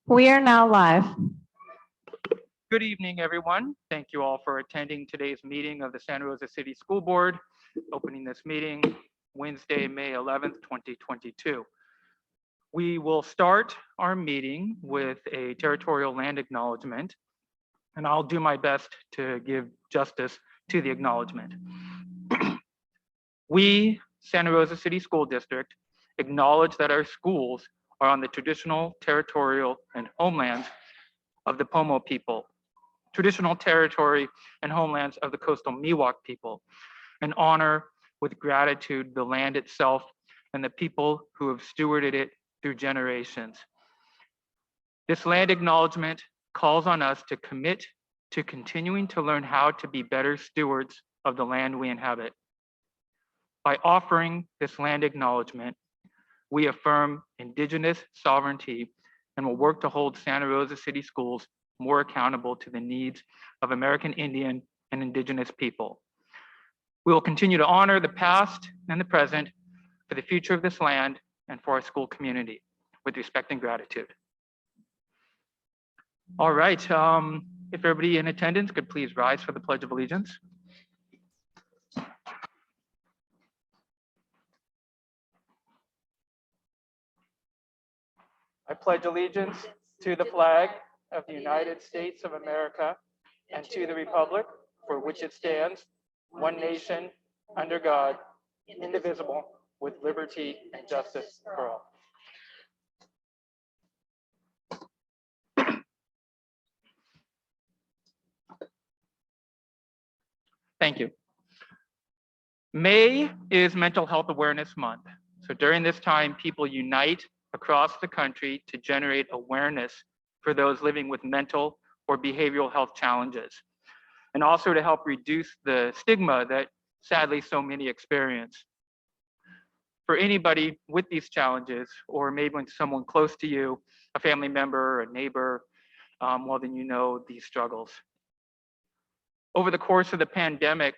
We are now live. Good evening, everyone. Thank you all for attending today's meeting of the Santa Rosa City School Board, opening this meeting Wednesday, May 11th, 2022. We will start our meeting with a territorial land acknowledgement, and I'll do my best to give justice to the acknowledgement. We, Santa Rosa City School District, acknowledge that our schools are on the traditional, territorial, and homelands of the Pomo people, traditional territory and homelands of the coastal Miwok people, and honor with gratitude the land itself and the people who have stewarded it through generations. This land acknowledgement calls on us to commit to continuing to learn how to be better stewards of the land we inhabit. By offering this land acknowledgement, we affirm Indigenous sovereignty and will work to hold Santa Rosa City Schools more accountable to the needs of American Indian and Indigenous people. We will continue to honor the past and the present for the future of this land and for our school community with respect and gratitude. All right, if everybody in attendance could please rise for the Pledge of Allegiance. I pledge allegiance to the flag of the United States of America and to the republic for which it stands, one nation, under God, indivisible, with liberty and justice for all. Thank you. May is Mental Health Awareness Month. So during this time, people unite across the country to generate awareness for those living with mental or behavioral health challenges, and also to help reduce the stigma that sadly so many experience. For anybody with these challenges, or maybe when someone close to you, a family member, a neighbor, well, then you know these struggles. Over the course of the pandemic,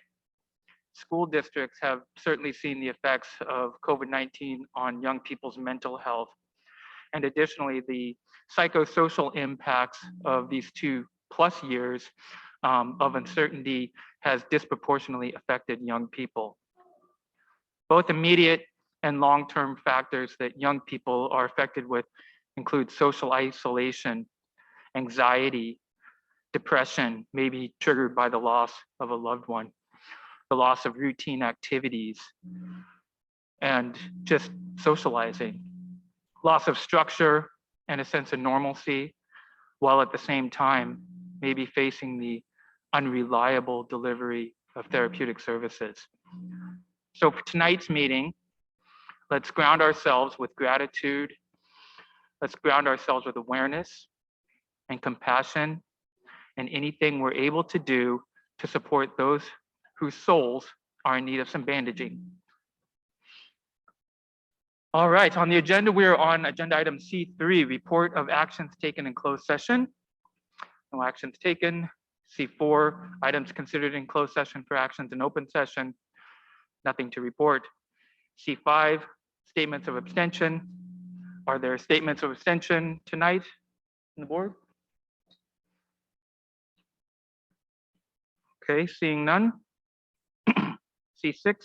school districts have certainly seen the effects of COVID-19 on young people's mental health. And additionally, the psychosocial impacts of these 2+ years of uncertainty has disproportionately affected young people. Both immediate and long-term factors that young people are affected with include social isolation, anxiety, depression, maybe triggered by the loss of a loved one, the loss of routine activities, and just socializing. Loss of structure and a sense of normalcy, while at the same time maybe facing the unreliable delivery of therapeutic services. So for tonight's meeting, let's ground ourselves with gratitude. Let's ground ourselves with awareness and compassion and anything we're able to do to support those whose souls are in need of some bandaging. All right, on the agenda, we are on agenda item C3, report of actions taken in closed session. No actions taken. C4, items considered in closed session for actions in open session. Nothing to report. C5, statements of abstention. Are there statements of abstention tonight on the board? Okay, seeing none. C6,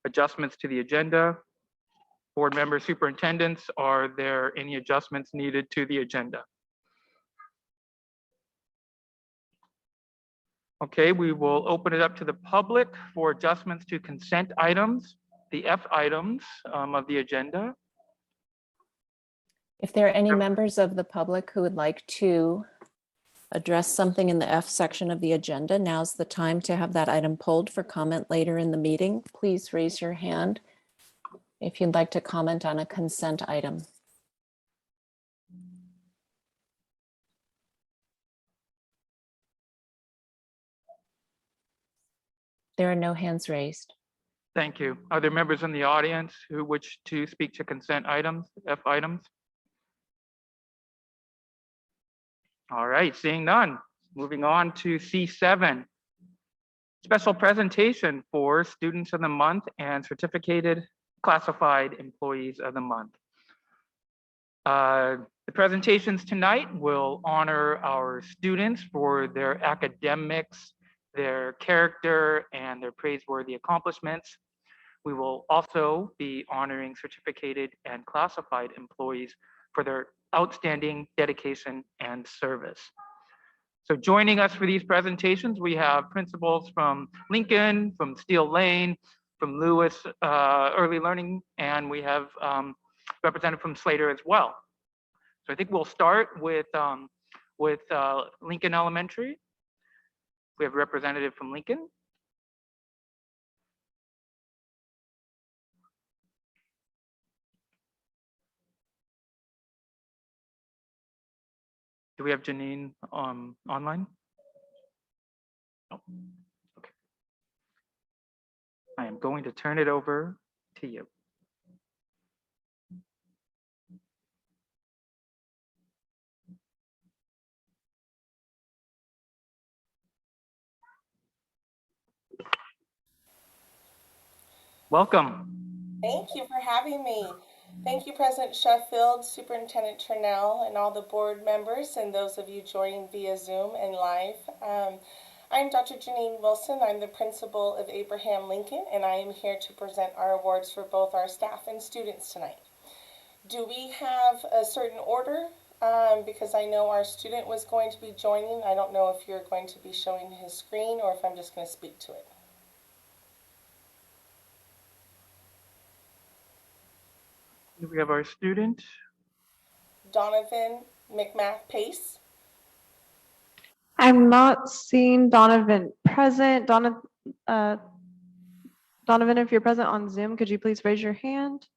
adjustments to the agenda. Board member superintendents, are there any adjustments needed to the agenda? Okay, we will open it up to the public for adjustments to consent items, the F items of the agenda. If there are any members of the public who would like to address something in the F section of the agenda, now's the time to have that item pulled for comment later in the meeting. Please raise your hand if you'd like to comment on a consent item. There are no hands raised. Thank you. Are there members in the audience who wish to speak to consent items, F items? All right, seeing none. Moving on to C7. Special presentation for students of the month and certificated classified employees of the month. The presentations tonight will honor our students for their academics, their character, and their praiseworthy accomplishments. We will also be honoring certificated and classified employees for their outstanding dedication and service. So joining us for these presentations, we have principals from Lincoln, from Steele Lane, from Lewis Early Learning, and we have representative from Slater as well. So I think we'll start with Lincoln Elementary. We have a representative from Lincoln. Do we have Janine online? No. Okay. I am going to turn it over to you. Welcome. Thank you for having me. Thank you, President Sheffield, Superintendent Turnell, and all the board members, and those of you joining via Zoom and live. I'm Dr. Janine Wilson. I'm the principal of Abraham Lincoln, and I am here to present our awards for both our staff and students tonight. Do we have a certain order? Because I know our student was going to be joining. I don't know if you're going to be showing his screen or if I'm just going to speak to it. We have our student. Donovan McMath Pace. I'm not seeing Donovan present. Donovan, if you're present on Zoom, could you please raise your hand?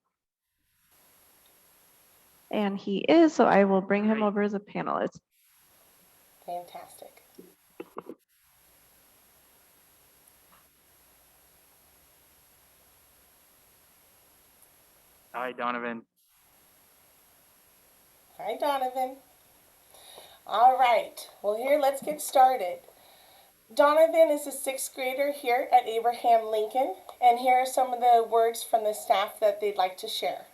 And he is, so I will bring him over as a panelist. Fantastic. Hi, Donovan. Hi, Donovan. All right, well here, let's get started. Donovan is a sixth grader here at Abraham Lincoln, and here are some of the words from the staff that they'd like to share.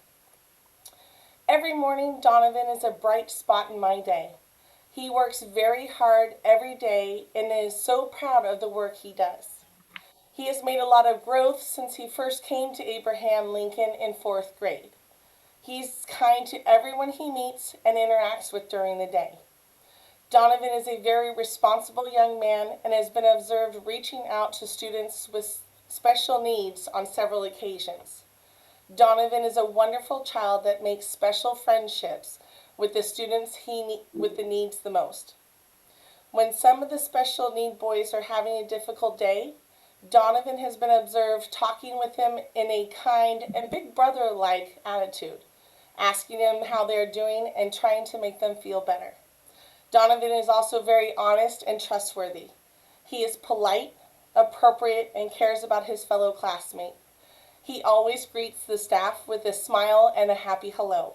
Every morning, Donovan is a bright spot in my day. He works very hard every day and is so proud of the work he does. He has made a lot of growth since he first came to Abraham Lincoln in 4th grade. He's kind to everyone he meets and interacts with during the day. Donovan is a very responsible young man and has been observed reaching out to students with special needs on several occasions. Donovan is a wonderful child that makes special friendships with the students with the needs the most. When some of the special need boys are having a difficult day, Donovan has been observed talking with him in a kind and big brother-like attitude, asking them how they're doing and trying to make them feel better. Donovan is also very honest and trustworthy. He is polite, appropriate, and cares about his fellow classmate. He always greets the staff with a smile and a happy hello.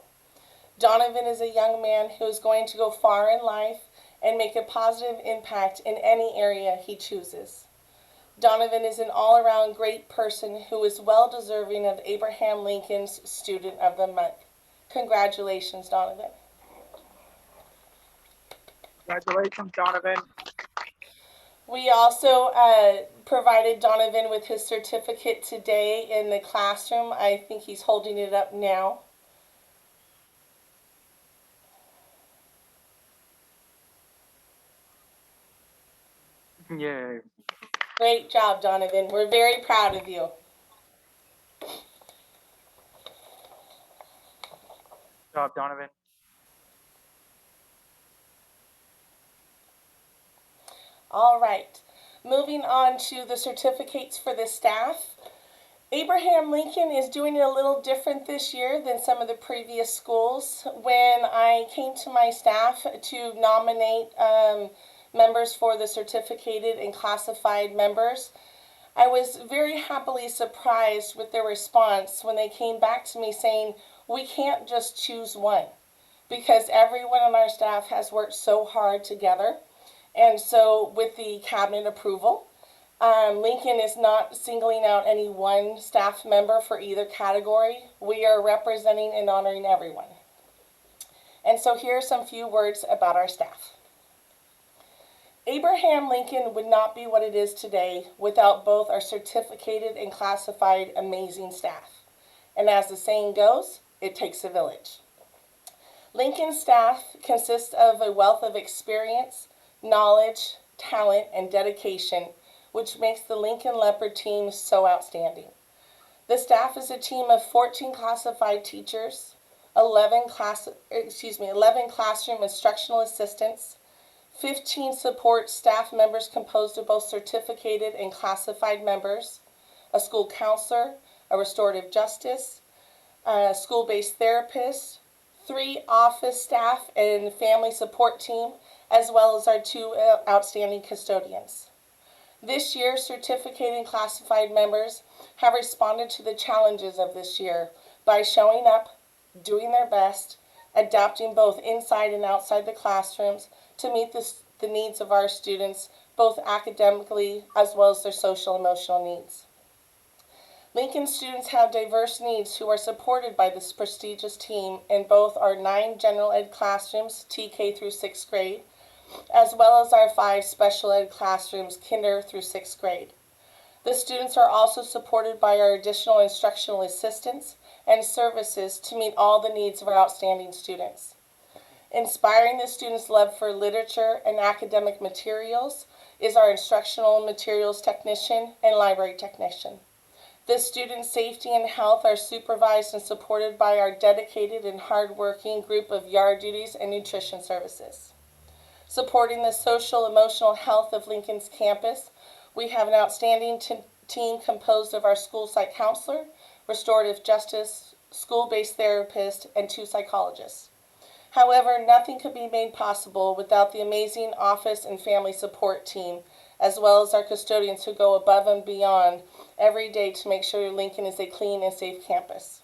Donovan is a young man who is going to go far in life and make a positive impact in any area he chooses. Donovan is an all-around great person who is well deserving of Abraham Lincoln's Student of the Month. Congratulations, Donovan. Congratulations, Donovan. We also provided Donovan with his certificate today in the classroom. I think he's holding it up now. Yay. Great job, Donovan. We're very proud of you. Good job, Donovan. All right, moving on to the certificates for the staff. Abraham Lincoln is doing it a little different this year than some of the previous schools. When I came to my staff to nominate members for the certificated and classified members, I was very happily surprised with their response when they came back to me saying, we can't just choose one, because everyone on our staff has worked so hard together. And so with the cabinet approval, Lincoln is not singling out any one staff member for either category. We are representing and honoring everyone. And so here are some few words about our staff. Abraham Lincoln would not be what it is today without both our certificated and classified amazing staff. And as the saying goes, it takes a village. Lincoln's staff consists of a wealth of experience, knowledge, talent, and dedication, which makes the Lincoln Leopard team so outstanding. The staff is a team of 14 classified teachers, 11 classroom instructional assistants, 15 support staff members composed of both certificated and classified members, a school counselor, a restorative justice, a school-based therapist, 3 office staff and family support team, as well as our 2 outstanding custodians. This year, certificated and classified members have responded to the challenges of this year by showing up, doing their best, adapting both inside and outside the classrooms to meet the needs of our students, both academically as well as their social and emotional needs. Lincoln students have diverse needs who are supported by this prestigious team in both our 9 general ed classrooms, TK through 6th grade, as well as our 5 special ed classrooms, kinder through 6th grade. The students are also supported by our additional instructional assistants and services to meet all the needs of our outstanding students. Inspiring the students' love for literature and academic materials is our instructional materials technician and library technician. The student safety and health are supervised and supported by our dedicated and hardworking group of yard duties and nutrition services. Supporting the social emotional health of Lincoln's campus, we have an outstanding team composed of our school site counselor, restorative justice, school-based therapist, and 2 psychologists. However, nothing could be made possible without the amazing office and family support team, as well as our custodians who go above and beyond every day to make sure Lincoln is a clean and safe campus.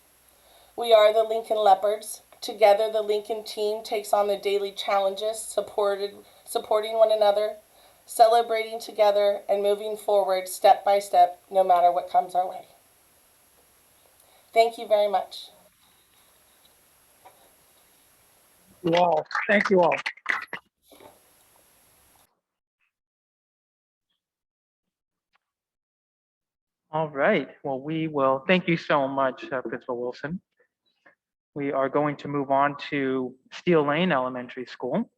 We are the Lincoln Leopards. Together, the Lincoln team takes on the daily challenges, supporting one another, celebrating together, and moving forward step by step, no matter what comes our way. Thank you very much. You all. Thank you all. All right. Well, we will. Thank you so much, Principal Wilson. We are going to move on to Steel Lane Elementary School.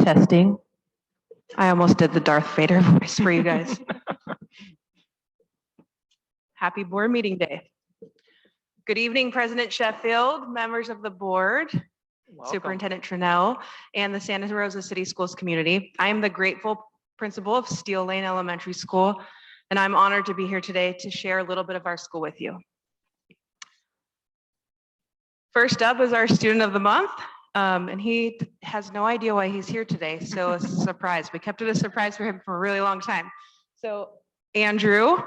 Testing. I almost did the Darth Vader voice for you guys. Happy board meeting day. Good evening, President Sheffield, members of the board, Welcome. Superintendent Trinnell, and the Santa Rosa City Schools community. I am the grateful principal of Steel Lane Elementary School, and I'm honored to be here today to share a little bit of our school with you. First up is our student of the month, and he has no idea why he's here today, so it's a surprise. We kept it a surprise for him for a really long time. So Andrew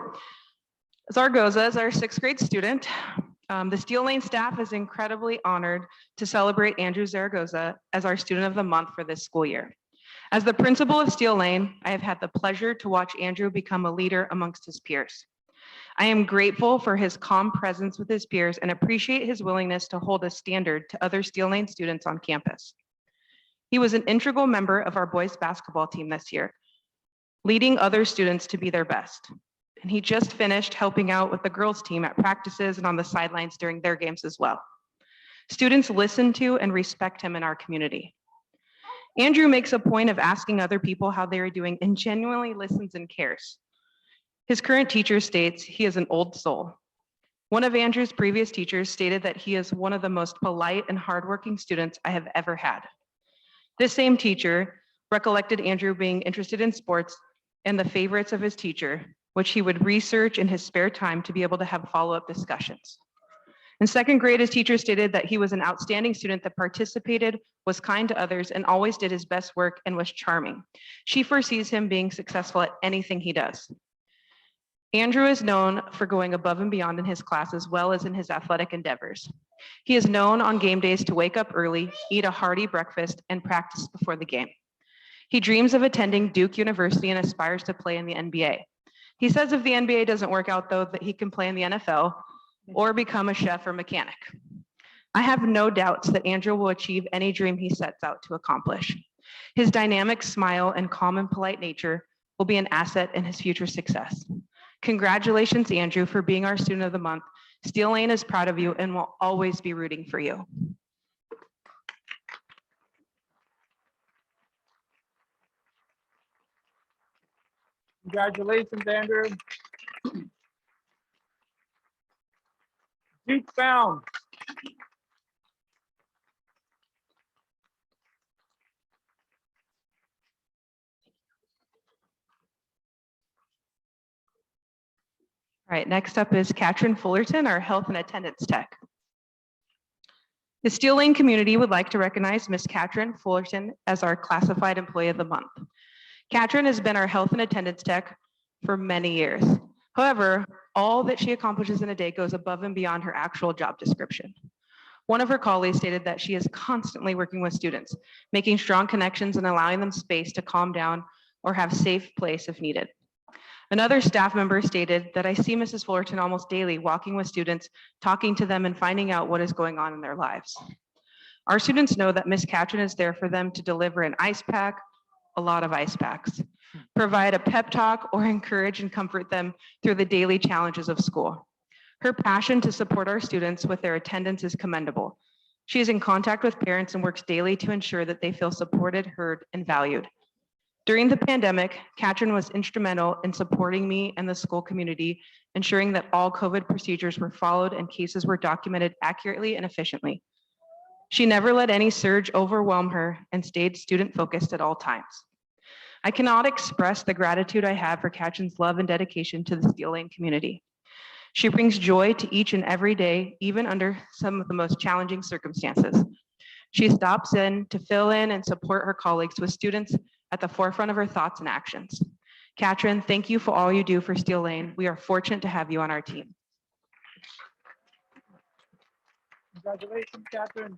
Zaragoza is our 6th grade student. The Steel Lane staff is incredibly honored to celebrate Andrew Zaragoza as our student of the month for this school year. As the principal of Steel Lane, I have had the pleasure to watch Andrew become a leader amongst his peers. I am grateful for his calm presence with his peers and appreciate his willingness to hold a standard to other Steel Lane students on campus. He was an integral member of our boys basketball team this year, leading other students to be their best. And he just finished helping out with the girls team at practices and on the sidelines during their games as well. Students listen to and respect him in our community. Andrew makes a point of asking other people how they are doing and genuinely listens and cares. His current teacher states he is an old soul. One of Andrew's previous teachers stated that he is one of the most polite and hardworking students I have ever had. This same teacher recollected Andrew being interested in sports and the favorites of his teacher, which he would research in his spare time to be able to have follow-up discussions. In 2nd grade, his teacher stated that he was an outstanding student that participated, was kind to others, and always did his best work and was charming. She foresees him being successful at anything he does. Andrew is known for going above and beyond in his class as well as in his athletic endeavors. He is known on game days to wake up early, eat a hearty breakfast, and practice before the game. He dreams of attending Duke University and aspires to play in the NBA. He says if the NBA doesn't work out, though, that he can play in the NFL or become a chef or mechanic. I have no doubts that Andrew will achieve any dream he sets out to accomplish. His dynamic smile and calm and polite nature will be an asset in his future success. Congratulations, Andrew, for being our Student of the Month. Steel Lane is proud of you and will always be rooting for you. Congratulations, Andrew. Duke bound. All right, next up is Katrin Fullerton, our Health and Attendance Tech. The Steel Lane community would like to recognize Ms. Katrin Fullerton as our Classified Employee of the Month. Katrin has been our Health and Attendance Tech for many years. However, all that she accomplishes in a day goes above and beyond her actual job description. One of her colleagues stated that she is constantly working with students, making strong connections and allowing them space to calm down or have a safe place if needed. Another staff member stated that I see Mrs. Fullerton almost daily walking with students, talking to them and finding out what is going on in their lives. Our students know that Ms. Katrin is there for them to deliver an ice pack, a lot of ice packs, provide a pep talk, or encourage and comfort them through the daily challenges of school. Her passion to support our students with their attendance is commendable. She is in contact with parents and works daily to ensure that they feel supported, heard, and valued. During the pandemic, Katrin was instrumental in supporting me and the school community, ensuring that all COVID procedures were followed and cases were documented accurately and efficiently. She never let any surge overwhelm her and stayed student-focused at all times. I cannot express the gratitude I have for Katrin's love and dedication to the Steel Lane community. She brings joy to each and every day, even under some of the most challenging circumstances. She stops in to fill in and support her colleagues with students at the forefront of her thoughts and actions. Katrin, thank you for all you do for Steel Lane. We are fortunate to have you on our team. Congratulations, Katrin.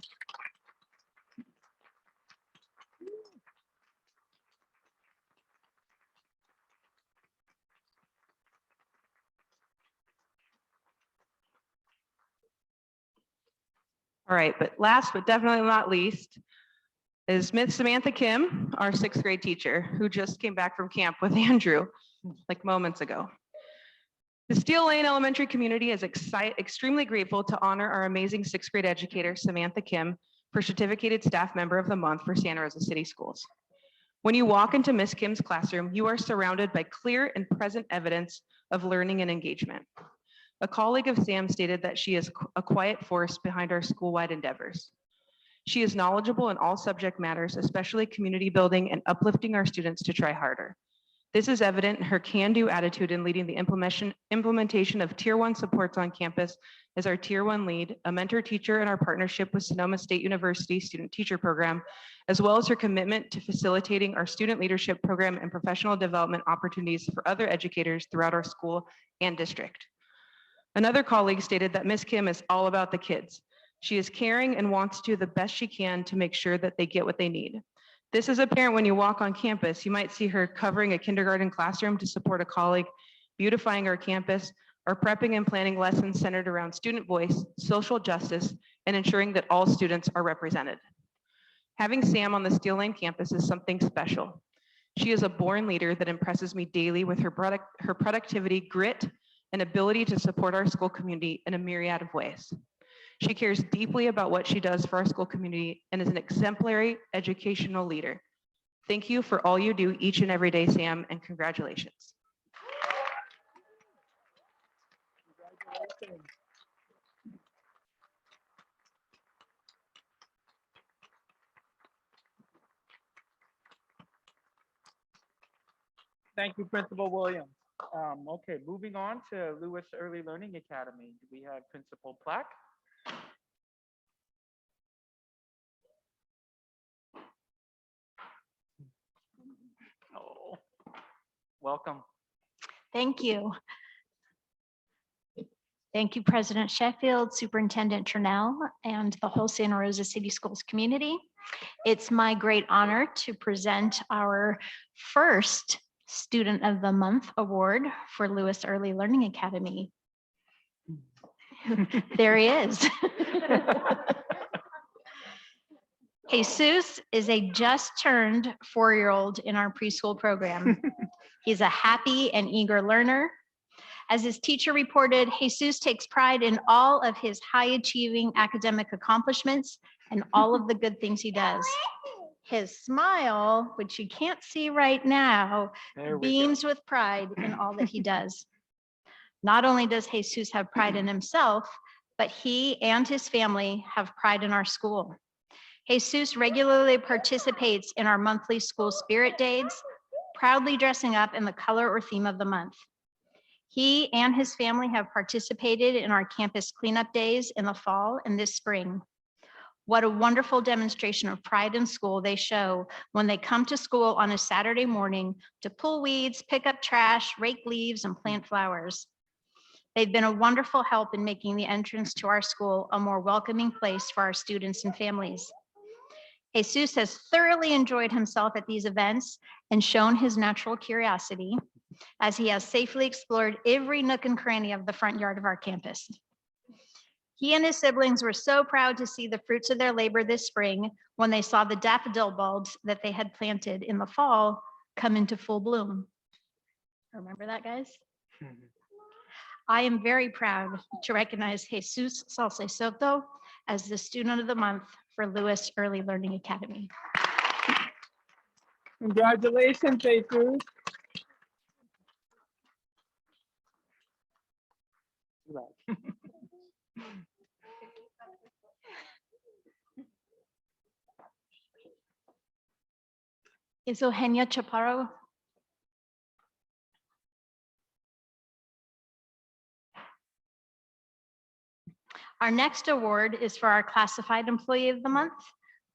All right, but last but definitely not least is Miss Samantha Kim, our 6th grade teacher, who just came back from camp with Andrew like moments ago. The Steel Lane Elementary community is extremely grateful to honor our amazing 6th grade educator, Samantha Kim, for Certificated Staff Member of the Month for Santa Rosa City Schools. When you walk into Miss Kim's classroom, you are surrounded by clear and present evidence of learning and engagement. A colleague of Sam stated that she is a quiet force behind our school-wide endeavors. She is knowledgeable in all subject matters, especially community building and uplifting our students to try harder. This is evident in her can-do attitude in leading the implementation of Tier 1 supports on campus as our Tier 1 lead, a mentor teacher in our partnership with Sonoma State University Student Teacher Program, as well as her commitment to facilitating our student leadership program and professional development opportunities for other educators throughout our school and district. Another colleague stated that Ms. Kim is all about the kids. She is caring and wants to do the best she can to make sure that they get what they need. This is apparent when you walk on campus. You might see her covering a kindergarten classroom to support a colleague, beautifying our campus, or prepping and planning lessons centered around student voice, social justice, and ensuring that all students are represented. Having Sam on the Steel Lane campus is something special. She is a born leader that impresses me daily with her productivity, grit, and ability to support our school community in a myriad of ways. She cares deeply about what she does for our school community and is an exemplary educational leader. Thank you for all you do each and every day, Sam, and congratulations. Congratulations. Thank you, Principal Williams. Okay, moving on to Lewis Early Learning Academy. Do we have Principal Plack? Oh, welcome. Thank you. Thank you, President Sheffield, Superintendent Turnell, and the whole Santa Rosa City Schools community. It's my great honor to present our first Student of the Month award for Lewis Early Learning Academy. There he is. Jesus is a just turned 4-year-old in our preschool program. He's a happy and eager learner. As his teacher reported, Jesus takes pride in all of his high-achieving academic accomplishments and all of the good things he does. His smile, which you can't see right now, beams with pride in all that he does. Not only does Jesus have pride in himself, but he and his family have pride in our school. Jesus regularly participates in our monthly school spirit days, proudly dressing up in the color or theme of the month. He and his family have participated in our campus cleanup days in the fall and this spring. What a wonderful demonstration of pride in school they show when they come to school on a Saturday morning to pull weeds, pick up trash, rake leaves, and plant flowers. They've been a wonderful help in making the entrance to our school a more welcoming place for our students and families. Jesus has thoroughly enjoyed himself at these events and shown his natural curiosity as he has safely explored every nook and cranny of the front yard of our campus. He and his siblings were so proud to see the fruits of their labor this spring when they saw the daffodil bulbs that they had planted in the fall come into full bloom. Remember that, guys? I am very proud to recognize Jesus Salce Soto as the Student of the Month for Lewis Early Learning Academy. Congratulations, Jesus. Is Bohenya Chaparro? Our next award is for our Classified Employee of the Month,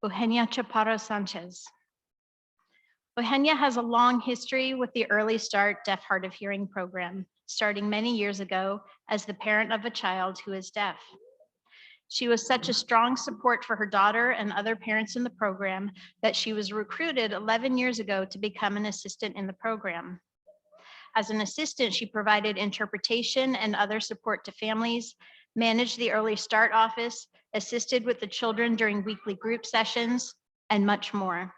Bohenya Chaparro Sanchez. Bohenya has a long history with the Early Start Deaf Hard of Hearing program, starting many years ago as the parent of a child who is deaf. She was such a strong support for her daughter and other parents in the program that she was recruited 11 years ago to become an assistant in the program. As an assistant, she provided interpretation and other support to families, managed the Early Start office, assisted with the children during weekly group sessions, and much more.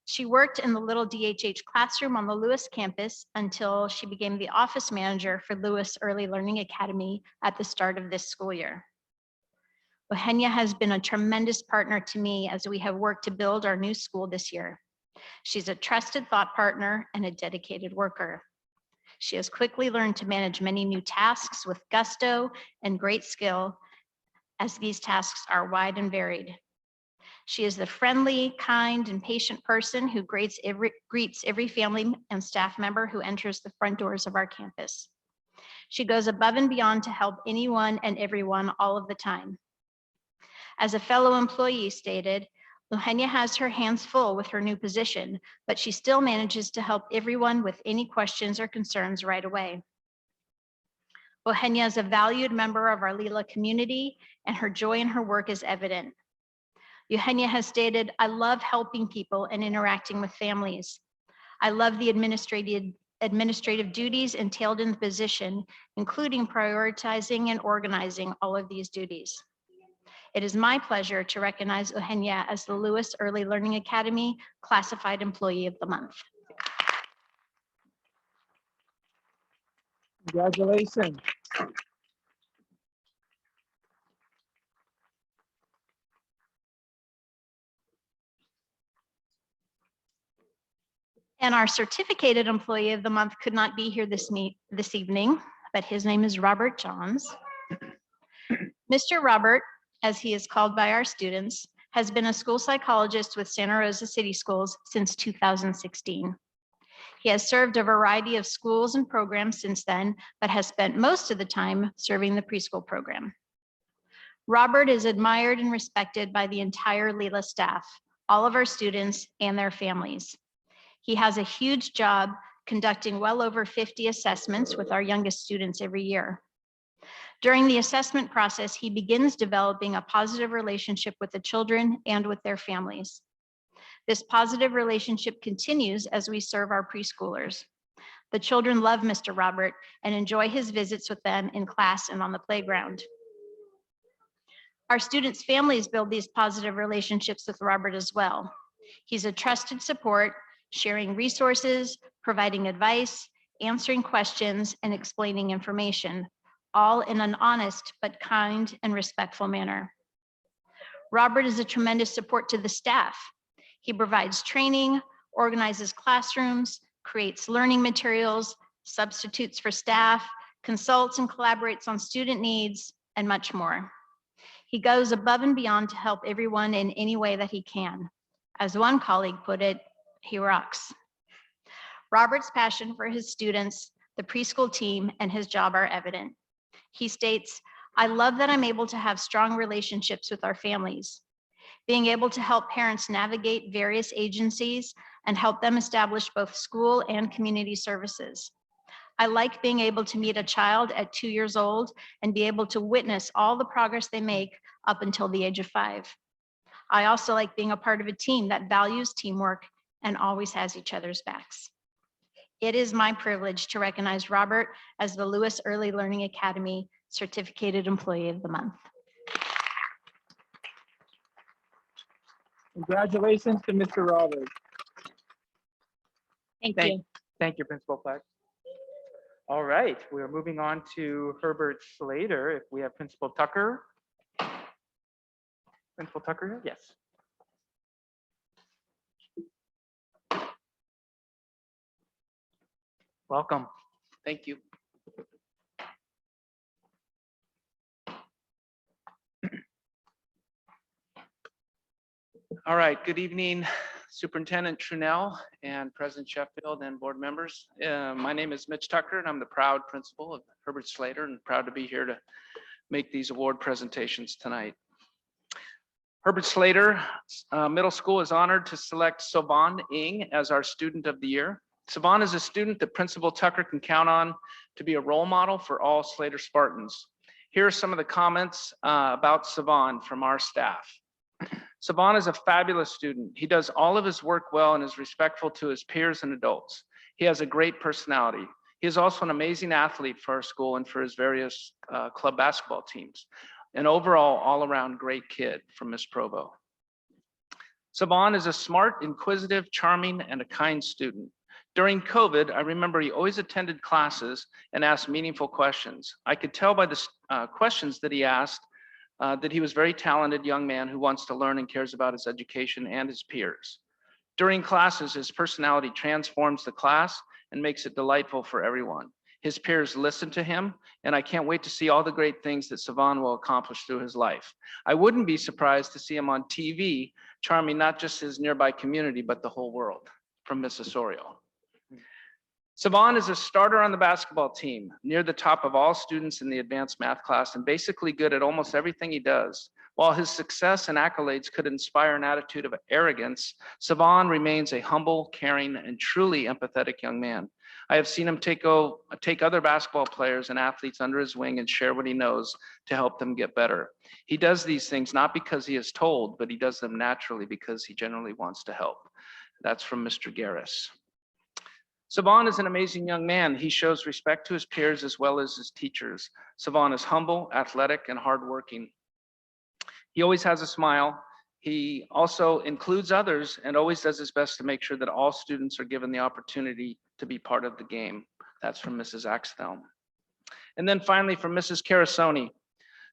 She worked in the little DHH classroom on the Lewis campus until she became the office manager for Lewis Early Learning Academy at the start of this school year. Bohenya has been a tremendous partner to me as we have worked to build our new school this year. She's a trusted thought partner and a dedicated worker. She has quickly learned to manage many new tasks with gusto and great skill, as these tasks are wide and varied. She is the friendly, kind, and patient person who greets every family and staff member who enters the front doors of our campus. She goes above and beyond to help anyone and everyone all of the time. As a fellow employee stated, Bohenya has her hands full with her new position, but she still manages to help everyone with any questions or concerns right away. Bohenya is a valued member of our Lila community, and her joy in her work is evident. Bohenya has stated, "I love helping people and interacting with families. I love the administrative duties entailed in the position, including prioritizing and organizing all of these duties." It is my pleasure to recognize Bohenya as the Lewis Early Learning Academy Classified Employee of the Month. Congratulations. And our Certificated Employee of the Month could not be here this evening, but his name is Robert Johns. Mr. Robert, as he is called by our students, has been a school psychologist with Santa Rosa City Schools since 2016. He has served a variety of schools and programs since then, but has spent most of the time serving the preschool program. Robert is admired and respected by the entire Lila staff, all of our students and their families. He has a huge job conducting well over 50 assessments with our youngest students every year. During the assessment process, he begins developing a positive relationship with the children and with their families. This positive relationship continues as we serve our preschoolers. The children love Mr. Robert and enjoy his visits with them in class and on the playground. Our students' families build these positive relationships with Robert as well. He's a trusted support, sharing resources, providing advice, answering questions, and explaining information, all in an honest but kind and respectful manner. Robert is a tremendous support to the staff. He provides training, organizes classrooms, creates learning materials, substitutes for staff, consults and collaborates on student needs, and much more. He goes above and beyond to help everyone in any way that he can. As one colleague put it, he rocks. Robert's passion for his students, the preschool team, and his job are evident. He states, "I love that I'm able to have strong relationships with our families. Being able to help parents navigate various agencies and help them establish both school and community services. I like being able to meet a child at 2 years old and be able to witness all the progress they make up until the age of 5. I also like being a part of a team that values teamwork and always has each other's backs." It is my privilege to recognize Robert as the Lewis Early Learning Academy Certificated Employee of the Month. Congratulations to Mr. Roberts. Thank Thank- you. Thank you, Principal Fleck. All right, we're moving on to Herbert Slater. If we have Principal Tucker. Principal Tucker here? Yes. Welcome. Thank you. All right, good evening, Superintendent Trunell and President Sheffield and board members. My name is Mitch Tucker and I'm the proud principal of Herbert Slater and proud to be here to make these award presentations tonight. Herbert Slater Middle School is honored to select Siobhan Ng as our Student of the Year. Siobhan is a student that Principal Tucker can count on to be a role model for all Slater Spartans. Here are some of the comments about Siobhan from our staff. Siobhan is a fabulous student. He does all of his work well and is respectful to his peers and adults. He has a great personality. He is also an amazing athlete for our school and for his various club basketball teams. An overall, all-around great kid from Miss Provo. Siobhan is a smart, inquisitive, charming, and a kind student. During COVID, I remember he always attended classes and asked meaningful questions. I could tell by the questions that he asked that he was a very talented young man who wants to learn and cares about his education and his peers. During classes, his personality transforms the class and makes it delightful for everyone. His peers listen to him, and I can't wait to see all the great things that Siobhan will accomplish through his life. I wouldn't be surprised to see him on TV, charming not just his nearby community, but the whole world, from Miss Osorio. Siobhan is a starter on the basketball team, near the top of all students in the advanced math class, and basically good at almost everything he does. While his success and accolades could inspire an attitude of arrogance, Siobhan remains a humble, caring, and truly empathetic young man. I have seen him take other basketball players and athletes under his wing and share what he knows to help them get better. He does these things not because he is told, but he does them naturally because he genuinely wants to help. That's from Mr. Garris. Siobhan is an amazing young man. He shows respect to his peers as well as his teachers. Siobhan is humble, athletic, and hardworking. He always has a smile. He also includes others and always does his best to make sure that all students are given the opportunity to be part of the game. That's from Mrs. Axthelm. And then finally from Mrs. Carasoni.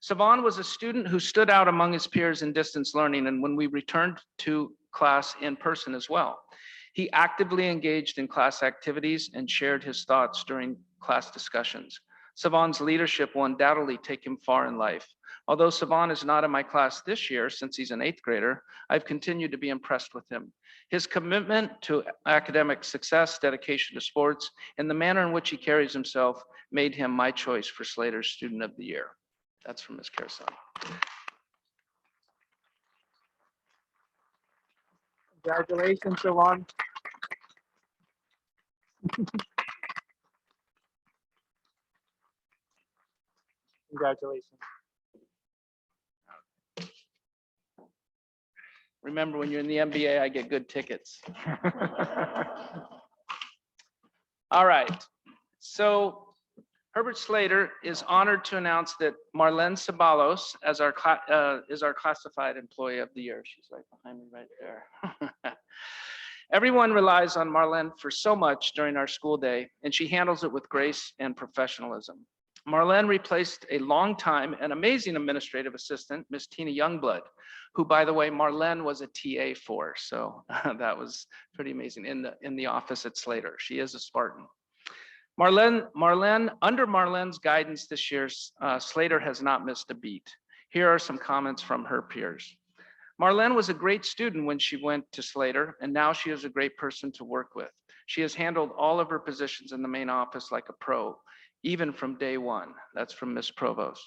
Siobhan was a student who stood out among his peers in distance learning and when we returned to class in person as well. He actively engaged in class activities and shared his thoughts during class discussions. Siobhan's leadership will undoubtedly take him far in life. Although Siobhan is not in my class this year, since he's an 8th grader, I've continued to be impressed with him. His commitment to academic success, dedication to sports, and the manner in which he carries himself made him my choice for Slater's Student of the Year. That's from Ms. Carasoni. Congratulations, Siobhan. Congratulations. Remember, when you're in the NBA, I get good tickets. All right. So Herbert Slater is honored to announce that Marlene Ceballos is our classified employee of the year. She's right behind me right there. Everyone relies on Marlene for so much during our school day, and she handles it with grace and professionalism. Marlene replaced a longtime and amazing administrative assistant, Miss Tina Youngblood, who, by the way, Marlene was a TA for, so that was pretty amazing in the office at Slater. She is a Spartan. Under Marlene's guidance this year, Slater has not missed a beat. Here are some comments from her peers. Marlene was a great student when she went to Slater, and now she is a great person to work with. She has handled all of her positions in the main office like a pro, even from day one. That's from Miss Provost.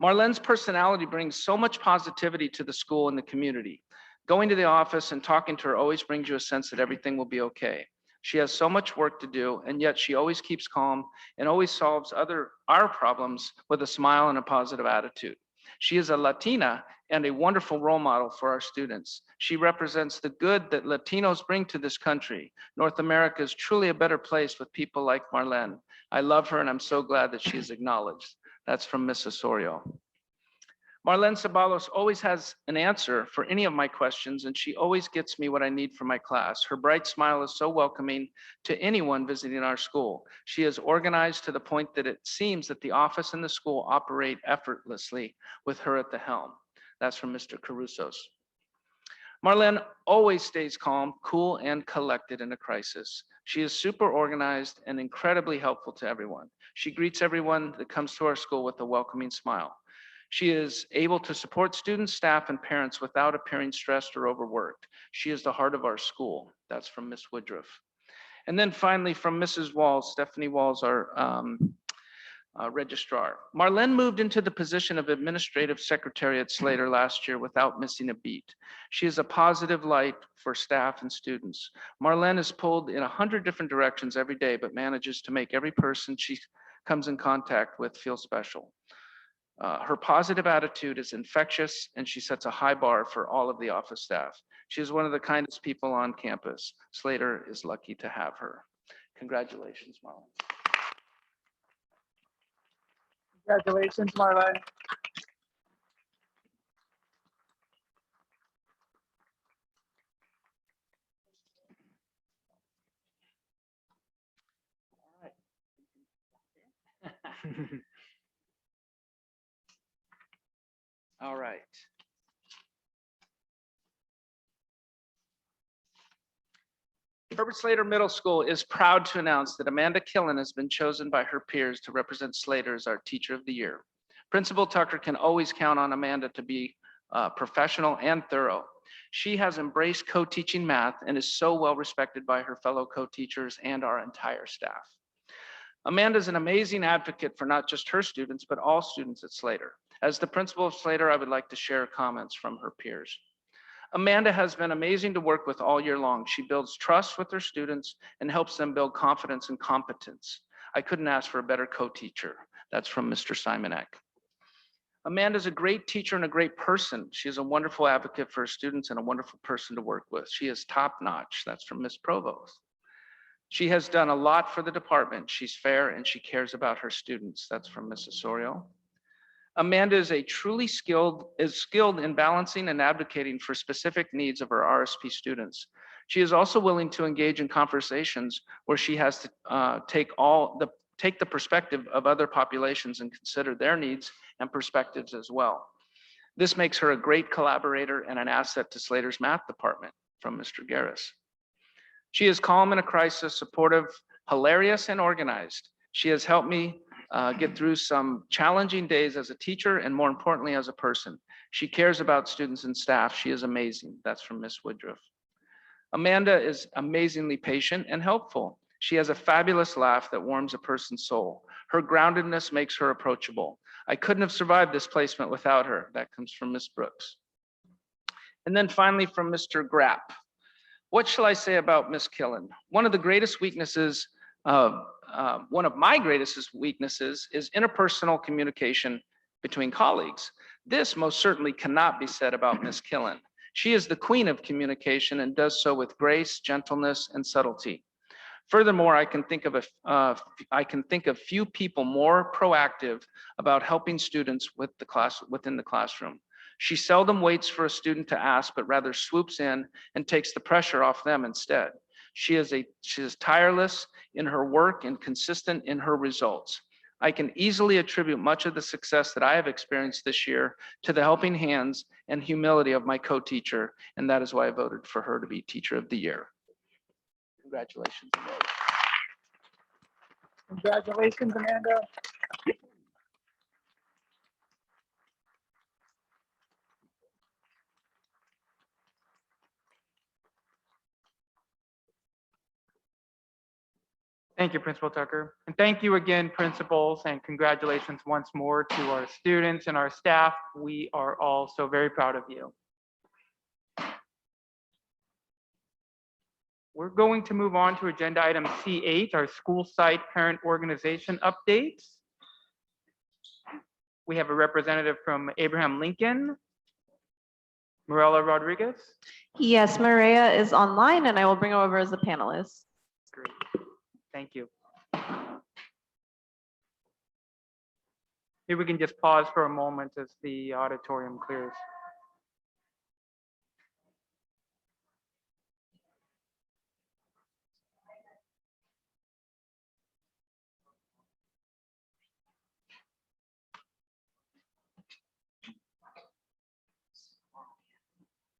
Marlene's personality brings so much positivity to the school and the community. Going to the office and talking to her always brings you a sense that everything will be okay. She has so much work to do, and yet she always keeps calm and always solves our problems with a smile and a positive attitude. She is a Latina and a wonderful role model for our students. She represents the good that Latinos bring to this country. North America is truly a better place with people like Marlene. I love her, and I'm so glad that she is acknowledged. That's from Miss Osorio. Marlene Ceballos always has an answer for any of my questions, and she always gets me what I need for my class. Her bright smile is so welcoming to anyone visiting our school. She is organized to the point that it seems that the office and the school operate effortlessly with her at the helm. That's from Mr. Carusos. Marlene always stays calm, cool, and collected in a crisis. She is super organized and incredibly helpful to everyone. She greets everyone that comes to our school with a welcoming smile. She is able to support students, staff, and parents without appearing stressed or overworked. She is the heart of our school. That's from Miss Woodruff. And then finally from Mrs. Walls, Stephanie Walls, our registrar. Marlene moved into the position of administrative secretary at Slater last year without missing a beat. She is a positive light for staff and students. Marlene is pulled in 100 different directions every day, but manages to make every person she comes in contact with feel special. Her positive attitude is infectious, and she sets a high bar for all of the office staff. She is one of the kindest people on campus. Slater is lucky to have her. Congratulations, Marlene. Congratulations, Marlene. All right. Herbert Slater Middle School is proud to announce that Amanda Killen has been chosen by her peers to represent Slater as our Teacher of the Year. Principal Tucker can always count on Amanda to be professional and thorough. She has embraced co-teaching math and is so well respected by her fellow co-teachers and our entire staff. Amanda is an amazing advocate for not just her students, but all students at Slater. As the principal of Slater, I would like to share comments from her peers. Amanda has been amazing to work with all year long. She builds trust with her students and helps them build confidence and competence. I couldn't ask for a better co-teacher. That's from Mr. Simonek. Amanda's a great teacher and a great person. She is a wonderful advocate for her students and a wonderful person to work with. She is top notch. That's from Miss Provost. She has done a lot for the department. She's fair and she cares about her students. That's from Miss Osorio. Amanda is skilled in balancing and advocating for specific needs of her RSP students. She is also willing to engage in conversations where she has to take the perspective of other populations and consider their needs and perspectives as well. This makes her a great collaborator and an asset to Slater's math department, from Mr. Garris. She is calm in a crisis, supportive, hilarious, and organized. She has helped me get through some challenging days as a teacher and more importantly as a person. She cares about students and staff. She is amazing. That's from Miss Woodruff. Amanda is amazingly patient and helpful. She has a fabulous laugh that warms a person's soul. Her groundedness makes her approachable. I couldn't have survived this placement without her. That comes from Miss Brooks. And then finally from Mr. Grapp. What shall I say about Miss Killen? One of the greatest weaknesses of one of my greatest weaknesses is interpersonal communication between colleagues. This most certainly cannot be said about Ms. Killen. She is the queen of communication and does so with grace, gentleness, and subtlety. Furthermore, I can think of few people more proactive about helping students within the classroom. She seldom waits for a student to ask, but rather swoops in and takes the pressure off them instead. She is tireless in her work and consistent in her results. I can easily attribute much of the success that I have experienced this year to the helping hands and humility of my co-teacher, and that is why I voted for her to be Teacher of the Year. Congratulations, Amanda. Congratulations, Amanda. Thank you, Principal Tucker. And thank you again, principals, and congratulations once more to our students and our staff. We are all so very proud of you. We're going to move on to agenda item C8, our school site parent organization updates. We have a representative from Abraham Lincoln, Morella Rodriguez. Yes, Maria is online and I will bring her over as a panelist. Great, thank you. Maybe we can just pause for a moment as the auditorium clears.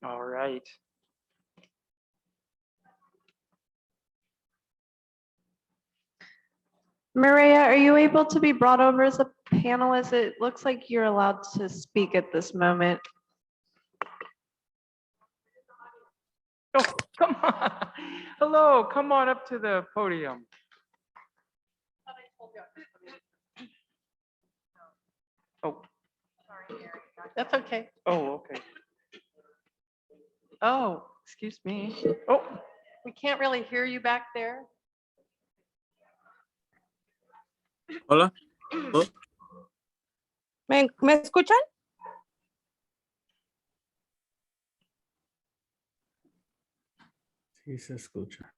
All right. Maria, are you able to be brought over as a panelist? It looks like you're allowed to speak at this moment. Oh, come on. Hello, come on up to the podium. Oh. That's okay. Oh, okay. Oh, excuse me. Oh, We can't really hear you back there. Hola. ¿Me escuchan? Sí, se escucha.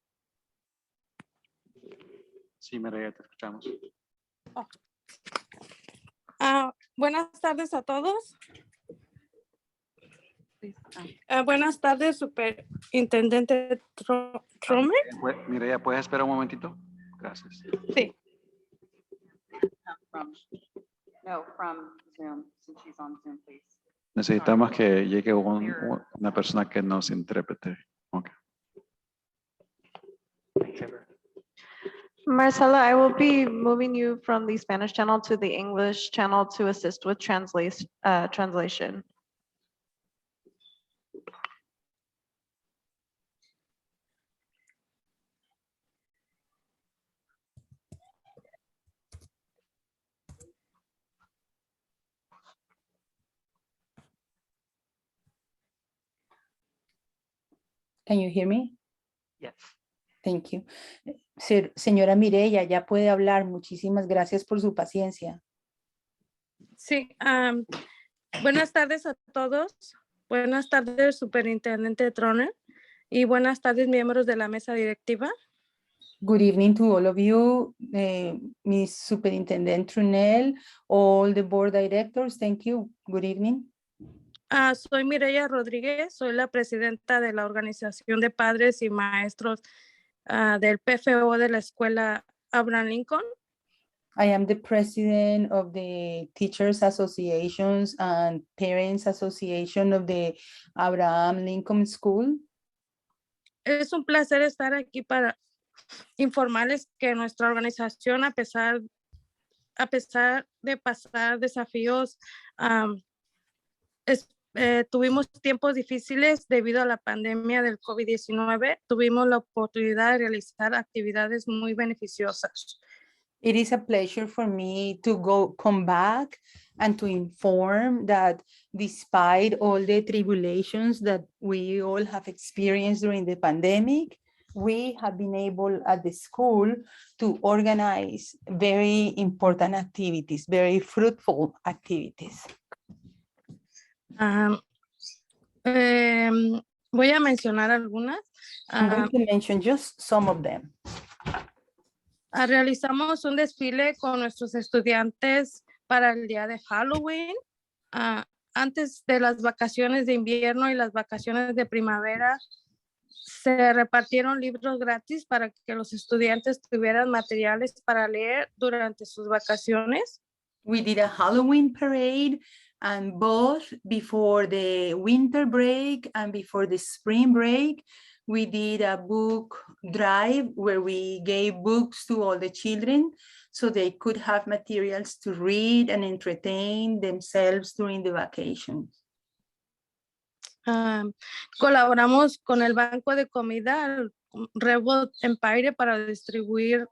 Sí, María, te escuchamos. Buenas tardes a todos. Buenas tardes, Superintendente Tromer. Mireya, ¿puedes esperar un momentito? Gracias. Sí. From Zoom, since she's on Zoom, please. Necesitamos que llegue una persona que nos interprete. Okay. Marcela, I will be moving you from the Spanish channel to the English channel to assist with translation. Can you hear me? yes. Thank you. Señora Mireya, ya puede hablar. Muchísimas gracias por su paciencia. Sí. Buenas tardes a todos. Buenas tardes, Superintendente Troner. Y buenas tardes, miembros de la mesa directiva. Good evening to all of you, Ms. Superintendent Trunel, all the board directors. Thank you. Good evening. Soy Mireya Rodríguez, soy la presidenta de la Organización de Padres y Maestros del PFO de la Escuela Abraham Lincoln. I am the president of the Teachers Associations and Parents Association of the Abraham Lincoln School. Es un placer estar aquí para informarles que nuestra organización, a pesar de pasar desafíos, tuvimos tiempos difíciles debido a la pandemia del COVID-19. Tuvimos la oportunidad de realizar actividades muy beneficiosas. It is a pleasure for me to come back and to inform that despite all the tribulations that we all have experienced during the pandemic, we have been able at the school to organize very important activities, very fruitful activities. Voy a mencionar algunas. I'm going to mention just some of them. Realizamos un desfile con nuestros estudiantes para el día de Halloween. Antes de las vacaciones de invierno y las vacaciones de primavera, se repartieron libros gratis para que los estudiantes tuvieran materiales para leer durante sus vacaciones. We did a Halloween parade, and both before the winter break and before the spring break, we did a book drive where we gave books to all the children so they could have materials to read and entertain themselves during the vacations. Colaboramos con el Banco de Comida Rebel Empire para distribuir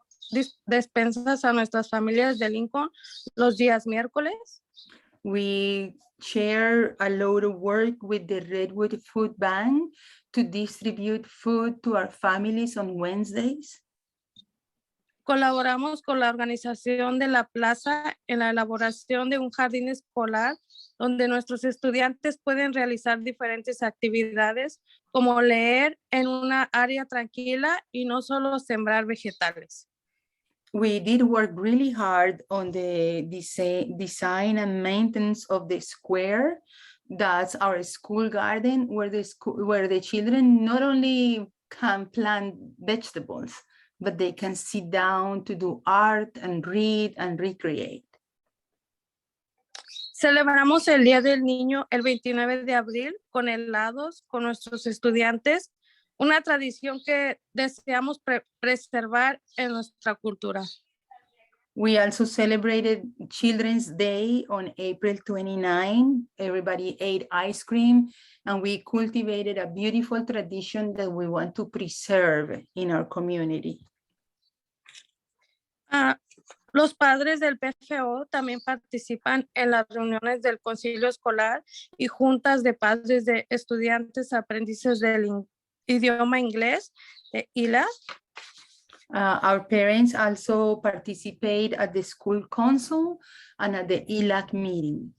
despensas a nuestras familias de Lincoln los días miércoles. We share a lot of work with the Redwood Food Bank to distribute food to our families on Wednesdays. Colaboramos con la organización de la plaza en la elaboración de un jardín escolar donde nuestros estudiantes pueden realizar diferentes actividades como leer en una área tranquila y no solo sembrar vegetales. We did work really hard on the design and maintenance of the square. That's our school garden where the children not only can plant vegetables, but they can sit down to do art and read and recreate. Celebramos el Día del Niño el 29 de abril con helados con nuestros estudiantes, una tradición que deseamos preservar en nuestra cultura. We also celebrated Children's Day on April 29. Everybody ate ice cream, and we cultivated a beautiful tradition that we want to preserve in our community. Los padres del PFO también participan en las reuniones del concilio escolar y juntas de padres de estudiantes aprendices del idioma inglés de ILA. Our parents also participate at the school council and at the ILAC meeting.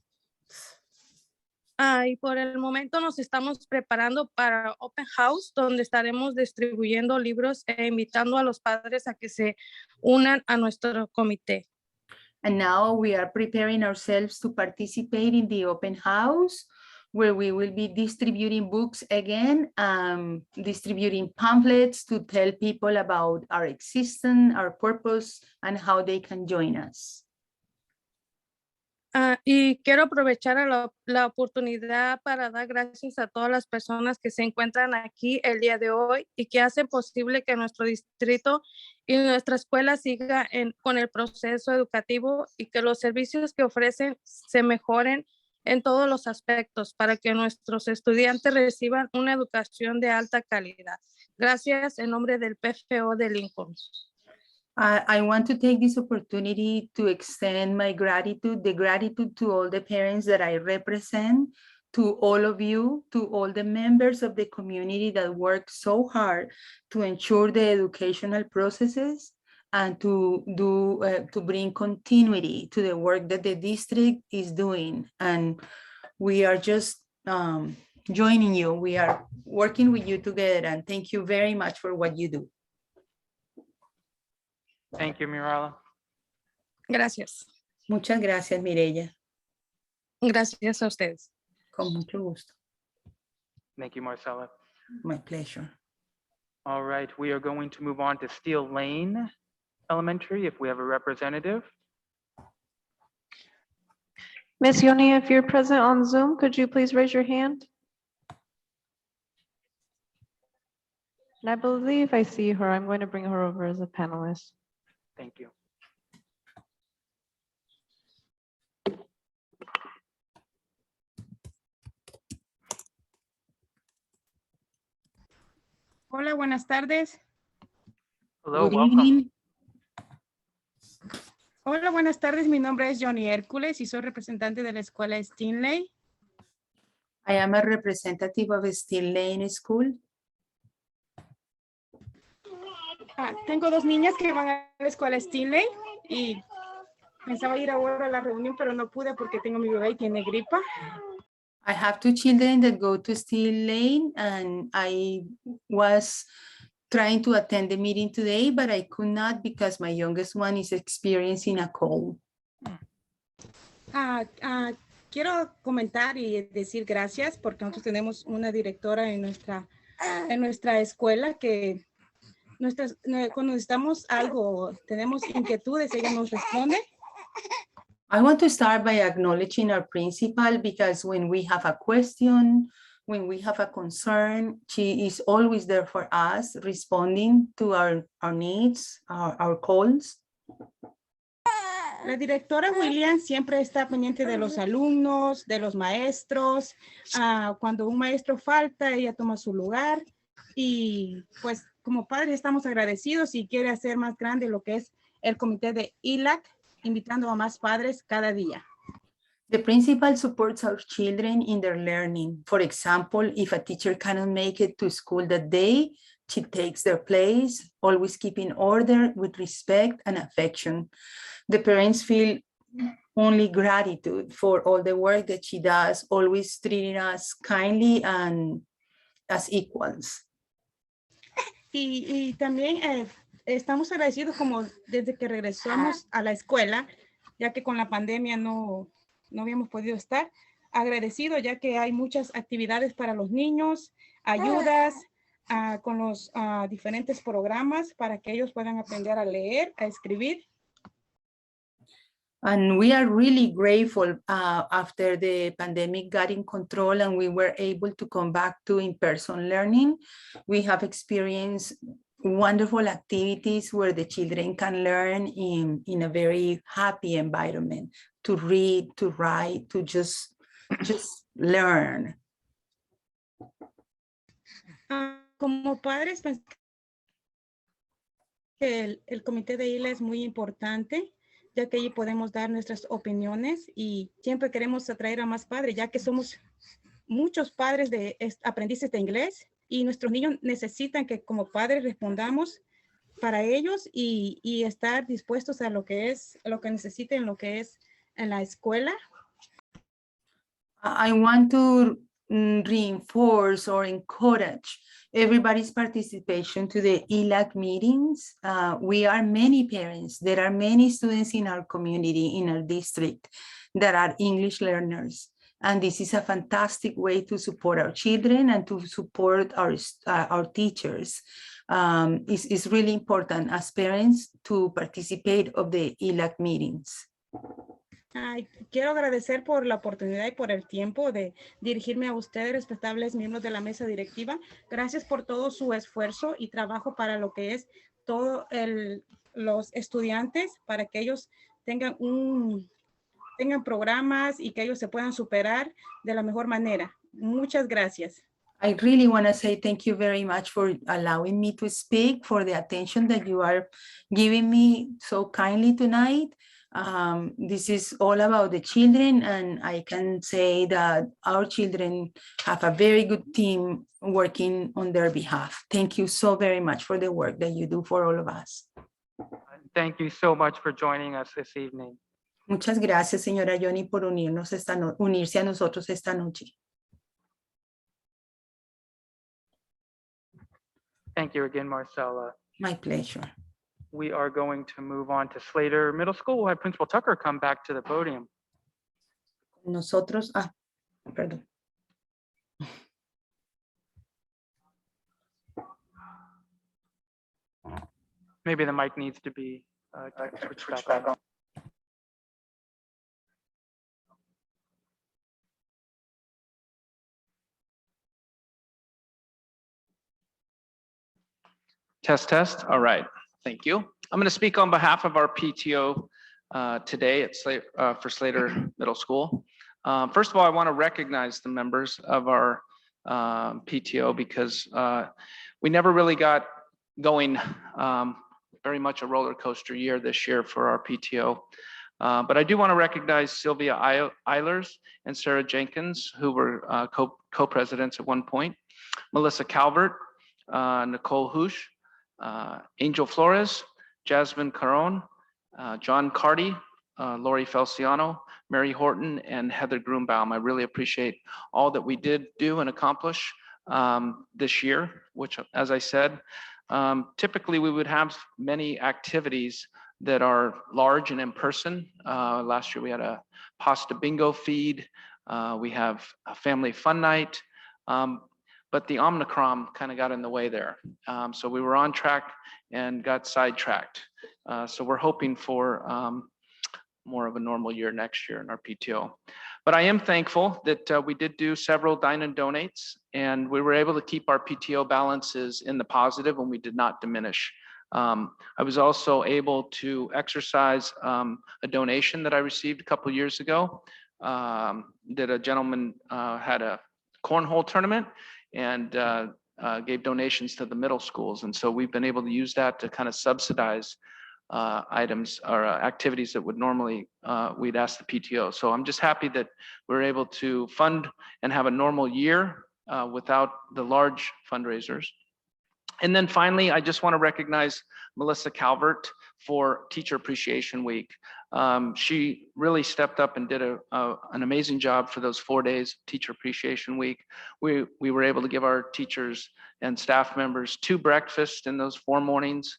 Y por el momento nos estamos preparando para Open House, donde estaremos distribuyendo libros e invitando a los padres a que se unan a nuestro comité. And now we are preparing ourselves to participate in the open house, where we will be distributing books again, distributing pamphlets to tell people about our existence, our purpose, and how they can join us. Y quiero aprovechar la oportunidad para dar gracias a todas las personas que se encuentran aquí el día de hoy y que hacen posible que nuestro distrito y nuestra escuela siga con el proceso educativo y que los servicios que ofrecen se mejoren en todos los aspectos para que nuestros estudiantes reciban una educación de alta calidad. Gracias en nombre del PFO de Lincoln. I want to take this opportunity to extend my gratitude, the gratitude to all the parents that I represent, to all of you, to all the members of the community that work so hard to ensure the educational processes and to bring continuity to the work that the district is doing. And we are just joining you. We are working with you together, and thank you very much for what you do. Thank you, Mirella. Gracias. Muchas gracias, Mireya. Gracias a ustedes. Con mucho gusto. Thank you, Marcela. My pleasure. All right, we are going to move on to Steel Lane Elementary, if we have a representative. Miss Yoni, if you're present on Zoom, could you please raise your hand? And I believe I see her. I'm going to bring her over as a panelist. Thank you. Hola, buenas tardes. Hello, Good welcome. evening. Hola, buenas tardes. Mi nombre es Johnny Hércules y soy representante de la escuela Stinley. I am a representative of Steel Lane School. Tengo dos niñas que van a la escuela Stinley y pensaba ir ahora a la reunión, pero no pude porque tengo mi bebé y tiene gripa. I have two children that go to Steel Lane, and I was trying to attend the meeting today, but I could not because my youngest one is experiencing a cold. Quiero comentar y decir gracias porque nosotros tenemos una directora en nuestra escuela que cuando necesitamos algo, tenemos inquietudes, ella nos responde. I want to start by acknowledging our principal because when we have a question, when we have a concern, she is always there for us, responding to our needs, our calls. La directora William siempre está pendiente de los alumnos, de los maestros. Cuando un maestro falta, ella toma su lugar. Y pues como padres estamos agradecidos y quiere hacer más grande lo que es el comité de ILAC, invitando a más padres cada día. The principal supports our children in their learning. For example, if a teacher cannot make it to school that day, she takes their place, always keeping order with respect and affection. The parents feel only gratitude for all the work that she does, always treating us kindly and as equals. Y también estamos agradecidos como desde que regresamos a la escuela, ya que con la pandemia no habíamos podido estar, agradecido ya que hay muchas actividades para los niños, ayudas con los diferentes programas para que ellos puedan aprender a leer, a escribir. And we are really grateful after the pandemic got in control and we were able to come back to in-person learning. We have experienced wonderful activities where the children can learn in a very happy environment, to read, to write, to just learn. Como padres, pues, el comité de ILA es muy importante, ya que allí podemos dar nuestras opiniones y siempre queremos atraer a más padres, ya que somos muchos padres de aprendices de inglés y nuestros niños necesitan que como padres respondamos para ellos y estar dispuestos a lo que necesiten, lo que es en la escuela. I want to reinforce or encourage everybody's participation to the ELAC meetings. We are many parents. There are many students in our community, in our district, that are English learners. And this is a fantastic way to support our children and to support our teachers. It's really important as parents to participate of the ELAC meetings. Quiero agradecer por la oportunidad y por el tiempo de dirigirme a ustedes, respetables miembros de la mesa directiva. Gracias por todo su esfuerzo y trabajo para lo que es todo los estudiantes, para que ellos tengan programas y que ellos se puedan superar de la mejor manera. Muchas gracias. I really want to say thank you very much for allowing me to speak, for the attention that you are giving me so kindly tonight. This is all about the children, and I can say that our children have a very good team working on their behalf. Thank you so very much for the work that you do for all of us. Thank you so much for joining us this evening. Muchas gracias, señora Johnny, por unirse a nosotros esta noche. Thank you again, Marcella. My pleasure. We are going to move on to Slater Middle School. We'll have Principal Tucker come back to the podium. Nosotros, perdón. Maybe the mic needs to be switched back on. Test, test. All right. Thank you. I'm going to speak on behalf of our PTO today at for Slater Middle School. First of all, I want to recognize the members of our PTO because we never really got going, very much a roller coaster year this year for our PTO. But I do want to recognize Sylvia Eilers and Sarah Jenkins, who were co-presidents at one point, Melissa Calvert, Nicole Hoosh, Angel Flores, Jasmine Caron, John Carty, Lori Felciano, Mary Horton, and Heather Groombaum. I really appreciate all that we did do and accomplish this year, which, as I said, typically we would have many activities that are large and in person. Last year we had a pasta bingo feed. We have a family fun night, but the Omicron kind of got in the way there. So we were on track and got sidetracked. So we're hoping for more of a normal year next year in our PTO. But I am thankful that we did do several dine and donates, and we were able to keep our PTO balances in the positive, and we did not diminish. I was also able to exercise a donation that I received a couple of years ago, that a gentleman had a cornhole tournament and gave donations to the middle schools. And so we've been able to use that to kind of subsidize items or activities that would normally we'd ask the PTO. So I'm just happy that we're able to fund and have a normal year without the large fundraisers. And then finally, I just want to recognize Melissa Calvert for Teacher Appreciation Week. She really stepped up and did an amazing job for those 4 days of Teacher Appreciation Week. We were able to give our teachers and staff members 2 breakfasts in those 4 mornings.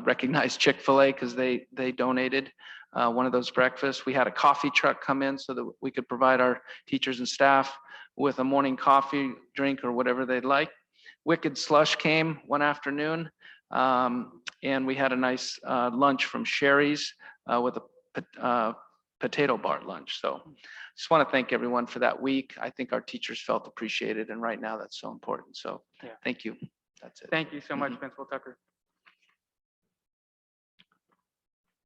Recognized Chick-fil-A because they donated one of those breakfasts. We had a coffee truck come in so that we could provide our teachers and staff with a morning coffee drink or whatever they'd like. Wicked Slush came one afternoon, and we had a nice lunch from Sherry's with a potato bar lunch. So just want to thank everyone for that week. I think our teachers felt appreciated, and right now that's so important. So thank you. That's it. Thank you so much, Principal Tucker.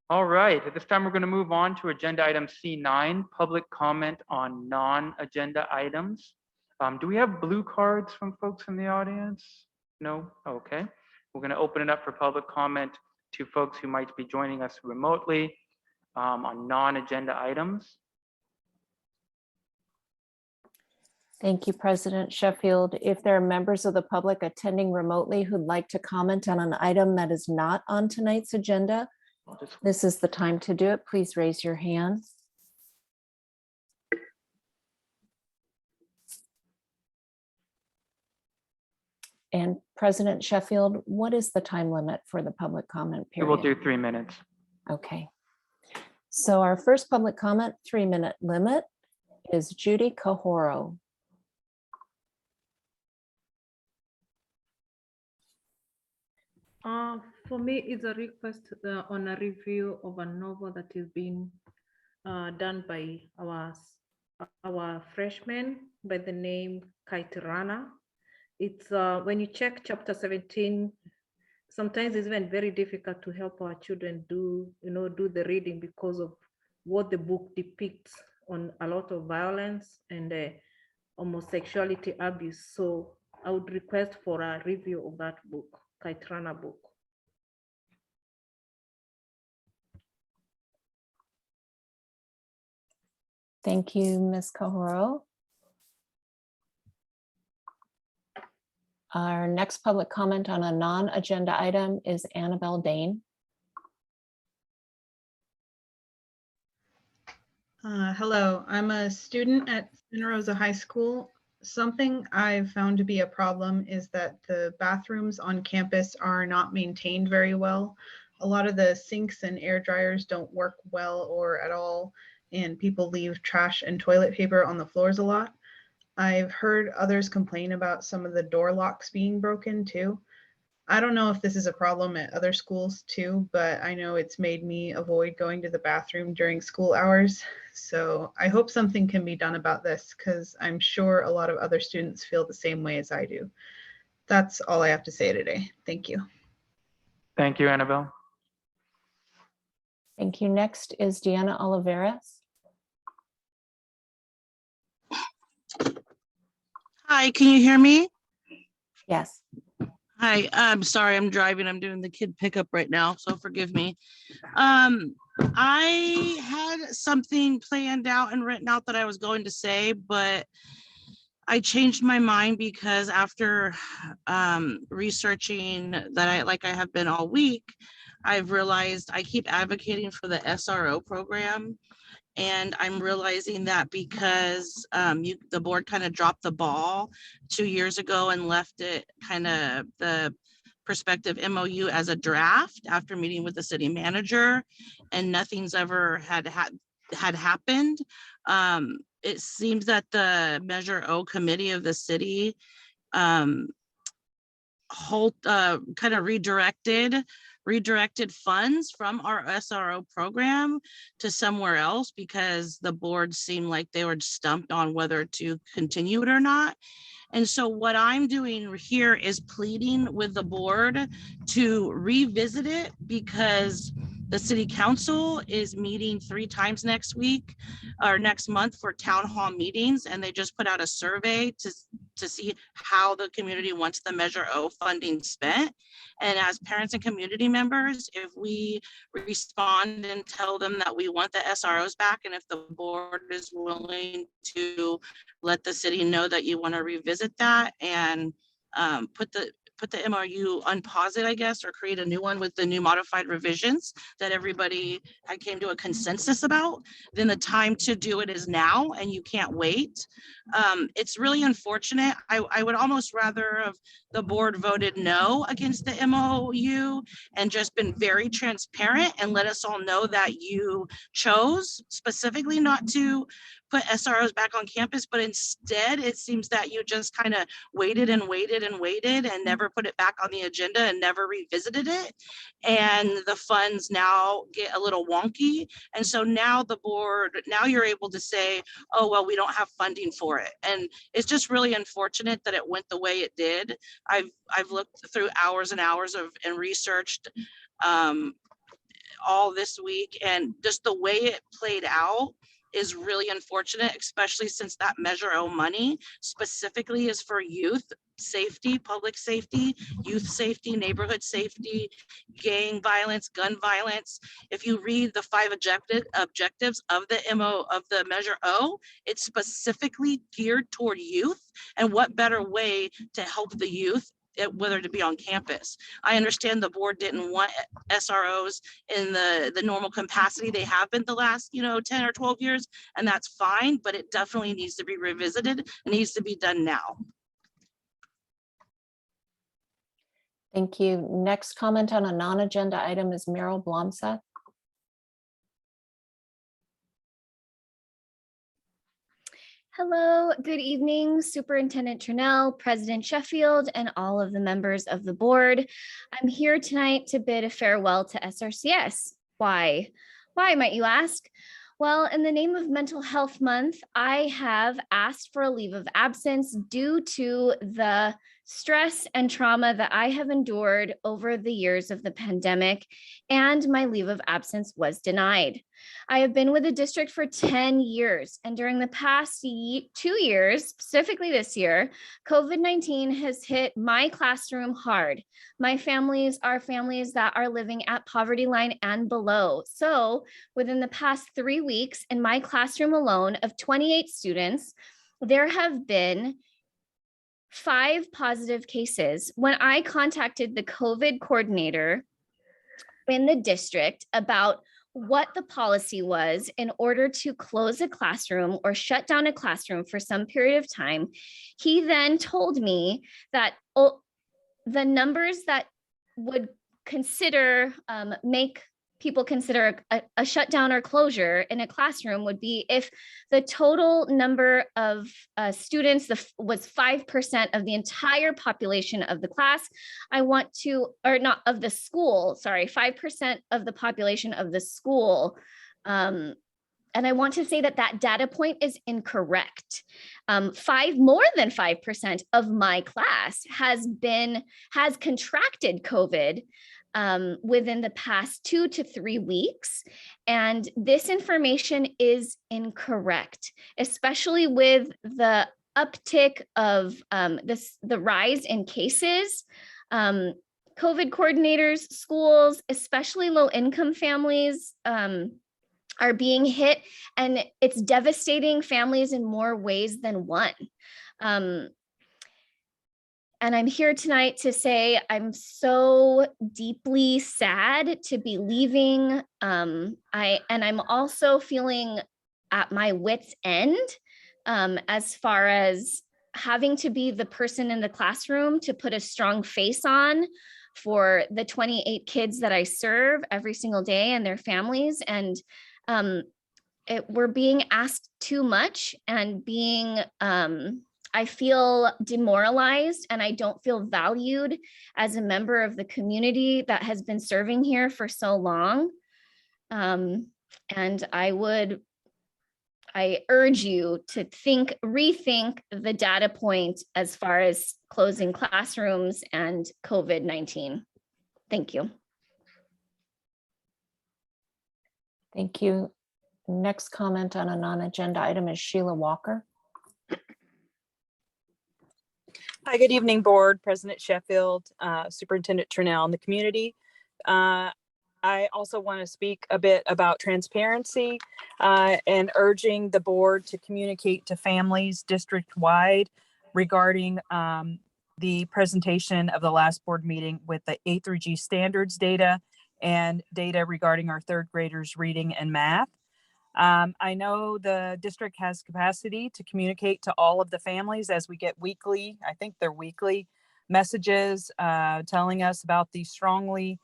All right, at this time, we're going to move on to agenda item C9, public comment on non-agenda items. Do we have blue cards from folks in the audience? No? Okay. We're going to open it up for public comment to folks who might be joining us remotely on non-agenda items. Thank you, President Sheffield. If there are members of the public attending remotely who'd like to comment on an item that is not on tonight's agenda, this is the time to do it. Please raise your hand. And President Sheffield, what is the time limit for the public comment period? We will do 3 minutes. Okay. So our first public comment, 3-minute limit, is Judy Cahoro. For me, it's a request on a review of a novel that is being done by our freshman by the name Kaitirana. It's when you check chapter 17, sometimes it's even very difficult to help our children do the reading because of what the book depicts on a lot of violence and homosexuality abuse. So I would request for a review of that book, Kaitirana book. Thank you, Ms. Cahoro. Our next public comment on a non-agenda item is Annabelle Dane. Hello, I'm a student at Santa Rosa High School. Something I've found to be a problem is that the bathrooms on campus are not maintained very well. A lot of the sinks and air dryers don't work well or at all, and people leave trash and toilet paper on the floors a lot. I've heard others complain about some of the door locks being broken too. I don't know if this is a problem at other schools too, but I know it's made me avoid going to the bathroom during school hours. So I hope something can be done about this because I'm sure a lot of other students feel the same way as I do. That's all I have to say today. Thank you. Thank you, Annabelle. Thank you. Next is Deanna Oliveira. Hi, can you hear me? Yes. Hi, I'm sorry, I'm driving. I'm doing the kid pickup right now, so forgive me. I had something planned out and written out that I was going to say, but I changed my mind because after researching that I have been all week, I've realized I keep advocating for the SRO program. And I'm realizing that because the board kind of dropped the ball 2 years ago and left it kind of the prospective MOU as a draft after meeting with the city manager, and nothing's ever had happened. It seems that the Measure O committee of the city kind of redirected funds from our SRO program to somewhere else because the board seemed like they were stumped on whether to continue it or not. And so what I'm doing here is pleading with the board to revisit it because the city council is meeting 3 times next week or next month for town hall meetings. And they just put out a survey to see how the community wants the Measure O funding spent. And as parents and community members, if we respond and tell them that we want the SROs back, and if the board is willing to let the city know that you want to revisit that and put the MRU unpause it, I guess, or create a new one with the new modified revisions that everybody had came to a consensus about, then the time to do it is now and you can't wait. It's really unfortunate. I would almost rather have the board voted no against the MOU and just been very transparent and let us all know that you chose specifically not to put SROs back on campus, but instead it seems that you just kind of waited and waited and waited and never put it back on the agenda and never revisited it. And the funds now get a little wonky. And so now the board, now you're able to say, oh, well, we don't have funding for it. And it's just really unfortunate that it went the way it did. I've looked through hours and hours of and researched all this week, and just the way it played out is really unfortunate, especially since that Measure O money specifically is for youth safety, public safety, youth safety, neighborhood safety, gang violence, gun violence. If you read the 5 objectives of the Measure O, it's specifically geared toward youth. And what better way to help the youth, whether to be on campus. I understand the board didn't want SROs in the normal capacity they have been the last 10 or 12 years, and that's fine, but it definitely needs to be revisited. It needs to be done now. Thank you. Next comment on a non-agenda item is Meryl Blomseth. Hello, good evening, Superintendent Turnell, President Sheffield, and all of the members of the board. I'm here tonight to bid a farewell to SRCS. Why? Why, might you ask? Well, in the name of Mental Health Month, I have asked for a leave of absence due to the stress and trauma that I have endured over the years of the pandemic, and my leave of absence was denied. I have been with the district for 10 years, and during the past 2 years, specifically this year, COVID-19 has hit my classroom hard. My families are families that are living at poverty line and below. So within the past 3 weeks in my classroom alone of 28 students, there have been 5 positive cases. When I contacted the COVID coordinator in the district about what the policy was in order to close a classroom or shut down a classroom for some period of time, he then told me that the numbers that would consider make people consider a shutdown or closure in a classroom would be if the total number of students was 5% of the entire population of the class. Or not of the school, sorry, 5% of the population of the school. And I want to say that that data point is incorrect. More than 5% of my class has contracted COVID within the past 2 to 3 weeks. And this information is incorrect, especially with the uptick of the rise in cases. COVID coordinators, schools, especially low-income families, are being hit, and it's devastating families in more ways than one. And I'm here tonight to say I'm so deeply sad to be leaving. And I'm also feeling at my wit's end as far as having to be the person in the classroom to put a strong face on for the 28 kids that I serve every single day and their families. And we're being asked too much and being, I feel demoralized and I don't feel valued as a member of the community that has been serving here for so long. And I urge you to rethink the data point as far as closing classrooms and COVID-19. Thank you. Thank you. Next comment on a non-agenda item is Sheila Walker. Hi, good evening, Board, President Sheffield, Superintendent Turnell, and the community. I also want to speak a bit about transparency and urging the board to communicate to families district-wide regarding the presentation of the last board meeting with the A through G standards data and data regarding our third graders reading and math. I know the district has capacity to communicate to all of the families as we get weekly, I think they're weekly messages telling us about the strongly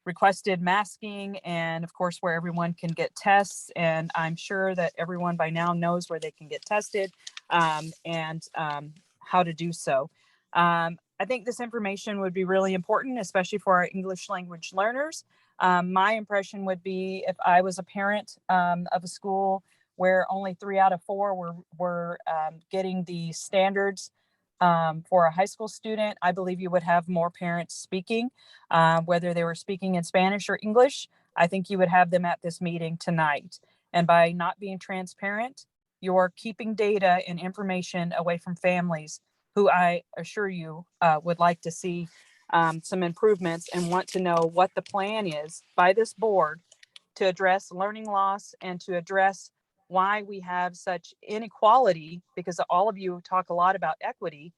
requested masking and of course where everyone can get tests. And I'm sure that everyone by now knows where they can get tested and how to do so. I think this information would be really important, especially for our English language learners. My impression would be if I was a parent of a school where only 3 out of 4 were getting the standards for a high school student, I believe you would have more parents speaking, whether they were speaking in Spanish or English. I think you would have them at this meeting tonight. And by not being transparent, you're keeping data and information away from families who I assure you would like to see some improvements and want to know what the plan is by this board to address learning loss and to address why we have such inequality, because all of you talk a lot about equity.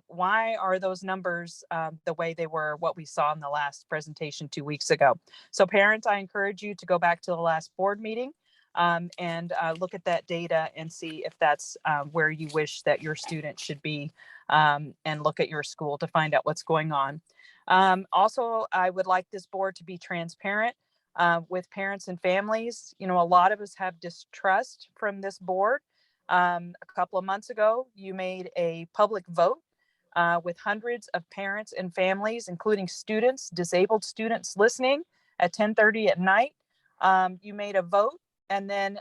Why are those numbers the way they were, what we saw in the last presentation 2 weeks ago? So parents, I encourage you to go back to the last board meeting and look at that data and see if that's where you wish that your student should be and look at your school to find out what's going on. Also, I would like this board to be transparent with parents and families. You know, a lot of us have distrust from this board. A couple of months ago, you made a public vote with hundreds of parents and families, including students, disabled students listening at 10:30 at night. You made a vote and then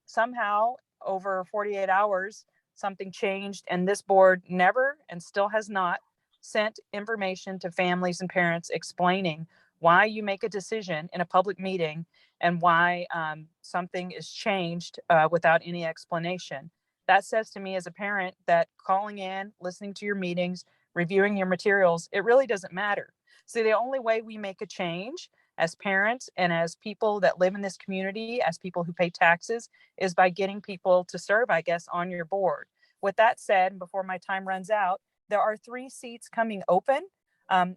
somehow over 48 hours, something changed and this board never and still has not sent information to families and parents explaining why you make a decision in a public meeting and why something is changed without any explanation. That says to me as a parent that calling in, listening to your meetings, reviewing your materials, it really doesn't matter. So the only way we make a change as parents and as people that live in this community, as people who pay taxes, is by getting people to serve, I guess, on your board. With that said, before my time runs out, there are 3 seats coming open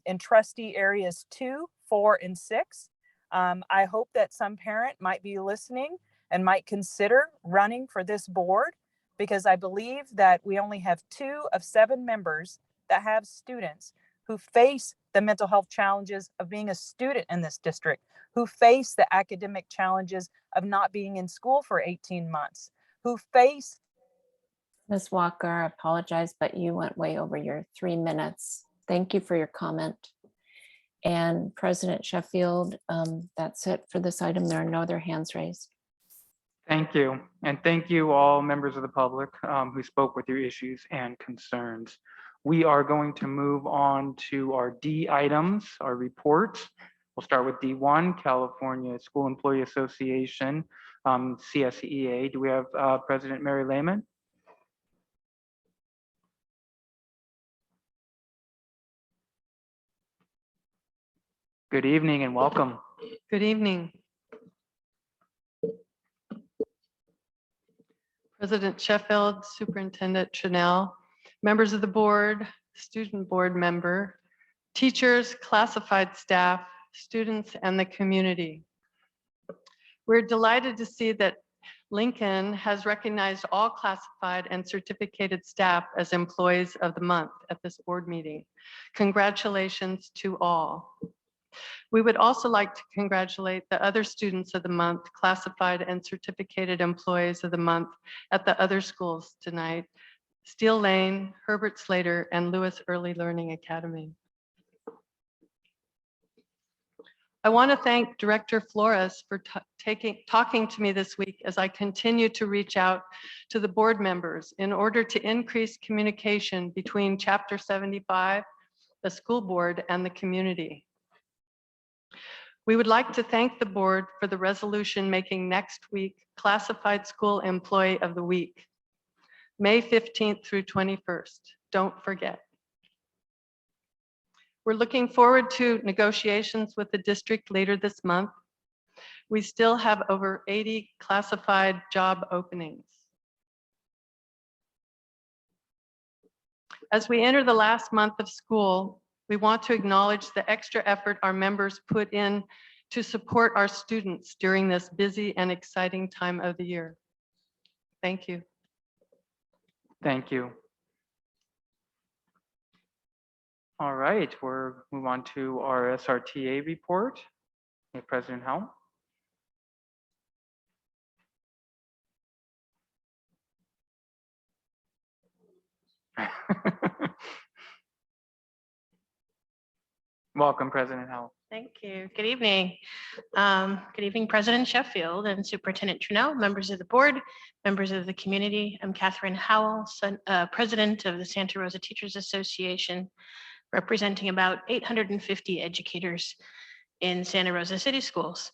in trustee areas 2, 4, and 6. I hope that some parent might be listening and might consider running for this board, because I believe that we only have 2 of 7 members that have students who face the mental health challenges of being a student in this district, who face the academic challenges of not being in school for 18 months, who face. Ms. Walker, I apologize, but you went way over your 3 minutes. Thank you for your comment. And President Sheffield, that's it for this item. There are no other hands raised. Thank you. And thank you all members of the public who spoke with your issues and concerns. We are going to move on to our D items, our reports. We'll start with D1, California School Employee Association, CSEA. Do we have President Mary Lehman? Good evening and welcome. Good evening. President Sheffield, Superintendent Chanel, members of the board, student board member, teachers, classified staff, students, and the community. We're delighted to see that Lincoln has recognized all classified and certificated staff as employees of the month at this board meeting. Congratulations to all. We would also like to congratulate the other students of the month, classified and certificated employees of the month at the other schools tonight, Steele Lane, Herbert Slater, and Lewis Early Learning Academy. I want to thank Director Flores for talking to me this week as I continue to reach out to the board members in order to increase communication between Chapter 75, the school board, and the community. We would like to thank the board for the resolution making next week Classified School Employee of the Week, May 15th through 21st. Don't forget. We're looking forward to negotiations with the district later this month. We still have over 80 classified job openings. As we enter the last month of school, we want to acknowledge the extra effort our members put in to support our students during this busy and exciting time of the year. Thank you. Thank you. All right, we're move on to our SRTA report. Hey, President Howell. Welcome, President Howell. Thank you. Good evening. Good evening, President Sheffield and Superintendent Trunell, members of the board, members of the community. I'm Katrin Howell, President of the Santa Rosa Teachers Association, representing about 850 educators in Santa Rosa City Schools.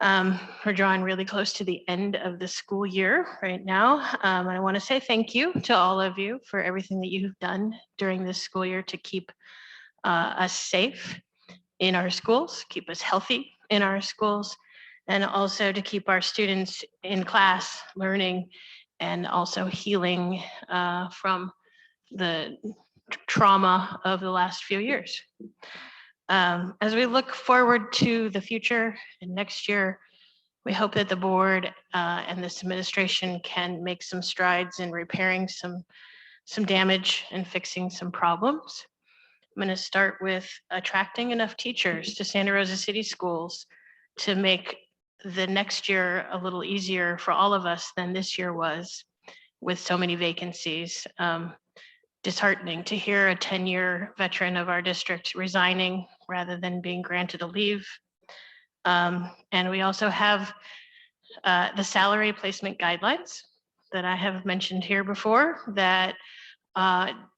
We're drawing really close to the end of the school year right now. And I want to say thank you to all of you for everything that you've done during this school year to keep us safe in our schools, keep us healthy in our schools, and also to keep our students in class learning and also healing from the trauma of the last few years. As we look forward to the future and next year, we hope that the board and this administration can make some strides in repairing some damage and fixing some problems. I'm going to start with attracting enough teachers to Santa Rosa City Schools to make the next year a little easier for all of us than this year was with so many vacancies. Disheartening to hear a 10-year veteran of our district resigning rather than being granted a leave. And we also have the salary placement guidelines that I have mentioned here before that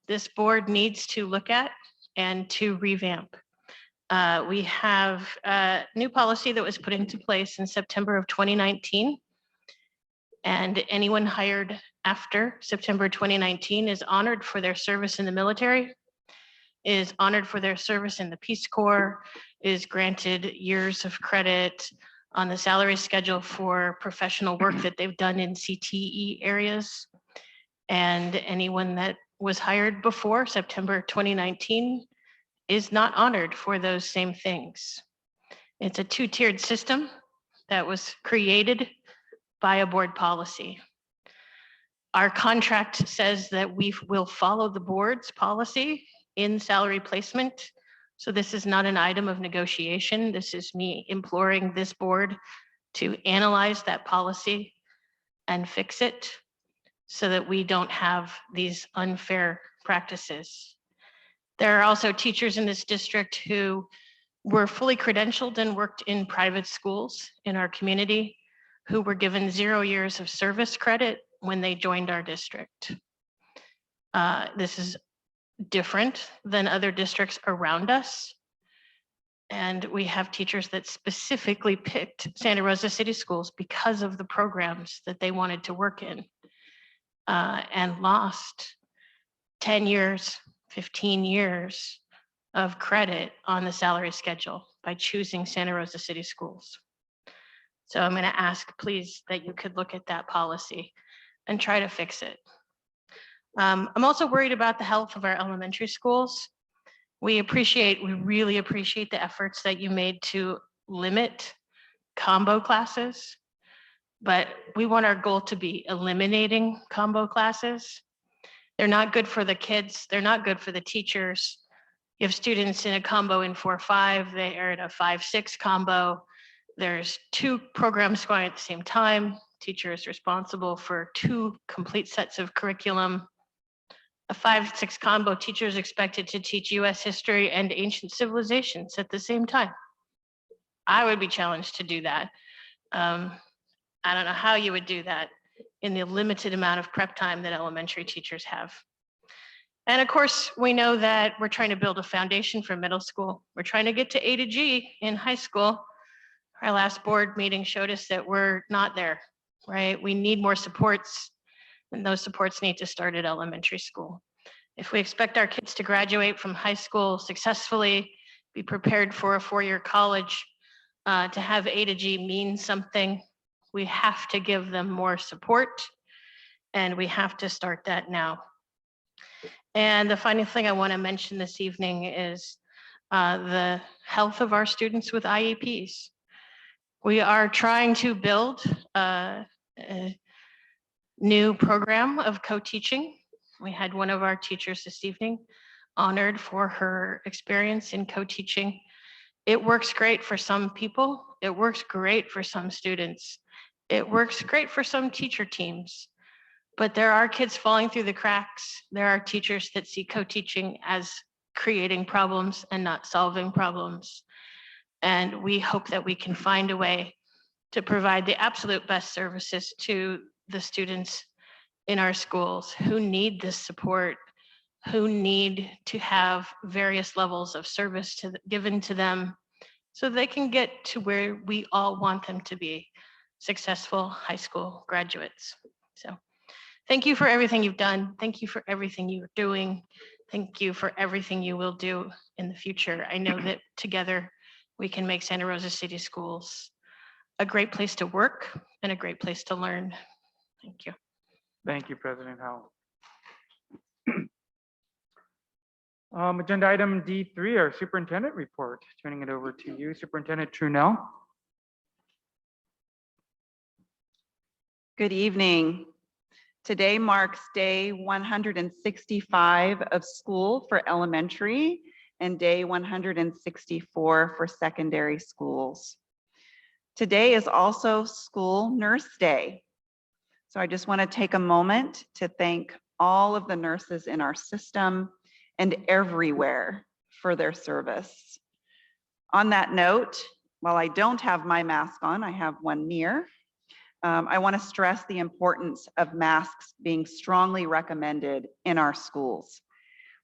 this board needs to look at and to revamp. We have a new policy that was put into place in September of 2019. And anyone hired after September 2019 is honored for their service in the military, is honored for their service in the Peace Corps, is granted years of credit on the salary schedule for professional work that they've done in CTE areas. And anyone that was hired before September 2019 is not honored for those same things. It's a two-tiered system that was created by a board policy. Our contract says that we will follow the board's policy in salary placement. So this is not an item of negotiation. This is me imploring this board to analyze that policy and fix it so that we don't have these unfair practices. There are also teachers in this district who were fully credentialed and worked in private schools in our community who were given 0 years of service credit when they joined our district. This is different than other districts around us. And we have teachers that specifically picked Santa Rosa City Schools because of the programs that they wanted to work in and lost 10 years, 15 years of credit on the salary schedule by choosing Santa Rosa City Schools. So I'm going to ask, please, that you could look at that policy. and try to fix it. I'm also worried about the health of our elementary schools. We really appreciate the efforts that you made to limit combo classes, but we want our goal to be eliminating combo classes. They're not good for the kids. They're not good for the teachers. You have students in a combo in 4-5, they are in a 5-6 combo. There's 2 programs going at the same time. Teacher is responsible for 2 complete sets of curriculum. A 5-6 combo, teacher is expected to teach US history and ancient civilizations at the same time. I would be challenged to do that. I don't know how you would do that in the limited amount of prep time that elementary teachers have. And of course, we know that we're trying to build a foundation for middle school. We're trying to get to A to G in high school. Our last board meeting showed us that we're not there, right? We need more supports, and those supports need to start at elementary school. If we expect our kids to graduate from high school successfully, be prepared for a 4-year college, to have A to G mean something, we have to give them more support, and we have to start that now. And the final thing I want to mention this evening is the health of our students with IEPs. We are trying to build a new program of co-teaching. We had one of our teachers this evening honored for her experience in co-teaching. It works great for some people. It works great for some students. It works great for some teacher teams. But there are kids falling through the cracks. There are teachers that see co-teaching as creating problems and not solving problems. And we hope that we can find a way to provide the absolute best services to the students in our schools who need this support, who need to have various levels of service given to them so they can get to where we all want them to be, successful high school graduates. So thank you for everything you've done. Thank you for everything you're doing. Thank you for everything you will do in the future. I know that together we can make Santa Rosa City Schools a great place to work and a great place to learn. Thank you. Thank you, President Howell. Agenda item D3, our superintendent report. Turning it over to you, Superintendent Trunell. Good evening. Today marks day 165 of school for elementary and day 164 for secondary schools. Today is also School Nurse Day. So I just want to take a moment to thank all of the nurses in our system and everywhere for their service. On that note, while I don't have my mask on, I have one near. I want to stress the importance of masks being strongly recommended in our schools.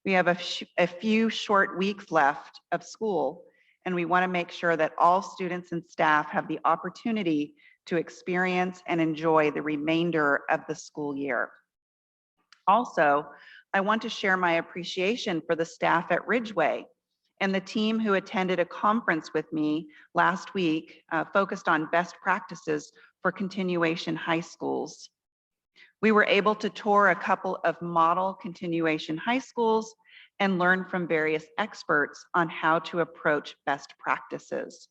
We have a few short weeks left of school, and we want to make sure that all students and staff have the opportunity to experience and enjoy the remainder of the school year. Also, I want to share my appreciation for the staff at Ridgeway and the team who attended a conference with me last week focused on best practices for continuation high schools. We were able to tour a couple of model continuation high schools and learn from various experts on how to approach best practices.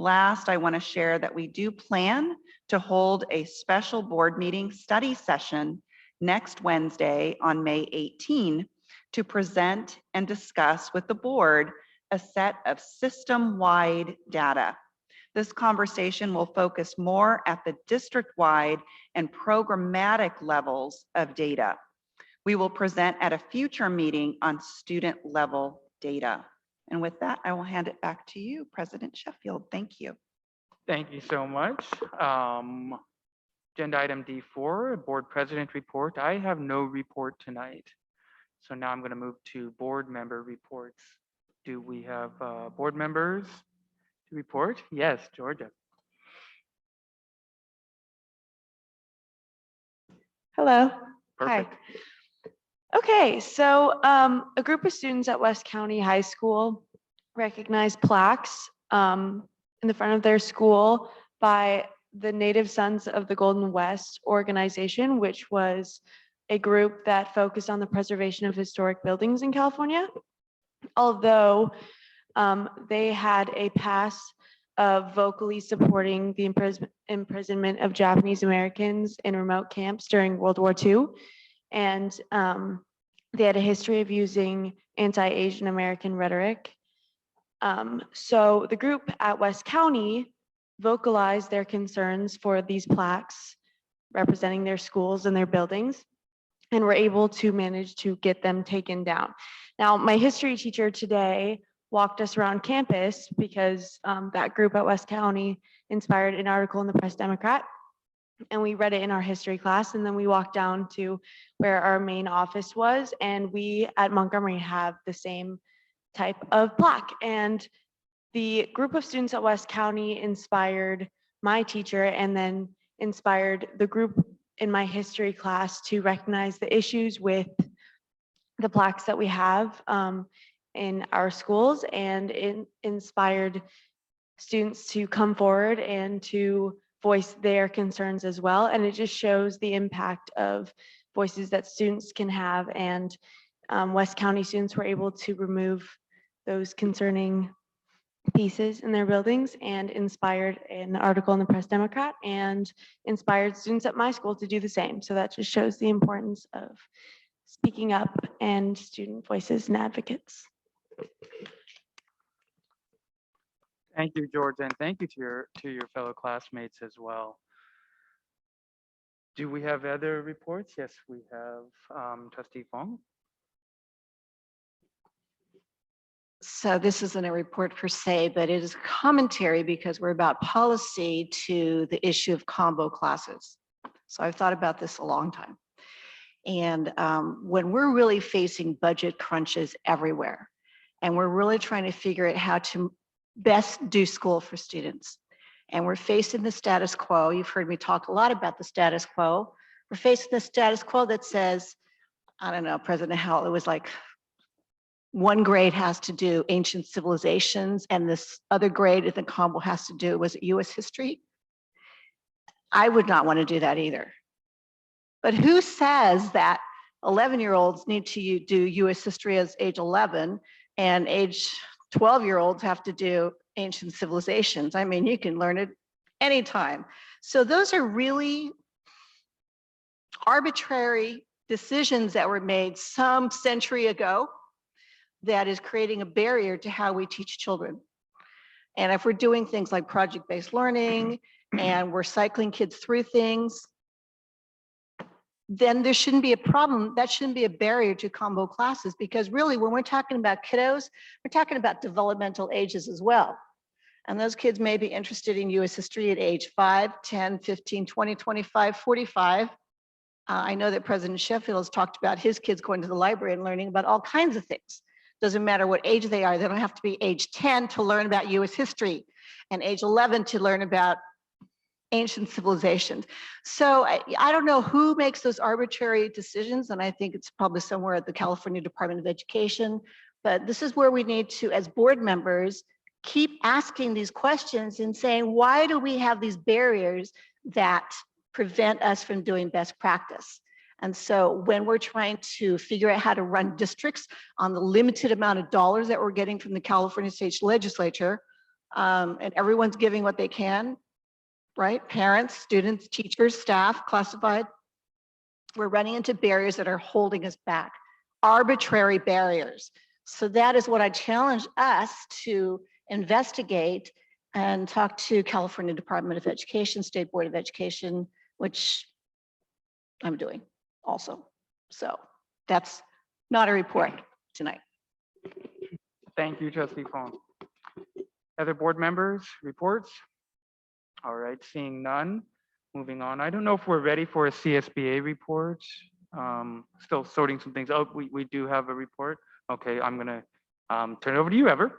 Last, I want to share that we do plan to hold a special board meeting study session next Wednesday on May 18 to present and discuss with the board a set of system-wide data. This conversation will focus more at the district-wide and programmatic levels of data. We will present at a future meeting on student-level data. And with that, I will hand it back to you, President Sheffield. Thank you. Thank you so much. Agenda item D4, Board President Report. I have no report tonight. So now I'm going to move to board member reports. Do we have board members to report? Yes, Georgia. Hello. Perfect. Hi. Okay, so a group of students at West County High School recognized plaques in the front of their school by the Native Sons of the Golden West organization, which was a group that focused on the preservation of historic buildings in California. Although they had a past of vocally supporting the imprisonment of Japanese Americans in remote camps during World War II. And they had a history of using anti-Asian American rhetoric. So the group at West County vocalized their concerns for these plaques representing their schools and their buildings, and were able to manage to get them taken down. Now, my history teacher today walked us around campus because that group at West County inspired an article in the Press Democrat, and we read it in our history class, and then we walked down to where our main office was, and we at Montgomery have the same type of plaque. And the group of students at West County inspired my teacher and then inspired the group in my history class to recognize the issues with the plaques that we have in our schools, and it inspired students to come forward and to voice their concerns as well. And it just shows the impact of voices that students can have. And West County students were able to remove those concerning pieces in their buildings and inspired an article in the Press Democrat and inspired students at my school to do the same. So that just shows the importance of speaking up and student voices and advocates. Thank you, George, and thank you to your fellow classmates as well. Do we have other reports? Yes, we have Trustee Fong. So this isn't a report per se, but it is commentary because we're about policy to the issue of combo classes. So I've thought about this a long time. And when we're really facing budget crunches everywhere, and we're really trying to figure out how to best do school for students, and we're facing the status quo, you've heard me talk a lot about the status quo. We're facing the status quo that says, I don't know, President Howell, it was like one grade has to do ancient civilizations and this other grade in the combo has to do, was it US history? I would not want to do that either. But who says that 11-year-olds need to do US history as age 11 and age 12-year-olds have to do ancient civilizations? I mean, you can learn it anytime. So those are really arbitrary decisions that were made some century ago that is creating a barrier to how we teach children. And if we're doing things like project-based learning and we're cycling kids through things, then there shouldn't be a problem. That shouldn't be a barrier to combo classes, because really when we're talking about kiddos, we're talking about developmental ages as well. And those kids may be interested in US history at age 5, 10, 15, 20, 25, 45. I know that President Sheffield has talked about his kids going to the library and learning about all kinds of things. Doesn't matter what age they are. They don't have to be age 10 to learn about US history and age 11 to learn about ancient civilizations. So I don't know who makes those arbitrary decisions, and I think it's probably somewhere at the California Department of Education, but this is where we need to, as board members, keep asking these questions and saying, why do we have these barriers that prevent us from doing best practice? And so when we're trying to figure out how to run districts on the limited amount of dollars that we're getting from the California State Legislature, and everyone's giving what they can, right? Parents, students, teachers, staff, classified, we're running into barriers that are holding us back, arbitrary barriers. So that is what I challenge us to investigate and talk to California Department of Education, State Board of Education, which I'm doing also. So that's not a report tonight. Thank you, Trustee Fong. Other board members, reports? All right, seeing none, moving on. I don't know if we're ready for a CSBA report. Still sorting some things out. We do have a report. Okay, I'm gonna turn it over to you, Ever.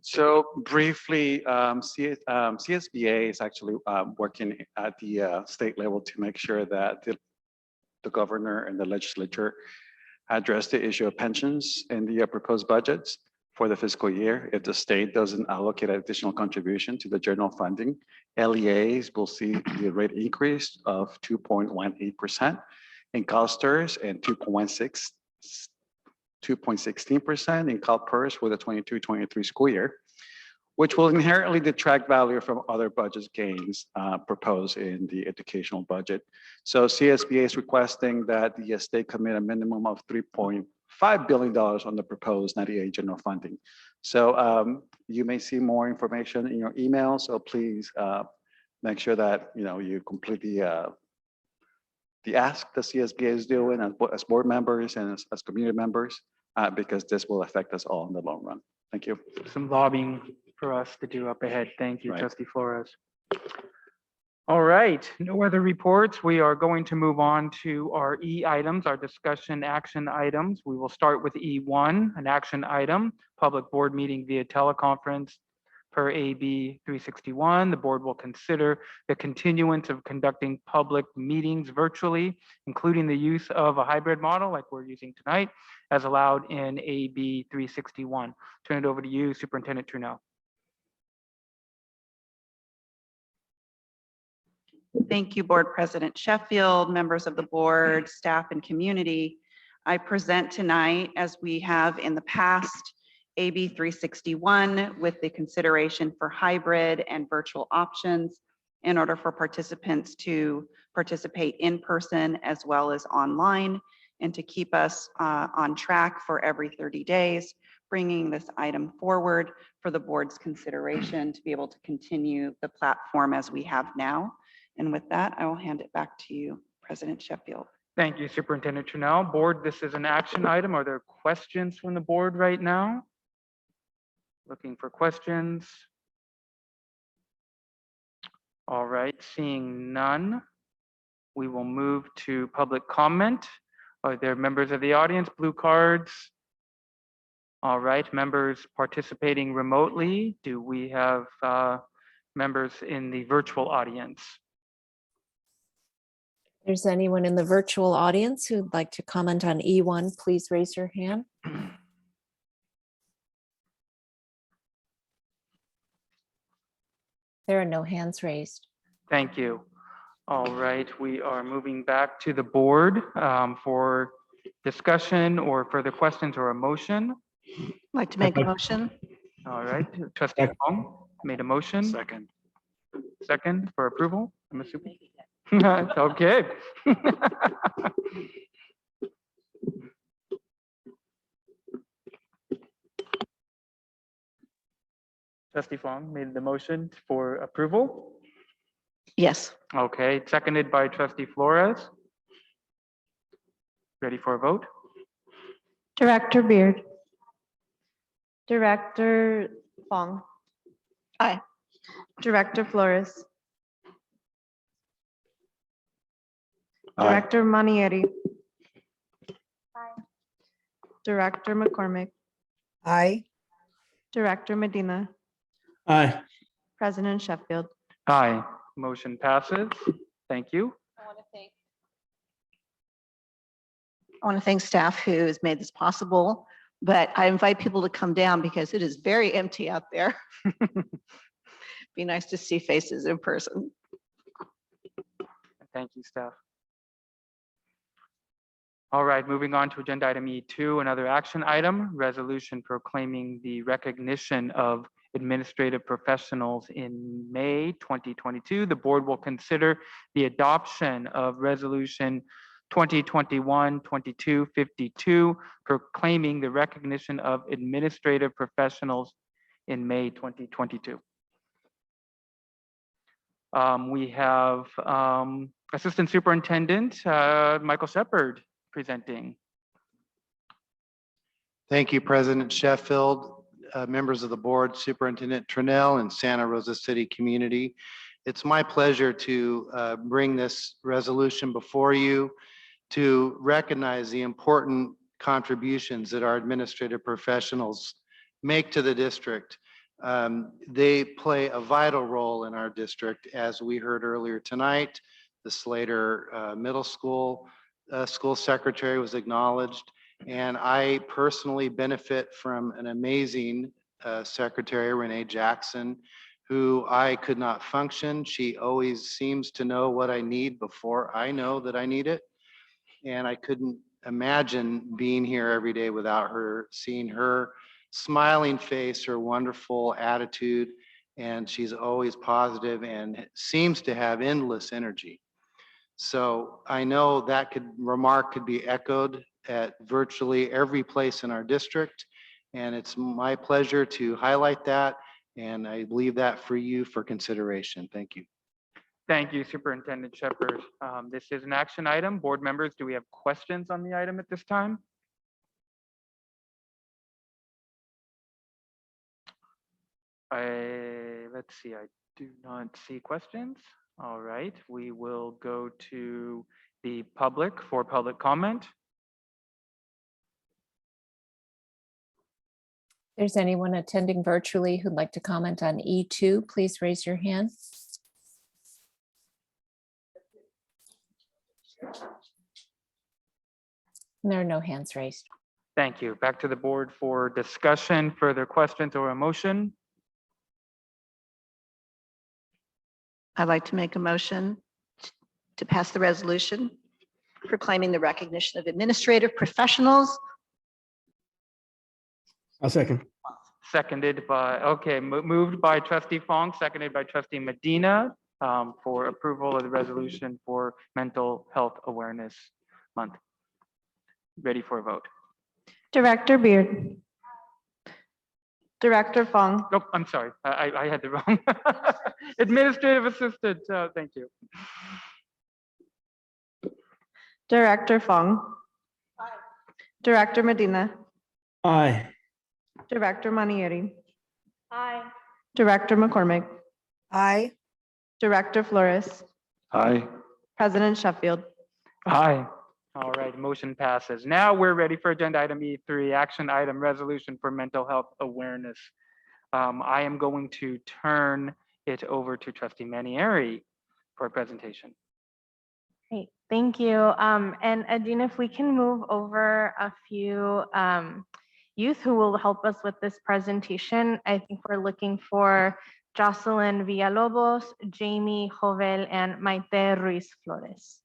So briefly, CSBA is actually working at the state level to make sure that the governor and the legislature address the issue of pensions in the proposed budgets. for the fiscal year. If the state doesn't allocate additional contribution to the general funding, LEAs will see the rate increase of 2.18% in CalSTRS and 2.16% in CalPERS for the 22-23 school year, which will inherently detract value from other budget gains proposed in the educational budget. So CSBA is requesting that the state commit a minimum of $3.5 billion on the proposed 98 general funding. So you may see more information in your email. So please make sure that you complete the ask the CSBA is doing as board members and as community members, because this will affect us all in the long run. Thank you. Some lobbying for us to do up ahead. Thank you, Right. Trustee Flores. All right, no other reports. We are going to move on to our E items, our discussion action items. We will start with E1, an action item, public board meeting via teleconference per AB 361. The board will consider the continuance of conducting public meetings virtually, including the use of a hybrid model like we're using tonight, as allowed in AB 361. Turn it over to you, Superintendent Trunell. Thank you, Board President Sheffield, members of the board, staff, and community. I present tonight, as we have in the past, AB 361 with the consideration for hybrid and virtual options in order for participants to participate in person as well as online, and to keep us on track for every 30 days, bringing this item forward for the board's consideration to be able to continue the platform as we have now. And with that, I will hand it back to you, President Sheffield. Thank you, Superintendent Trunell. Board, this is an action item. Are there questions from the board right now? Looking for questions. All right, seeing none, we will move to public comment. Are there members of the audience, blue cards? All right, members participating remotely. Do we have members in the virtual audience? If there's anyone in the virtual audience who'd like to comment on E1, please raise your hand. There are no hands raised. Thank you. All right, we are moving back to the board for discussion or further questions or a motion. I'd like to make a motion. All right, Trustee Fong made a motion. Second. Second for approval, I'm assuming. Okay. Trustee Fong made the motion for approval. Yes. Okay, seconded by Trustee Flores. Ready for a vote? Director Beard. Director Fong. Aye. Director Flores. Aye. Director Manieri. Director McCormick. Aye. Director Medina. Aye. President Sheffield. Aye, motion passes. Thank you. I want to thank staff who has made this possible, but I invite people to come down because it is very empty out there. Be nice to see faces in person. Thank you, staff. All right, moving on to agenda item E2, another action item, resolution proclaiming the recognition of administrative professionals in May 2022. The board will consider the adoption of resolution 2021-2252, proclaiming the recognition of administrative professionals in May 2022. We have Assistant Superintendent Michael Shepard presenting. Thank you, President Sheffield, members of the board, Superintendent Trunell, and Santa Rosa City community. It's my pleasure to bring this resolution before you to recognize the important contributions that our administrative professionals make to the district. They play a vital role in our district, as we heard earlier tonight. The Slater Middle School school secretary was acknowledged, And I personally benefit from an amazing secretary, Renee Jackson, who I could not function. She always seems to know what I need before I know that I need it. And I couldn't imagine being here every day without her, seeing her smiling face, her wonderful attitude, and she's always positive and seems to have endless energy. So I know that remark could be echoed at virtually every place in our district. And it's my pleasure to highlight that. And I leave that for you for consideration. Thank you. Thank you, Superintendent Shepherd. This is an action item. Board members, do we have questions on the item at this time? Let's see, I do not see questions. All right, we will go to the public for public comment. If there's anyone attending virtually who'd like to comment on E2, please raise your hand. There are no hands raised. Thank you. Back to the board for discussion, further questions or a motion. I'd like to make a motion to pass the resolution proclaiming the recognition of administrative professionals. I'll second. Seconded by, okay, moved by trustee Fong, seconded by trustee Medina for approval of the resolution for Mental Health Awareness Month. Ready for a vote. Director Beard. Director Fong. Nope, I'm sorry. I had the wrong. Administrative assistant, thank you. Director Fong. Aye. Director Medina. Aye. Director Manieri. Aye. Director McCormick. Aye. Director Flores. Aye. President Sheffield. Aye. All right, motion passes. Now we're ready for agenda item E3, action item resolution for mental health awareness. I am going to turn it over to trustee Manieri for a presentation. Great, thank you. And Adina, if we can move over a few youth who will help us with this presentation. I think we're looking for Jocelyn Villalobos, Jamie Jovel, and Maite Ruiz Flores.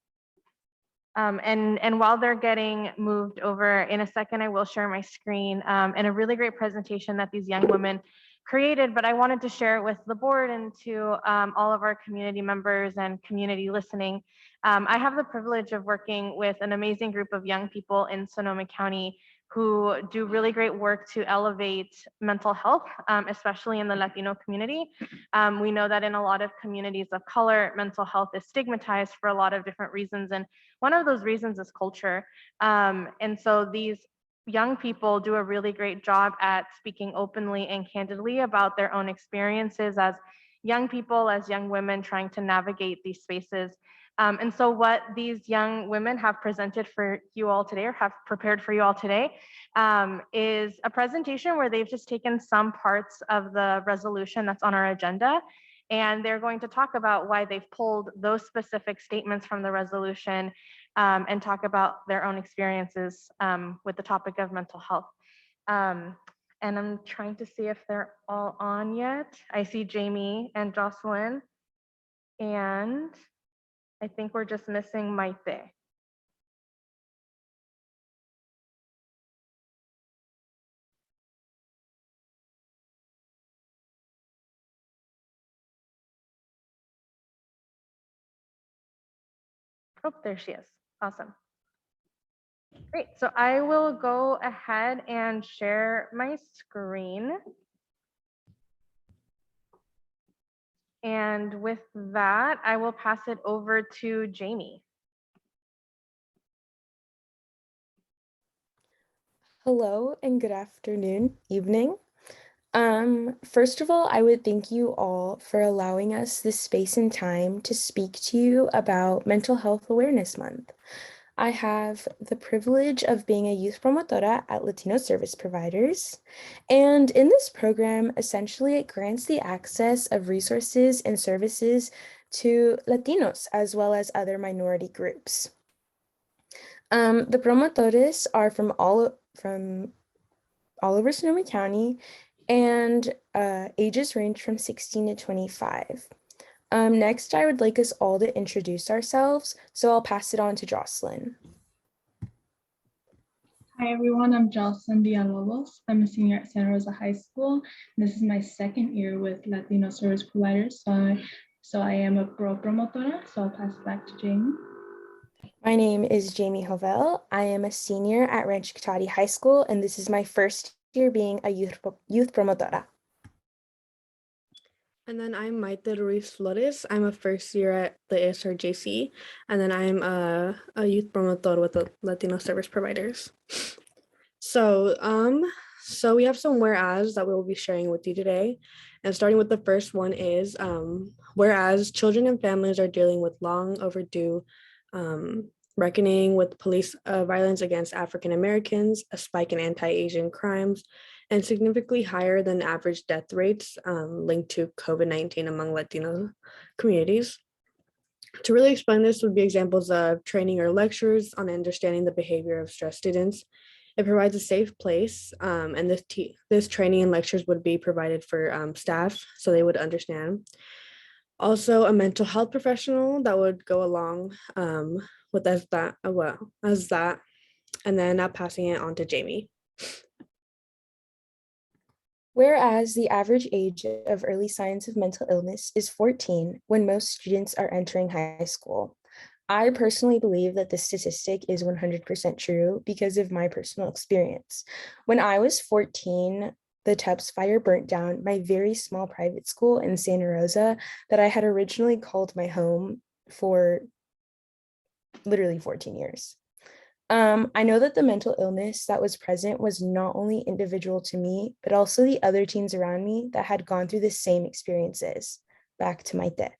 And while they're getting moved over, in a second, I will share my screen and a really great presentation that these young women created, but I wanted to share it with the board and to all of our community members and community listening. I have the privilege of working with an amazing group of young people in Sonoma County who do really great work to elevate mental health, especially in the Latino community. We know that in a lot of communities of color, mental health is stigmatized for a lot of different reasons. And one of those reasons is culture. And so these young people do a really great job at speaking openly and candidly about their own experiences as young people, as young women trying to navigate these spaces. And so what these young women have presented for you all today, or have prepared for you all today, is a presentation where they've just taken some parts of the resolution that's on our agenda, and they're going to talk about why they've pulled those specific statements from the resolution and talk about their own experiences with the topic of mental health. And I'm trying to see if they're all on yet. I see Jamie and Jocelyn, and I think we're just missing Maite. Oh, there she is. Awesome. Great. So I will go ahead and share my screen. And with that, I will pass it over to Jamie. Hello and good afternoon, evening. First of all, I would thank you all for allowing us this space and time to speak to you about Mental Health Awareness Month. I have the privilege of being a youth promotora at Latino Service Providers. And in this program, essentially it grants the access of resources and services to Latinos as well as other minority groups. The promotores are from all over Sonoma County, and ages range from 16 to 25. Next, I would like us all to introduce ourselves, so I'll pass it on to Jocelyn. Hi everyone, I'm Jocelyn Villalobos. I'm a senior at Santa Rosa High School. This is my second year with Latino service providers, so I am a promotora, so I'll pass it back to Jamie. My name is Jamie Howell. I am a senior at Rancho Cotati High School, and this is my first year being a youth promotora. And then I'm Maite Ruiz Flores. I'm a first year at the ASRJC, and then I'm a youth promotor with the Latino service providers. So we have some whereas that we'll be sharing with you today. And starting with the first one is, whereas children and families are dealing with long overdue reckoning with police violence against African Americans, a spike in anti-Asian crimes, and significantly higher than average death rates linked to COVID-19 among Latino communities. To really explain this would be examples of training or lectures on understanding the behavior of stressed students. It provides a safe place, and this training and lectures would be provided for staff so they would understand. Also, a mental health professional that would go along with that, and then now passing it on to Jamie. Whereas the average age of early signs of mental illness is 14 when most students are entering high school. I personally believe that this statistic is 100% true because of my personal experience. When I was 14, the Tubbs fire burnt down my very small private school in Santa Rosa that I had originally called my home for literally 14 years. I know that the mental illness that was present was not only individual to me, but also the other teens around me that had gone through the same experiences. Back to Maite.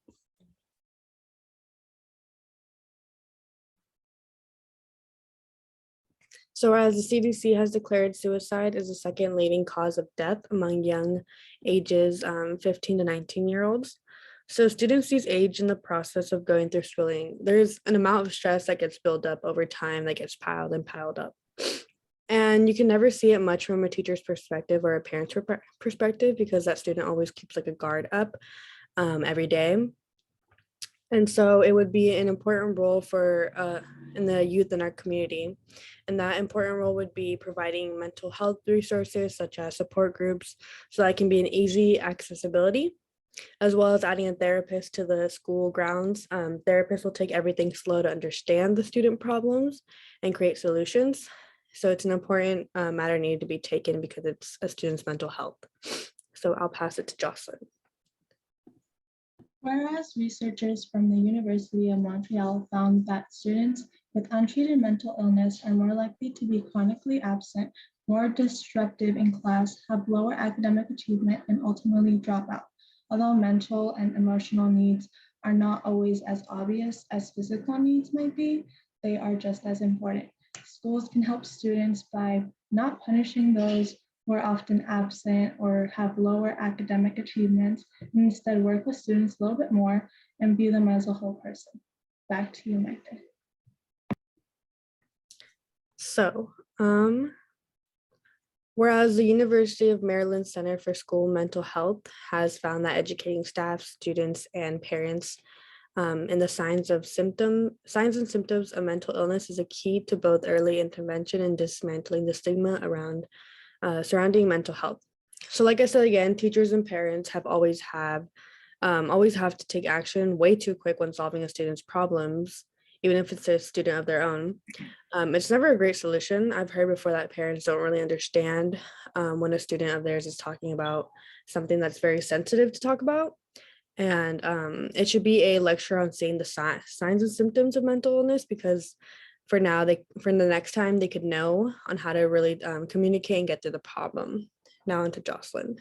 So as the CDC has declared suicide as the second leading cause of death among young ages 15 to 19-year-olds. So students these age in the process of going through schooling, there's an amount of stress that gets built up over time that gets piled and piled up. And you can never see it much from a teacher's perspective or a parent's perspective because that student always keeps like a guard up every day. And so it would be an important role for in the youth in our community. And that important role would be providing mental health resources such as support groups so that it can be an easy accessibility, as well as adding a therapist to the school grounds. Therapists will take everything slow to understand the student problems and create solutions. So it's an important matter needed to be taken because it's a student's mental health. So I'll pass it to Jocelyn. Whereas researchers from the University of Montreal found that students with untreated mental illness are more likely to be chronically absent, more disruptive in class, have lower academic achievement, and ultimately drop out. Although mental and emotional needs are not always as obvious as physical needs might be, they are just as important. Schools can help students by not punishing those who are often absent or have lower academic achievements, and instead work with students a little bit more and view them as a whole person. Back to you, Maite. So, whereas the University of Maryland Center for School Mental Health has found that educating staff, students, and parents in the signs and symptoms of mental illness is a key to both early intervention and dismantling the stigma around surrounding mental health. So like I said again, teachers and parents always have to take action way too quick when solving a student's problems, even if it's a student of their own. It's never a great solution. I've heard before that parents don't really understand when a student of theirs is talking about something that's very sensitive to talk about. And it should be a lecture on seeing the signs and symptoms of mental illness, because for the next time they could know on how to really communicate and get to the problem. Now on to Jocelyn.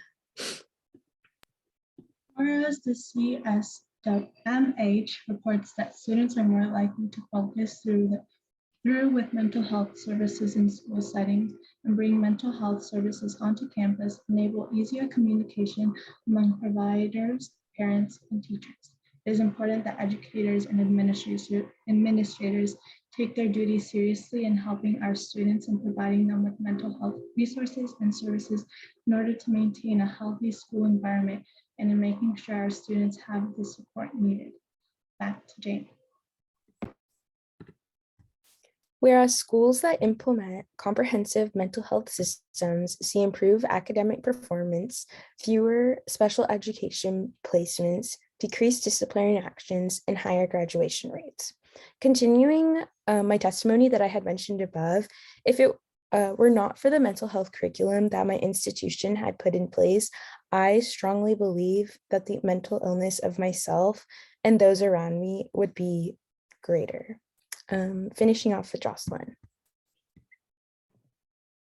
Whereas the CSMH reports that students are more likely to focus through with mental health services in school settings and bring mental health services onto campus, enable easier communication among providers, parents, and teachers. It is important that educators and administrators take their duties seriously in helping our students and providing them with mental health resources and services in order to maintain a healthy school environment and in making sure our students have the support needed. Back to Jane. Whereas schools that implement comprehensive mental health systems see improved academic performance, fewer special education placements, decreased disciplinary actions, and higher graduation rates. Continuing my testimony that I had mentioned above, if it were not for the mental health curriculum that my institution had put in place, I strongly believe that the mental illness of myself and those around me would be greater. Finishing off with Jocelyn.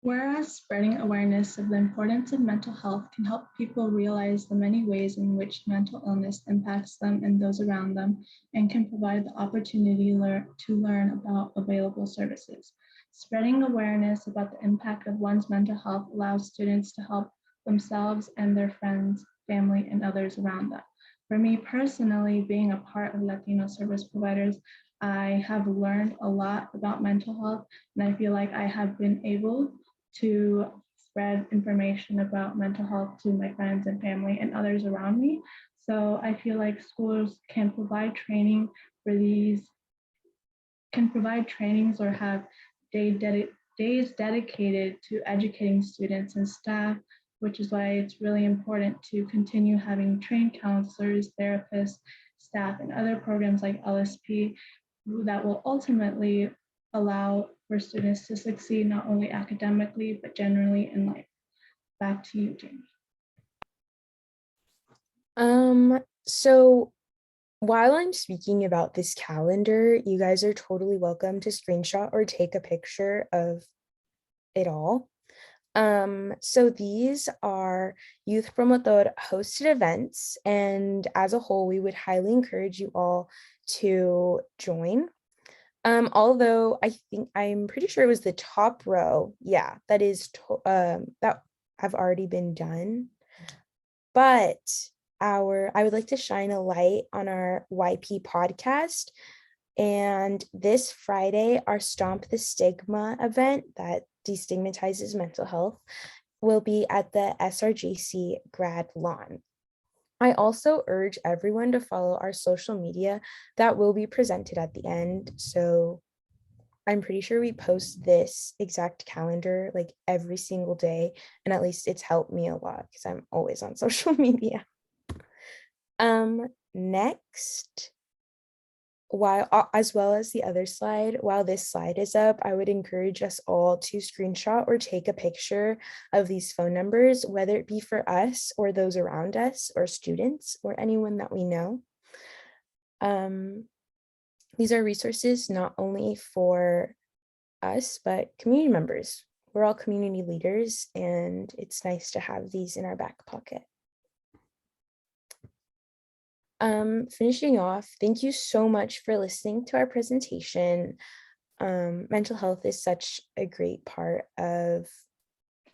Whereas spreading awareness of the importance of mental health can help people realize the many ways in which mental illness impacts them and those around them, and can provide the opportunity to learn about available services. Spreading awareness about the impact of one's mental health allows students to help themselves and their friends, family, and others around them. For me personally, being a part of Latino service providers, I have learned a lot about mental health, and I feel like I have been able to spread information about mental health to my friends and family and others around me. So I feel like schools can provide training for these, can provide trainings or have days dedicated to educating students and staff, which is why it's really important to continue having trained counselors, therapists, staff, and other programs like LSP that will ultimately allow for students to succeed not only academically, but generally in life. Back to you, Jamie. So while I'm speaking about this calendar, you guys are totally welcome to screenshot or take a picture of it all. So these are Youth Promotor hosted events, and as a whole, we would highly encourage you all to join. Although I'm pretty sure it was the top row, yeah, that have already been done. But I would like to shine a light on our YP podcast. And this Friday, our Stomp the Stigma event that destigmatizes mental health will be at the SRJC grad lawn. I also urge everyone to follow our social media that will be presented at the end. So I'm pretty sure we post this exact calendar like every single day, and at least it's helped me a lot because I'm always on social media. Next, as well as the other slide, while this slide is up, I would encourage us all to screenshot or take a picture of these phone numbers, whether it be for us or those around us or students or anyone that we know. These are resources not only for us, but community members. We're all community leaders, and it's nice to have these in our back pocket. Finishing off, thank you so much for listening to our presentation. Mental health is such a great part of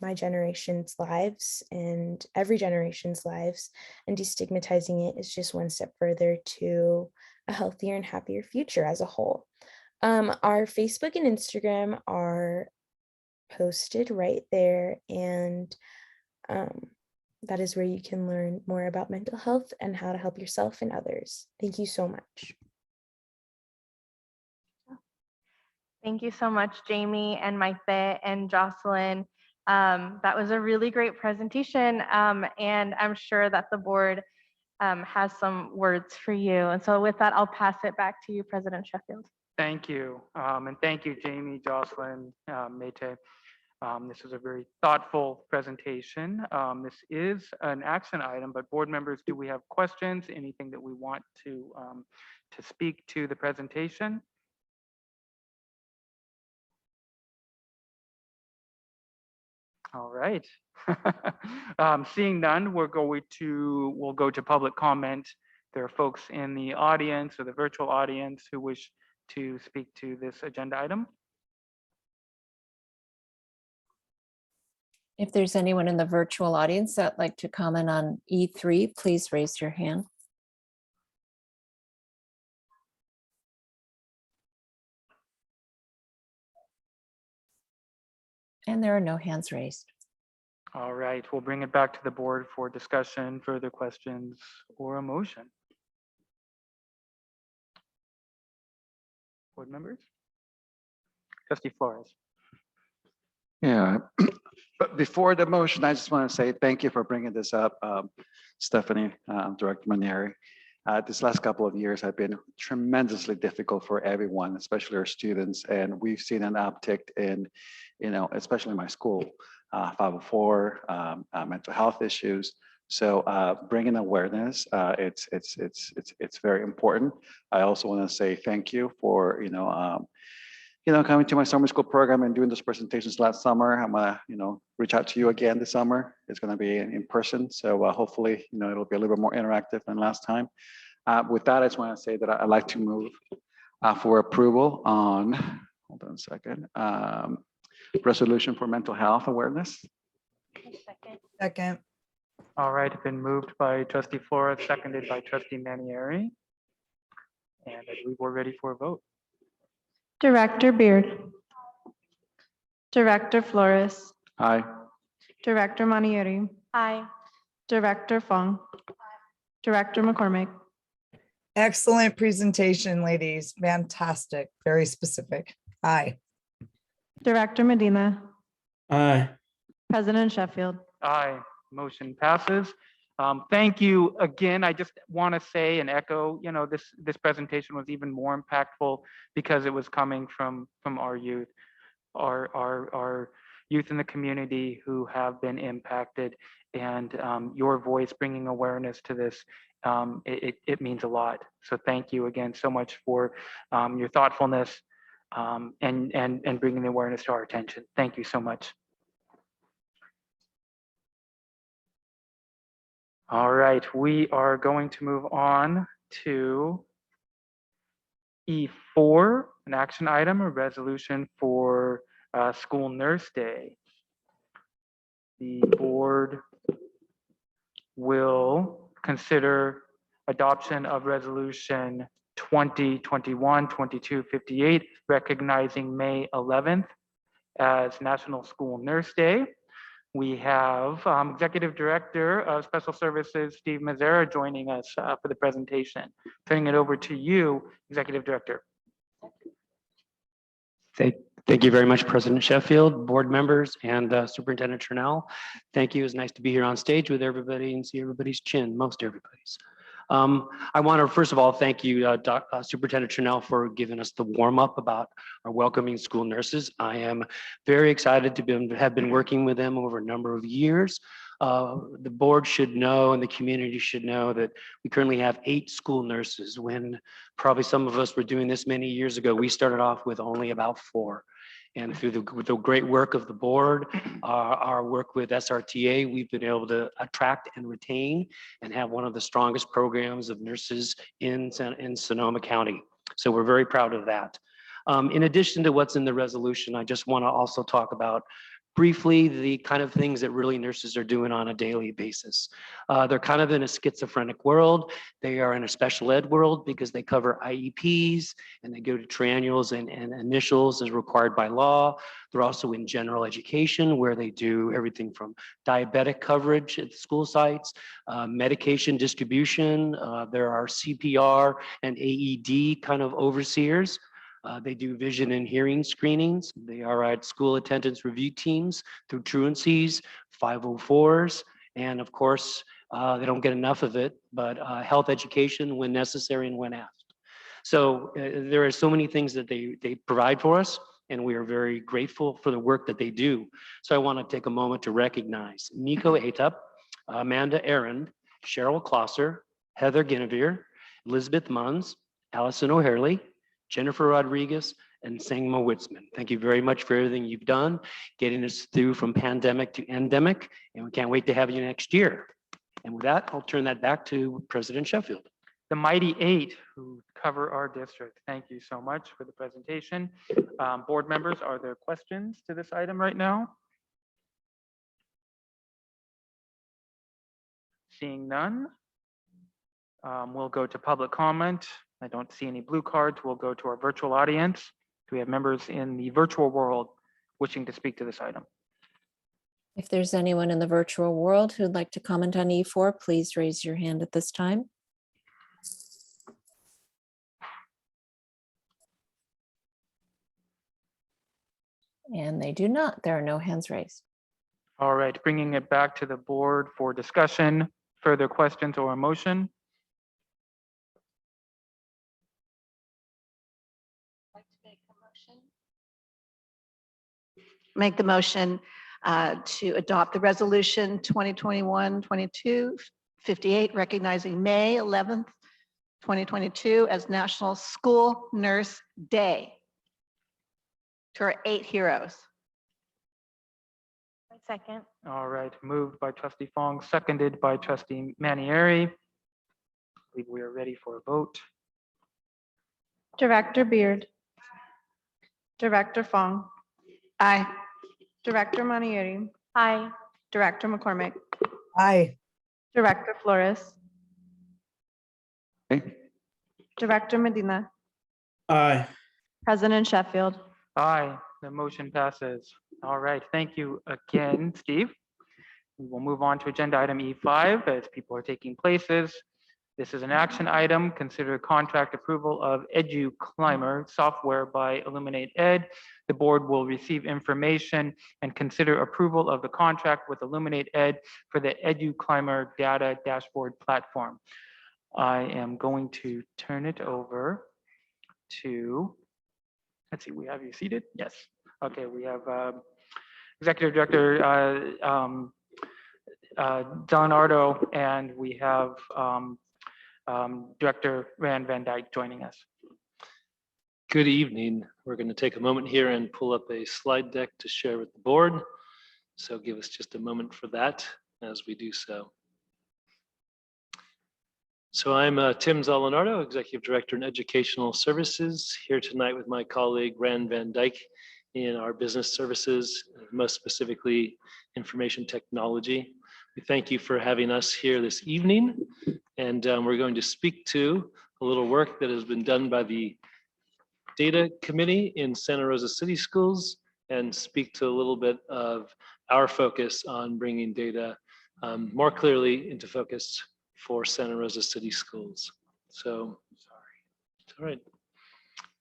my generation's lives and every generation's lives, and destigmatizing it is just one step further to a healthier and happier future as a whole. Our Facebook and Instagram are posted right there, and that is where you can learn more about mental health and how to help yourself and others. Thank you so much. Thank you so much, Jamie and Maite and Jocelyn. That was a really great presentation, and I'm sure that the board has some words for you. And so with that, I'll pass it back to you, President Sheffield. Thank you. And thank you, Jamie, Jocelyn, Maite. This was a very thoughtful presentation. This is an action item, but board members, do we have questions? Anything that we want to speak to the presentation? All right. Seeing none, we'll go to public comment. There are folks in the audience or the virtual audience who wish to speak to this agenda item. If there's anyone in the virtual audience that'd like to comment on E3, please raise your hand. And there are no hands raised. All right, we'll bring it back to the board for discussion, further questions, or a motion. Board members? Trustee Flores. Yeah, but before the motion, I just want to say thank you for bringing this up, Stephanie, Director Manieri. This last couple of years have been tremendously difficult for everyone, especially our students, and we've seen an uptick in, especially my school, 504, mental health issues. So bringing awareness, it's very important. I also want to say thank you for coming to my summer school program and doing those presentations last summer. I'm gonna reach out to you again this summer. It's gonna be in person, so hopefully it'll be a little bit more interactive than last time. With that, I just want to say that I'd like to move for approval on, hold on a second, resolution for mental health awareness. Second. All right, it's been moved by Trustee Flores, seconded by Trustee Manieri. And I believe we're ready for a vote. Director Beard. Director Flores. Aye. Director Manieri. Aye. Director Fong. Director McCormick. Excellent presentation, ladies. Fantastic. Very specific. Aye. Director Medina. Aye. President Sheffield. Aye, motion passes. Thank you again. I just want to say and echo, this presentation was even more impactful because it was coming from our youth, our youth in the community who have been impacted, and your voice bringing awareness to this, it means a lot. So thank you again so much for your thoughtfulness and bringing the awareness to our attention. Thank you so much. All right, we are going to move on to E4, an action item, a resolution for School Nurse Day. The board will consider adoption of resolution 2021-2258, recognizing May 11th as National School Nurse Day. We have Executive Director of Special Services, Steve Mazzara, joining us for the presentation. Turning it over to you, Executive Director. Thank you very much, President Sheffield, board members, and Superintendent Chernell. Thank you. It's nice to be here on stage with everybody and see everybody's chin, most everybody's. I want to first of all thank you, Superintendent Chernell, for giving us the warm up about our welcoming school nurses. I am very excited to have been working with them over a number of years. The board should know and the community should know that we currently have 8 school nurses when probably some of us were doing this many years ago. We started off with only about 4. And through the great work of the board, our work with SRTA, we've been able to attract and retain and have one of the strongest programs of nurses in Sonoma County. So we're very proud of that. In addition to what's in the resolution, I just want to also talk about briefly the kind of things that really nurses are doing on a daily basis. They're kind of in a schizophrenic world. They are in a special ed world because they cover IEPs and they go to triennials and initials as required by law. They're also in general education where they do everything from diabetic coverage at the school sites, medication distribution. There are CPR and AED kind of overseers. They do vision and hearing screenings. They are at school attendance review teams through truancies, 504s, and of course, they don't get enough of it, but health education when necessary and when asked. So there are so many things that they provide for us, and we are very grateful for the work that they do. So I want to take a moment to recognize Nico Atup, Amanda Aaron, Cheryl Klosser, Heather Guinevere, Elizabeth Munns, Allison O'Harley, Jennifer Rodriguez, and Sangma Witzman. Thank you very much for everything you've done, getting us through from pandemic to endemic, and we can't wait to have you next year. And with that, I'll turn that back to President Sheffield. The mighty 8 who cover our district. Thank you so much for the presentation. Board members, are there questions to this item right now? Seeing none, we'll go to public comment. I don't see any blue cards. We'll go to our virtual audience. Do we have members in the virtual world wishing to speak to this item? If there's anyone in the virtual world who'd like to comment on E4, please raise your hand at this time. And they do not. There are no hands raised. All right, bringing it back to the board for discussion, further questions or a motion? Make the motion to adopt the resolution 2021-22-58, recognizing May 11th, 2022 as National School Nurse Day to our 8 heroes. Second. All right, moved by trustee Fong, seconded by trustee Manieri. I believe we are ready for a vote. Director Beard. Director Fong. Aye. Director Manieri. Aye. Director McCormick. Aye. Director Flores. Okay. Director Medina. Aye. President Sheffield. Aye, the motion passes. All right, thank you again, Steve. We will move on to agenda item E5 as people are taking places. This is an action item. Consider contract approval of EduClimber software by Illuminate Ed. The board will receive information and consider approval of the contract with Illuminate Ed for the EduClimber data dashboard platform. I am going to turn it over to, let's see, we have you seated? Yes. Okay, we have Executive Director Delanardo, and we have Director Rand Van Dyke joining us. Good evening. We're going to take a moment here and pull up a slide deck to share with the board. So give us just a moment for that as we do so. So I'm Tim Zolinardo, Executive Director in Educational Services, here tonight with my colleague Rand Van Dyke in our business services, most specifically information technology. We thank you for having us here this evening, and we're going to speak to a little work that has been done by the Data Committee in Santa Rosa City Schools and speak to a little bit of our focus on bringing data more clearly into focus for Santa Rosa City Schools. So, sorry, it's all right.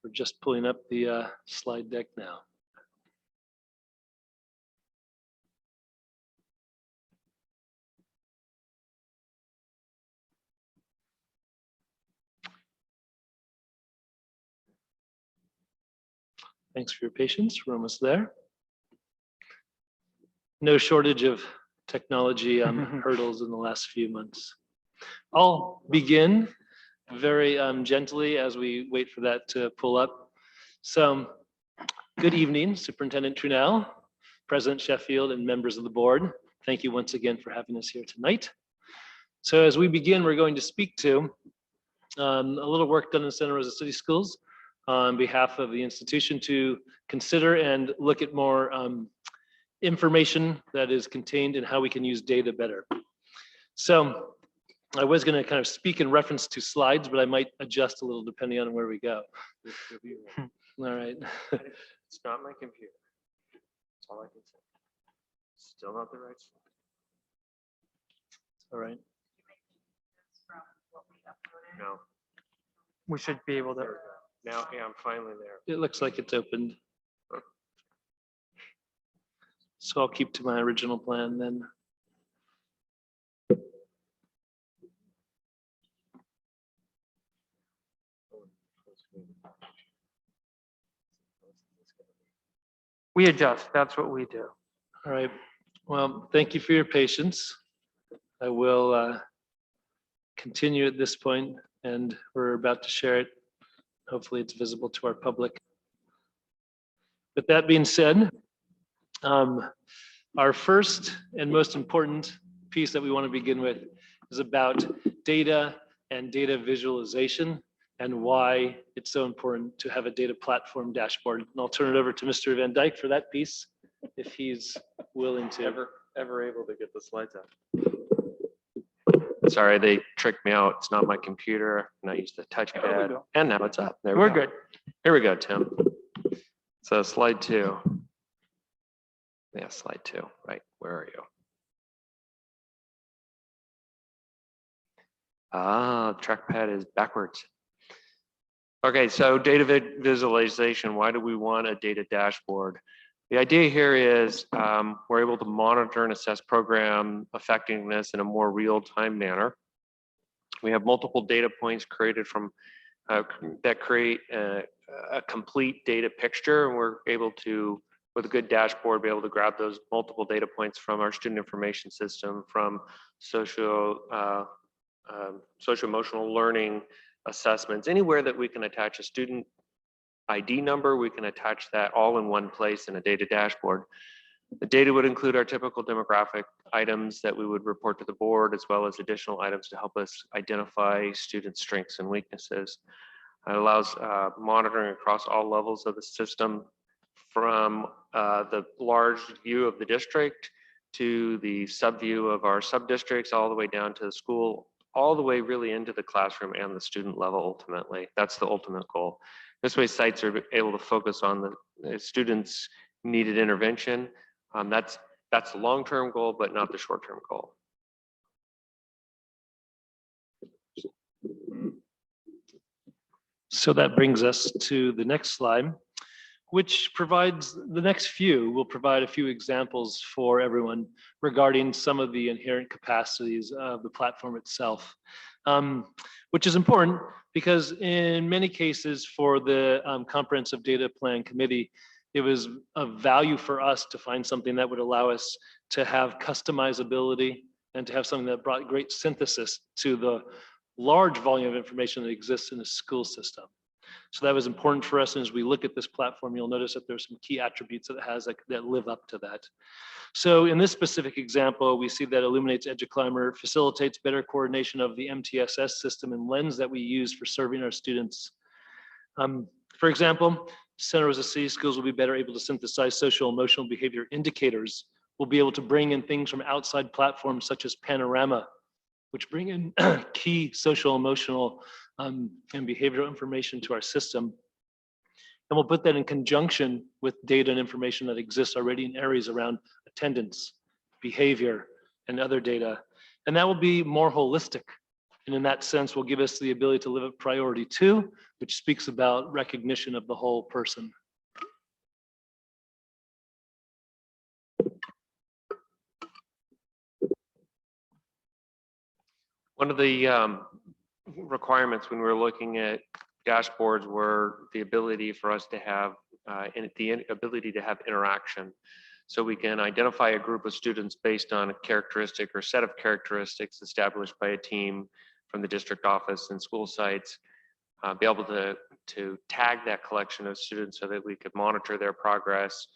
We're just pulling up the slide deck now. Thanks for your patience. We're almost there. No shortage of technology hurdles in the last few months. I'll begin very gently as we wait for that to pull up. So, good evening, Superintendent Trunell, President Sheffield, and members of the board. Thank you once again for having us here tonight. So as we begin, we're going to speak to a little work done in Santa Rosa City Schools on behalf of the institution to consider and look at more information that is contained in how we can use data better. So I was going to kind of speak in reference to slides, but I might adjust a little depending on where we go. All right. It's not my computer. That's all I can say. Still not the right slide. All right. No. We should be able to. Now, yeah, I'm finally there. It looks like it's opened. So I'll keep to my original plan then. We adjust, that's what we do. All right. Well, thank you for your patience. I will continue at this point, and we're about to share it. Hopefully it's visible to our public. With that being said, our first and most important piece that we want to begin with is about data and data visualization and why it's so important to have a data platform dashboard. And I'll turn it over to Mr. Van Dyke for that piece, if he's willing to. Ever able to get the slides up. Sorry, they tricked me out. It's not my computer, and I used the touchpad, and now it's up. There we We're go. good. Here we go, Tim. So slide 2. Yeah, slide 2, right, where are you? Ah, trackpad is backwards. Okay, so data visualization, why do we want a data dashboard? The idea here is we're able to monitor and assess program effectiveness in a more real-time manner. We have multiple data points created from that create a complete data picture, and we're able to, with a good dashboard, be able to grab those multiple data points from our student information system, from social-emotional learning assessments, anywhere that we can attach a student ID number, we can attach that all in one place in a data dashboard. The data would include our typical demographic items that we would report to the board, as well as additional items to help us identify student strengths and weaknesses. It allows monitoring across all levels of the system, from the large view of the district to the sub view of our sub districts, all the way down to the school, all the way really into the classroom and the student level ultimately. That's the ultimate goal. This way sites are able to focus on the students' needed intervention. That's the long-term goal, but not the short-term goal. So that brings us to the next slide, which provides the next few, will provide a few examples for everyone regarding some of the inherent capacities of the platform itself, which is important because in many cases for the Comprehensive Data Plan Committee, it was of value for us to find something that would allow us to have customizability and to have something that brought great synthesis to the large volume of information that exists in the school system. So that was important for us. And as we look at this platform, you'll notice that there's some key attributes that it has that live up to that. So in this specific example, we see that illuminates EduClimber, facilitates better coordination of the MTSS system and lens that we use for serving our students. For example, Santa Rosa City Schools will be better able to synthesize social emotional behavior indicators. We'll be able to bring in things from outside platforms such as Panorama, which bring in key social emotional and behavioral information to our system. And we'll put that in conjunction with data and information that exists already in areas around attendance, behavior, and other data. And that will be more holistic. And in that sense, will give us the ability to live at priority 2, which speaks about recognition of the whole person. One of the requirements when we were looking at dashboards were the ability for us to have interaction. So we can identify a group of students based on a characteristic or set of characteristics established by a team from the district office and school sites, be able to tag that collection of students so that we could monitor their progress,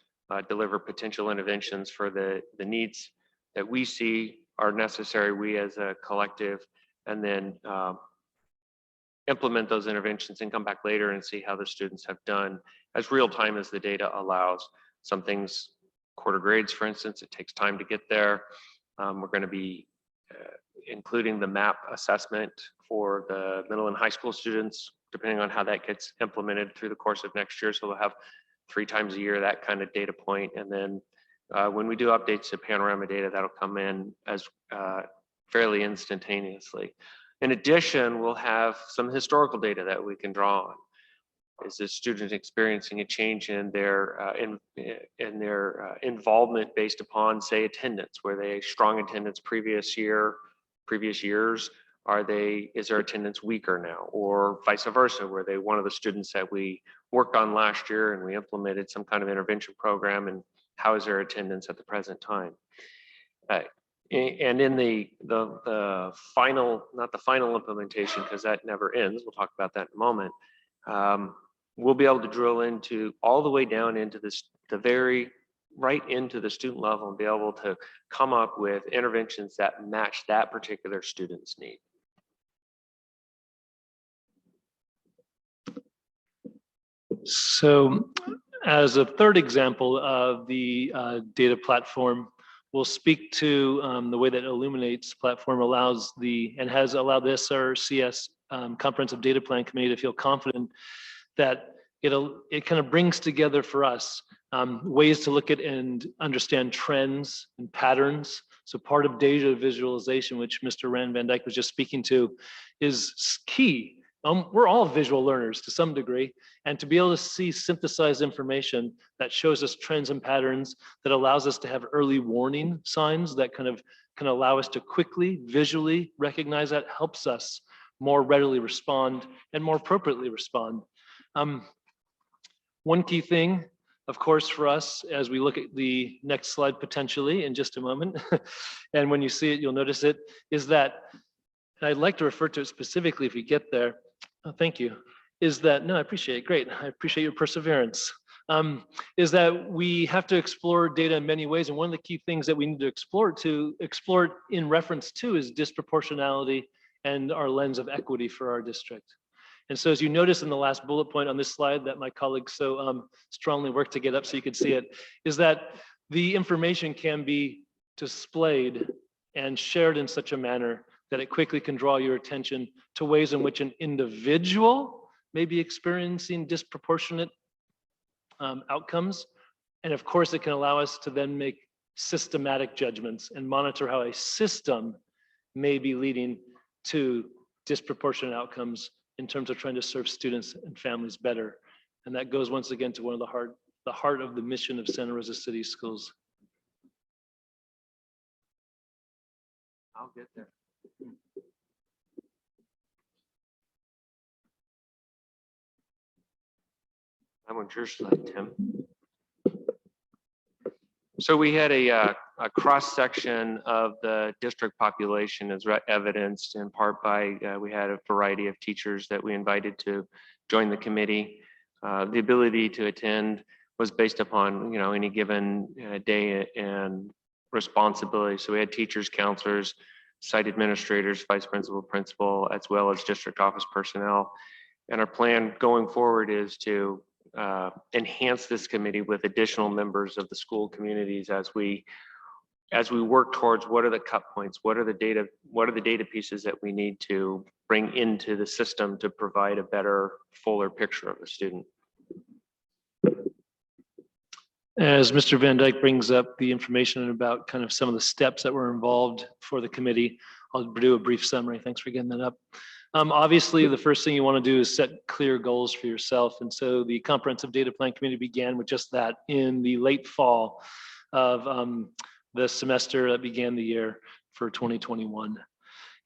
deliver potential interventions for the needs that we see are necessary, we as a collective, and then implement those interventions and come back later and see how the students have done as real time as the data allows. Some things, quarter grades, for instance, it takes time to get there. We're going to be including the MAP assessment for the middle and high school students, depending on how that gets implemented through the course of next year. So we'll have 3 times a year that kind of data point. And then when we do updates to Panorama data, that'll come in as fairly instantaneously. In addition, we'll have some historical data that we can draw on. Is the student experiencing a change in their involvement based upon, say, attendance? Were they strong attendance previous years? Is their attendance weaker now? Or vice versa, were they one of the students that we worked on last year and we implemented some kind of intervention program, and how is their attendance at the present time? And in the final, not the final implementation, because that never ends, we'll talk about that in a moment, we'll be able to drill into all the way down into right into the student level and be able to come up with interventions that match that particular student's need. So as a third example of the data platform, we'll speak to the way that Illuminates platform allows and has allowed the SRCS Comprehensive Data Plan Committee to feel confident that it kind of brings together for us ways to look at and understand trends and patterns. So part of data visualization, which Mr. Rand Van Dyke was just speaking to, is key. We're all visual learners to some degree, and to be able to see synthesized information that shows us trends and patterns, that allows us to have early warning signs that can allow us to quickly visually recognize that, helps us more readily respond and more appropriately respond. One key thing, of course, for us, as we look at the next slide potentially in just a moment, and when you see it, you'll notice it, is that, and I'd like to refer to it specifically if we get there, thank you, is that, no, I appreciate it, great, I appreciate your perseverance, is that we have to explore data in many ways, and one of the key things that we need to explore it in reference to is disproportionality and our lens of equity for our district. And so as you notice in the last bullet point on this slide that my colleagues so strongly worked to get up so you could see it, is that the information can be displayed and shared in such a manner that it quickly can draw your attention to ways in which an individual may be experiencing disproportionate outcomes. And of course, it can allow us to then make systematic judgments and monitor how a system may be leading to disproportionate outcomes in terms of trying to serve students and families better. And that goes once again to one of the heart of the mission of Santa Rosa City Schools. I'll get there. I'm on your slide, Tim. So we had a cross section of the district population as evidenced in part by, we had a variety of teachers that we invited to join the committee. The ability to attend was based upon, any given day and responsibility. So we had teachers, counselors, site administrators, vice principal, as well as district office personnel. And our plan going forward is to enhance this committee with additional members of the school communities as we work towards what are the cut points, what are the data pieces that we need to bring into the system to provide a better, fuller picture of the student. As Mr. Van Dyke brings up the information about kind of some of the steps that were involved for the committee, I'll do a brief summary. Thanks for getting that up. Obviously, the first thing you want to do is set clear goals for yourself. And so the Comprehensive Data Plan Committee began with just that in the late fall of the semester that began the year for 2021.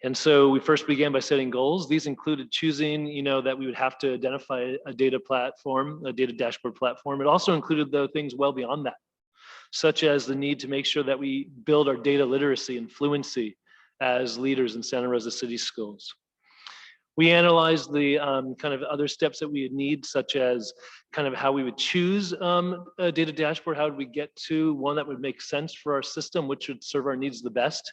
And so we first began by setting goals. These included choosing, that we would have to identify a data platform, a data dashboard platform. It also included, though, things well beyond that, such as the need to make sure that we build our data literacy and fluency as leaders in Santa Rosa City Schools. We analyzed the kind of other steps that we would need, such as kind of how we would choose a data dashboard. How would we get to one that would make sense for our system, which would serve our needs the best?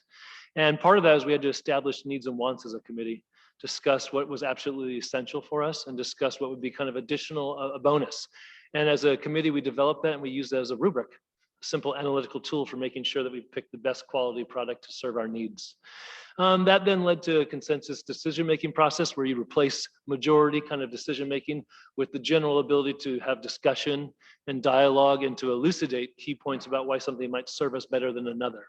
And part of that is we had to establish needs and wants as a committee, discuss what was absolutely essential for us, and discuss what would be kind of additional, a bonus. And as a committee, we developed that and we used that as a rubric, a simple analytical tool for making sure that we pick the best quality product to serve our needs. That then led to a consensus decision-making process where you replace majority kind of decision-making with the general ability to have discussion and dialogue and to elucidate key points about why something might serve us better than another.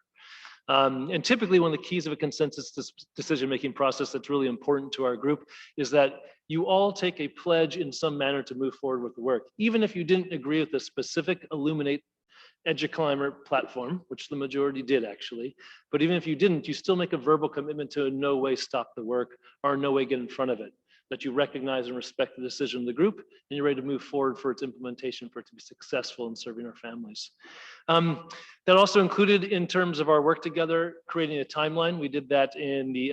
And typically one of the keys of a consensus decision-making process that's really important to our group is that you all take a pledge in some manner to move forward with the work. Even if you didn't agree with the specific Illuminate EduClimber platform, which the majority did actually, but even if you didn't, you still make a verbal commitment to in no way stop the work or in no way get in front of it, that you recognize and respect the decision of the group and you're ready to move forward for its implementation, for it to be successful in serving our families. That also included, in terms of our work together, creating a timeline. We did that in the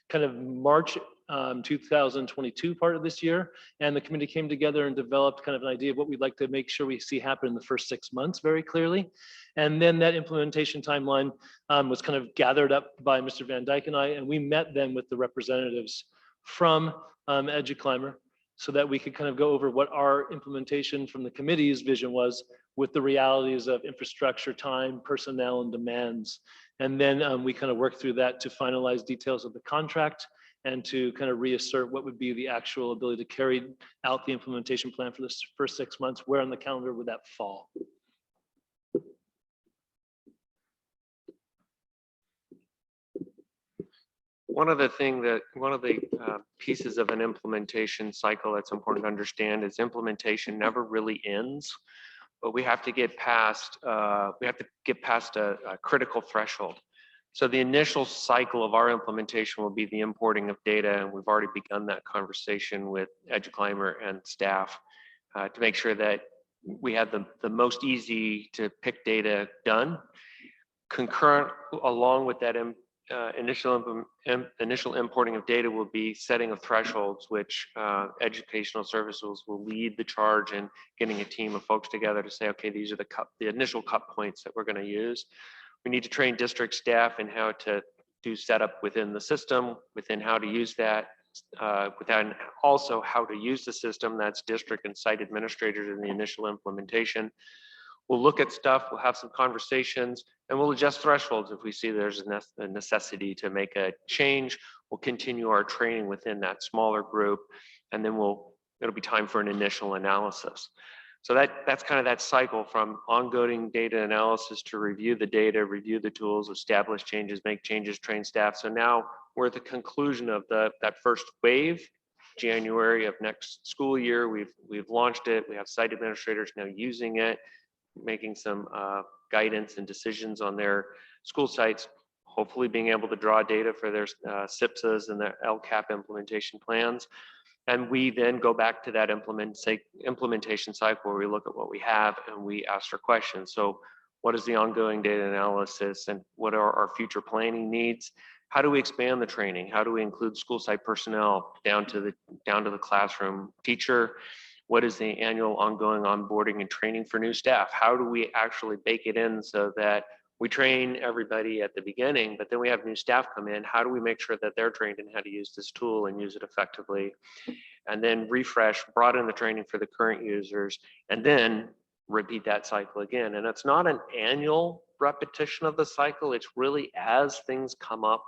kind of March 2022 part of this year, and the committee came together and developed kind of an idea of what we'd like to make sure we see happen in the first 6 months very clearly. And then that implementation timeline was kind of gathered up by Mr. Van Dyke and I, and we met then with the representatives from EduClimber so that we could kind of go over what our implementation from the committee's vision was with the realities of infrastructure, time, personnel, and demands. And then we kind of worked through that to finalize details of the contract and to kind of reassert what would be the actual ability to carry out the implementation plan for this first 6 months. Where on the calendar would that fall? One of the pieces of an implementation cycle that's important to understand is implementation never really ends, but we have to get past a critical threshold. So the initial cycle of our implementation will be the importing of data, and we've already begun that conversation with EduClimber and staff to make sure that we have the most easy to pick data done. Concurrent along with that initial importing of data will be setting of thresholds, which educational services will lead the charge in getting a team of folks together to say, okay, these are the initial cut points that we're going to use. We need to train district staff in how to do setup within the system, within how to use that, within also how to use the system. That's district and site administrators in the initial implementation. We'll look at stuff, we'll have some conversations, and we'll adjust thresholds if we see there's a necessity to make a change. We'll continue our training within that smaller group, and then it'll be time for an initial analysis. So that's kind of that cycle from ongoing data analysis to review the data, review the tools, establish changes, make changes, train staff. So now we're at the conclusion of that first wave. January of next school year, we've launched it. We have site administrators now using it, making some guidance and decisions on their school sites, hopefully being able to draw data for their SIPSAs and their LCAP implementation plans. And we then go back to that implementation cycle where we look at what we have and we ask for questions. So what is the ongoing data analysis and what are our future planning needs? How do we expand the training? How do we include school site personnel down to the classroom teacher? What is the annual ongoing onboarding and training for new staff? How do we actually bake it in so that we train everybody at the beginning, but then we have new staff come in? How do we make sure that they're trained in how to use this tool and use it effectively? And then refresh, broaden the training for the current users, and then repeat that cycle again. And it's not an annual repetition of the cycle. It's really as things come up,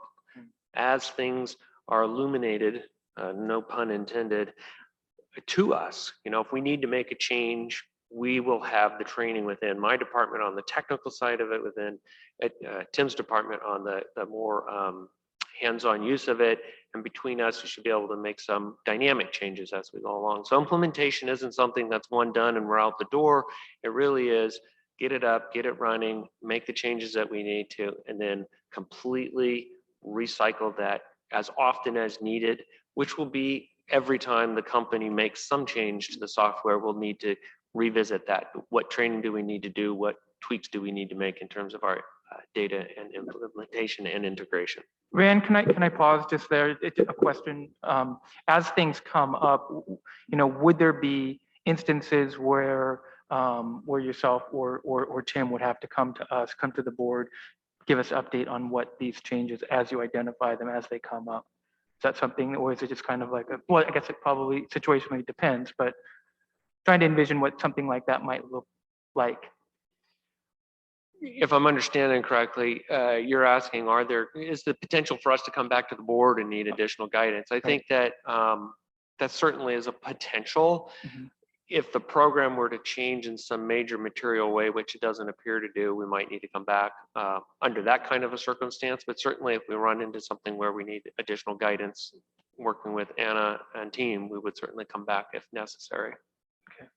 as things are illuminated, no pun intended, to us. If we need to make a change, we will have the training within my department on the technical side of it, within Tim's department on the more hands-on use of it. And between us, we should be able to make some dynamic changes as we go along. So implementation isn't something that's one done and we're out the door. It really is get it up, get it running, make the changes that we need to, and then completely recycle that as often as needed, which will be every time the company makes some change to the software. We'll need to revisit that. What training do we need to do? What tweaks do we need to make in terms of our data and implementation and integration? Rand, can I pause just there? It's a question. As things come up, would there be instances where yourself or Tim would have to come to the board, give us an update on what these changes as you identify them as they come up? Is that something, or is it just kind of like well, I guess it probably situationally depends, but trying to envision what something like that might look like. If I'm understanding correctly, you're asking, is the potential for us to come back to the board and need additional guidance? I think that that certainly is a potential. Mm-hmm. If the program were to change in some major material way, which it doesn't appear to do, we might need to come back under that kind of a circumstance. But certainly if we run into something where we need additional guidance, working with Anna and team, we would certainly come back if necessary. Okay.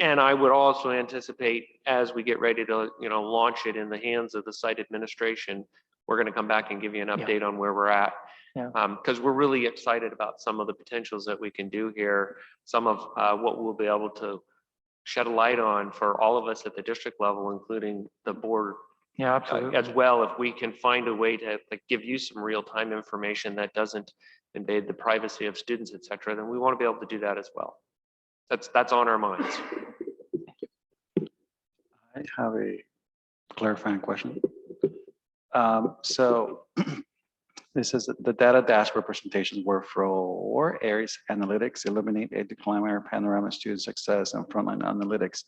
And I would also anticipate as we get ready to launch it in the hands of the site administration, we're going to come back and give you an update on where we're at. Yeah. Because we're really excited about some of the potentials that we can do here, some of what we'll be able to shed a light on for all of us at the district level, including the board. Yeah, absolutely. As well, if we can find a way to give you some real-time information that doesn't invade the privacy of students, et cetera, then we want to be able to do that as well. That's on our minds. I have a clarifying question. So this is the data dashboard presentations were for Aries Analytics, Illuminate, EduClimber, Panorama Student Success, and Frontline Analytics.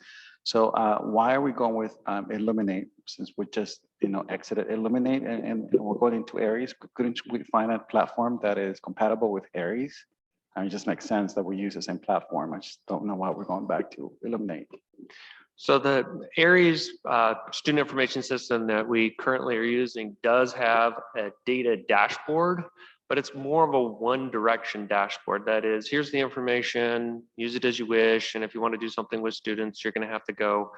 So why are we going with Illuminate, since we just, exited Illuminate and we're going into Aries? Couldn't we find a platform that is compatible with Aries? It just makes sense that we use the same platform. I just don't know why we're going back to Illuminate. So the Aries student information system that we currently are using does have a data dashboard, but it's more of a one direction dashboard. That is, here's the information, use it as you wish. And if you want to do something with students, you're going to have to go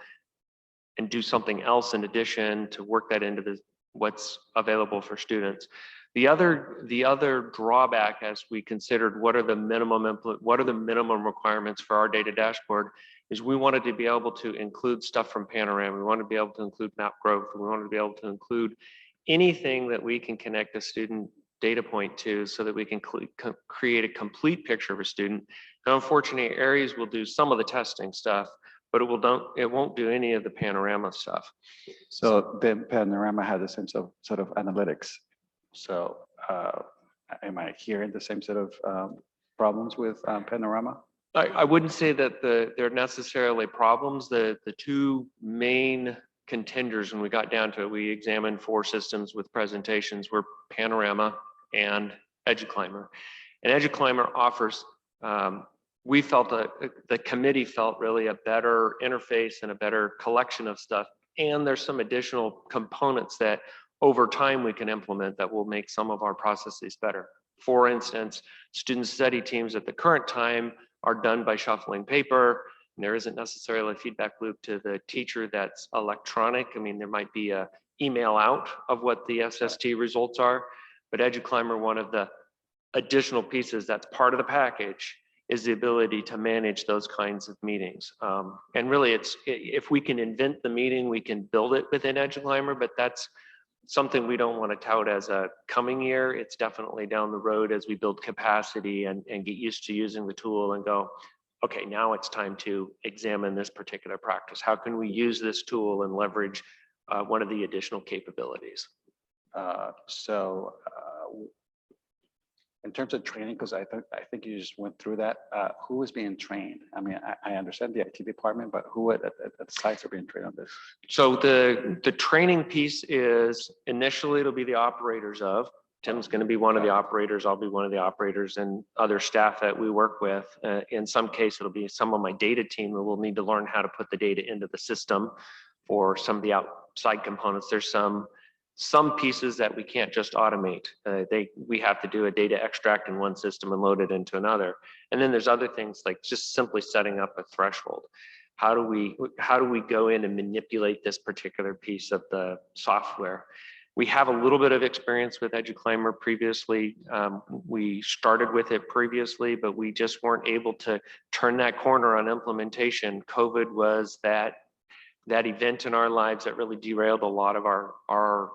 and do something else in addition to work that into what's available for students. The other drawback, as we considered what are the minimum requirements for our data dashboard, is we wanted to be able to include stuff from Panorama. We wanted to be able to include map growth. We wanted to be able to include anything that we can connect a student data point to so that we can create a complete picture of a student. Now, unfortunately, Aries will do some of the testing stuff, but it won't do any of the Panorama stuff. So the Panorama has the same sort of analytics. So am I hearing the same sort of problems with Panorama? I wouldn't say that they're necessarily problems. The two main contenders when we got down to it, we examined 4 systems with presentations, were Panorama and EduClimber. And EduClimber offers, we felt that the committee felt really a better interface and a better collection of stuff. And there's some additional components that over time we can implement that will make some of our processes better. For instance, student study teams at the current time are done by shuffling paper. And there isn't necessarily a feedback loop to the teacher that's electronic. I mean, there might be a email out of what the SST results are, but EduClimber, one of the additional pieces that's part of the package is the ability to manage those kinds of meetings. And really if we can invent the meeting, we can build it within EduClimber, but that's something we don't want to tout as a coming year. It's definitely down the road as we build capacity and get used to using the tool and go, okay, now it's time to examine this particular practice. How can we use this tool and leverage one of the additional capabilities? In terms of training, because I think you just went through that, who is being trained? I mean, I understand the IT department, but who at the sites are being trained on this? So the training piece is initially it'll be the operators of. Tim's going to be one of the operators. I'll be one of the operators, and other staff that we work with. In some case, it'll be some of my data team that will need to learn how to put the data into the system. For some of the outside components, there's some pieces that we can't just automate. We have to do a data extract in one system and load it into another. And then there's other things like just simply setting up a threshold. How do we go in and manipulate this particular piece of the software? We have a little bit of experience with EduClimber previously. We started with it previously, but we just weren't able to turn that corner on implementation. COVID was that event in our lives that really derailed a lot of our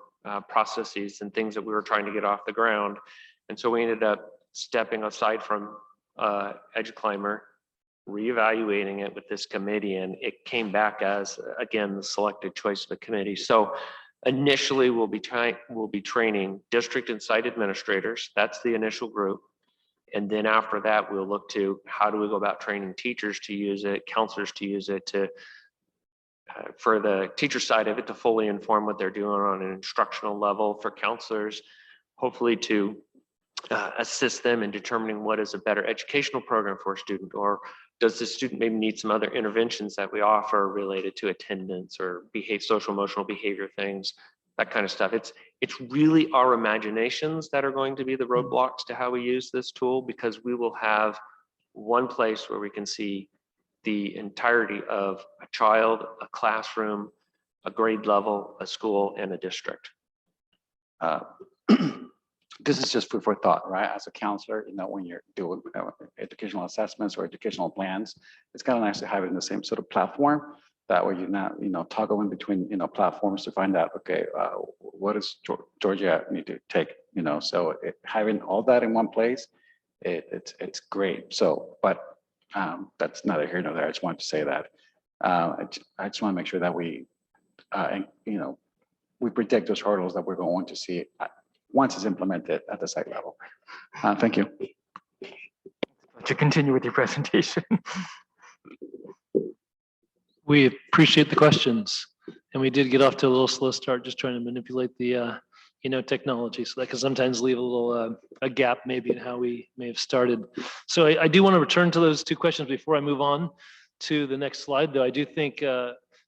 processes and things that we were trying to get off the ground. And so we ended up stepping aside from EduClimber, reevaluating it with this committee, and it came back as, again, the selected choice of the committee. So initially we'll be training district and site administrators. That's the initial group. And then after that, we'll look to how do we go about training teachers to use it, counselors to use it, to for the teacher side of it to fully inform what they're doing on an instructional level, for counselors, hopefully to assist them in determining what is a better educational program for a student, or does the student maybe need some other interventions that we offer related to attendance or social emotional behavior things, that kind of stuff. It's really our imaginations that are going to be the roadblocks to how we use this tool, because we will have one place where we can see the entirety of a child, a classroom, a grade level, a school, and a district. This is just food for thought, right? As a counselor, when you're doing educational assessments or educational plans, it's kind of nice to have it in the same sort of platform. That way you're not, toggling between, platforms to find out, okay, what does Georgia need to take, so having all that in one place, it's great. So, but that's neither here nor there. I just wanted to say that. I just want to make sure that we, we predict those hurdles that we're going to see once it's implemented at the site level. Thank you. To continue with your presentation. We appreciate the questions, and we did get off to a little slow start, just trying to manipulate the technology, so that can sometimes leave a little a gap maybe in how we may have started. So I do want to return to those two questions before I move on to the next slide, though. I do think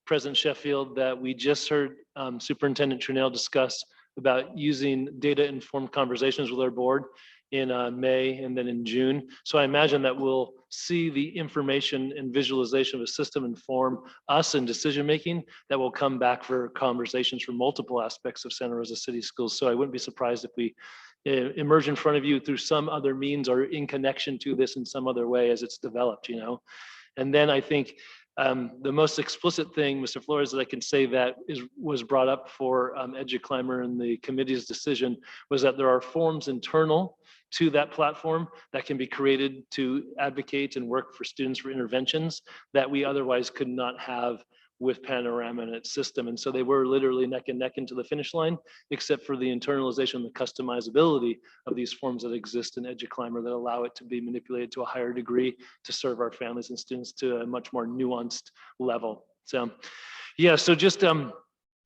President Sheffield, that we just heard Superintendent Trunell discuss about using data-informed conversations with our board in May and then in June. So I imagine that we'll see the information and visualization of a system inform us in decision-making that will come back for conversations for multiple aspects of Santa Rosa City Schools. So I wouldn't be surprised if we emerge in front of you through some other means or in connection to this in some other way as it's developed, And then I think the most explicit thing, Mr. Flores, that I can say that was brought up for EduClimber and the committee's decision was that there are forms internal to that platform that can be created to advocate and work for students for interventions that we otherwise could not have with Panorama and its system. And so they were literally neck and neck into the finish line, except for the internalization and the customizability of these forms that exist in EduClimber that allow it to be manipulated to a higher degree to serve our families and students to a much more nuanced level. So yeah, so just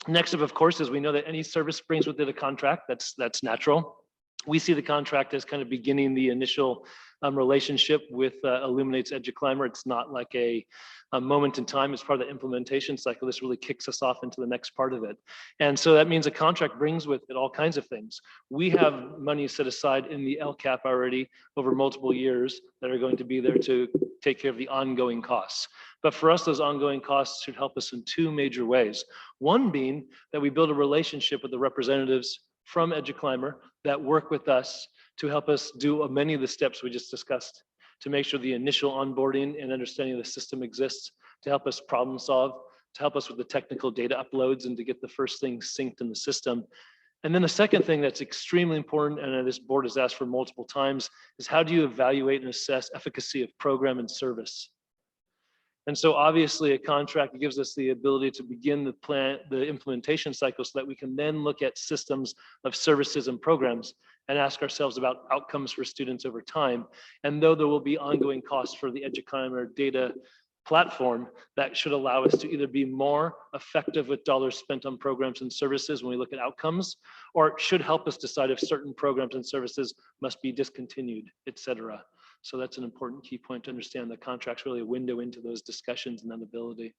next up, of course, is we know that any service brings with it a contract. That's natural. We see the contract as kind of beginning the initial relationship with Illuminate's EduClimber. It's not like a moment in time. It's part of the implementation cycle. This really kicks us off into the next part of it. And so that means a contract brings with it all kinds of things. We have money set aside in the LCAP already over multiple years that are going to be there to take care of the ongoing costs. But for us, those ongoing costs should help us in two major ways. One being that we build a relationship with the representatives from EduClimber that work with us to help us do many of the steps we just discussed, to make sure the initial onboarding and understanding of the system exists, to help us problem solve, to help us with the technical data uploads and to get the first things synced in the system. And then the second thing that's extremely important, and this board has asked for multiple times, is how do you evaluate and assess efficacy of program and service? And so obviously a contract gives us the ability to begin the implementation cycle so that we can then look at systems of services and programs and ask ourselves about outcomes for students over time. And though there will be ongoing costs for the EduClimber data platform, that should allow us to either be more effective with dollars spent on programs and services when we look at outcomes, or it should help us decide if certain programs and services must be discontinued, et cetera. So that's an important key point to understand. The contract's really a window into those discussions and that ability.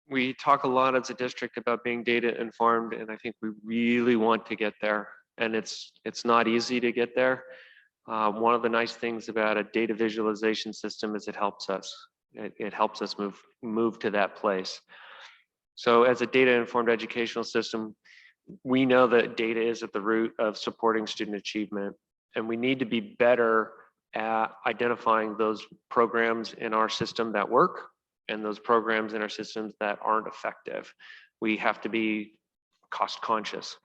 We talk a lot as a district about being data informed, and I think we really want to get there. And it's not easy to get there. One of the nice things about a data visualization system is it helps us. It helps us move to that place. So as a data informed educational system, we know that data is at the root of supporting student achievement, and we need to be better at identifying those programs in our system that work and those programs in our systems that aren't effective. We have to be cost conscious.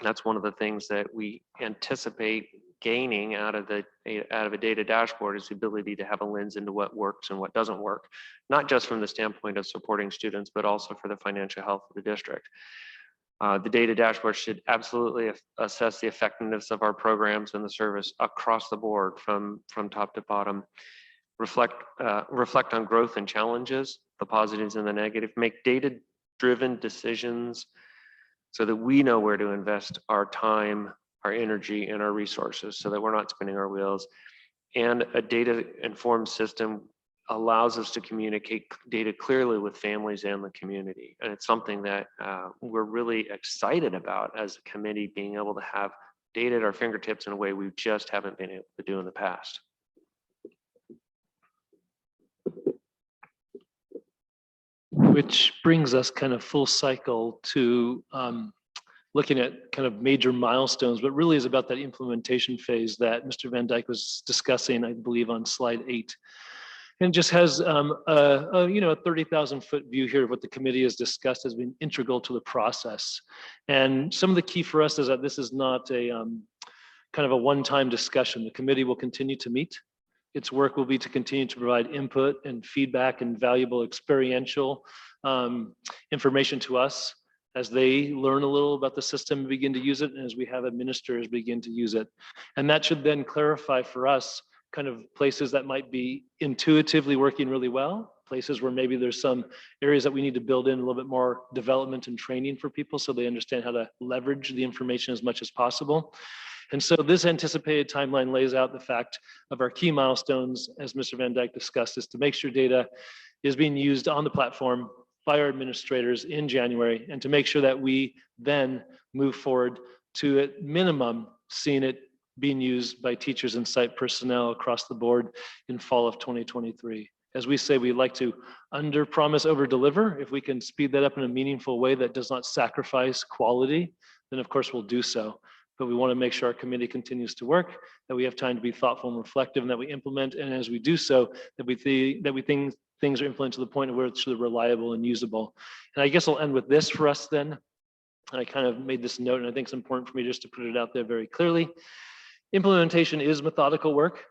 That's one of the things that we anticipate gaining out of a data dashboard, is the ability to have a lens into what works and what doesn't work, not just from the standpoint of supporting students, but also for the financial health of the district. The data dashboard should absolutely assess the effectiveness of our programs and the service across the board from top to bottom. Reflect on growth and challenges, the positives and the negative, make data-driven decisions so that we know where to invest our time, our energy, and our resources so that we're not spinning our wheels. And a data-informed system allows us to communicate data clearly with families and the community. And it's something that we're really excited about as a committee, being able to have data at our fingertips in a way we just haven't been able to do in the past. Which brings us kind of full cycle to looking at kind of major milestones, but really is about that implementation phase that Mr. Van Dyke was discussing, I believe, on slide 8. And just has a 30,000 foot view here of what the committee has discussed as being integral to the process. And some of the key for us is that this is not a kind of a one-time discussion. The committee will continue to meet. Its work will be to continue to provide input and feedback and valuable experiential information to us as they learn a little about the system and begin to use it, and as we have administrators begin to use it. And that should then clarify for us kind of places that might be intuitively working really well, places where maybe there's some areas that we need to build in a little bit more development and training for people so they understand how to leverage the information as much as possible. And so this anticipated timeline lays out the fact of our key milestones, as Mr. Van Dyke discussed, is to make sure data is being used on the platform by our administrators in January, and to make sure that we then move forward to, at minimum, seeing it being used by teachers and site personnel across the board in fall of 2023. As we say, we like to under promise, over deliver. If we can speed that up in a meaningful way that does not sacrifice quality, then of course we'll do so. But we want to make sure our committee continues to work, that we have time to be thoughtful and reflective, and that we implement. And as we do so, that we think things are implemented to the point where it's reliable and usable. And I guess I'll end with this for us then. I kind of made this note, and I think it's important for me just to put it out there very clearly. Implementation is methodical work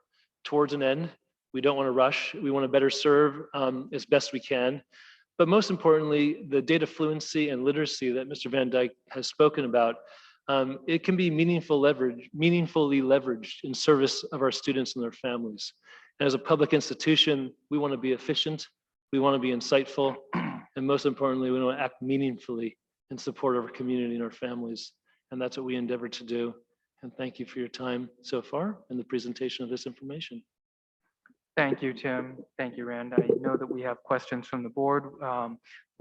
towards an end. We don't want to rush. We want to better serve as best we can. But most importantly, the data fluency and literacy that Mr. Van Dyke has spoken about, it can be meaningfully leveraged in service of our students and their families. And as a public institution, we want to be efficient, we want to be insightful, and most importantly, we want to act meaningfully in support of our community and our families. And that's what we endeavor to do. And thank you for your time so far and the presentation of this information. Thank you, Tim. Thank you, Rand. I know that we have questions from the board.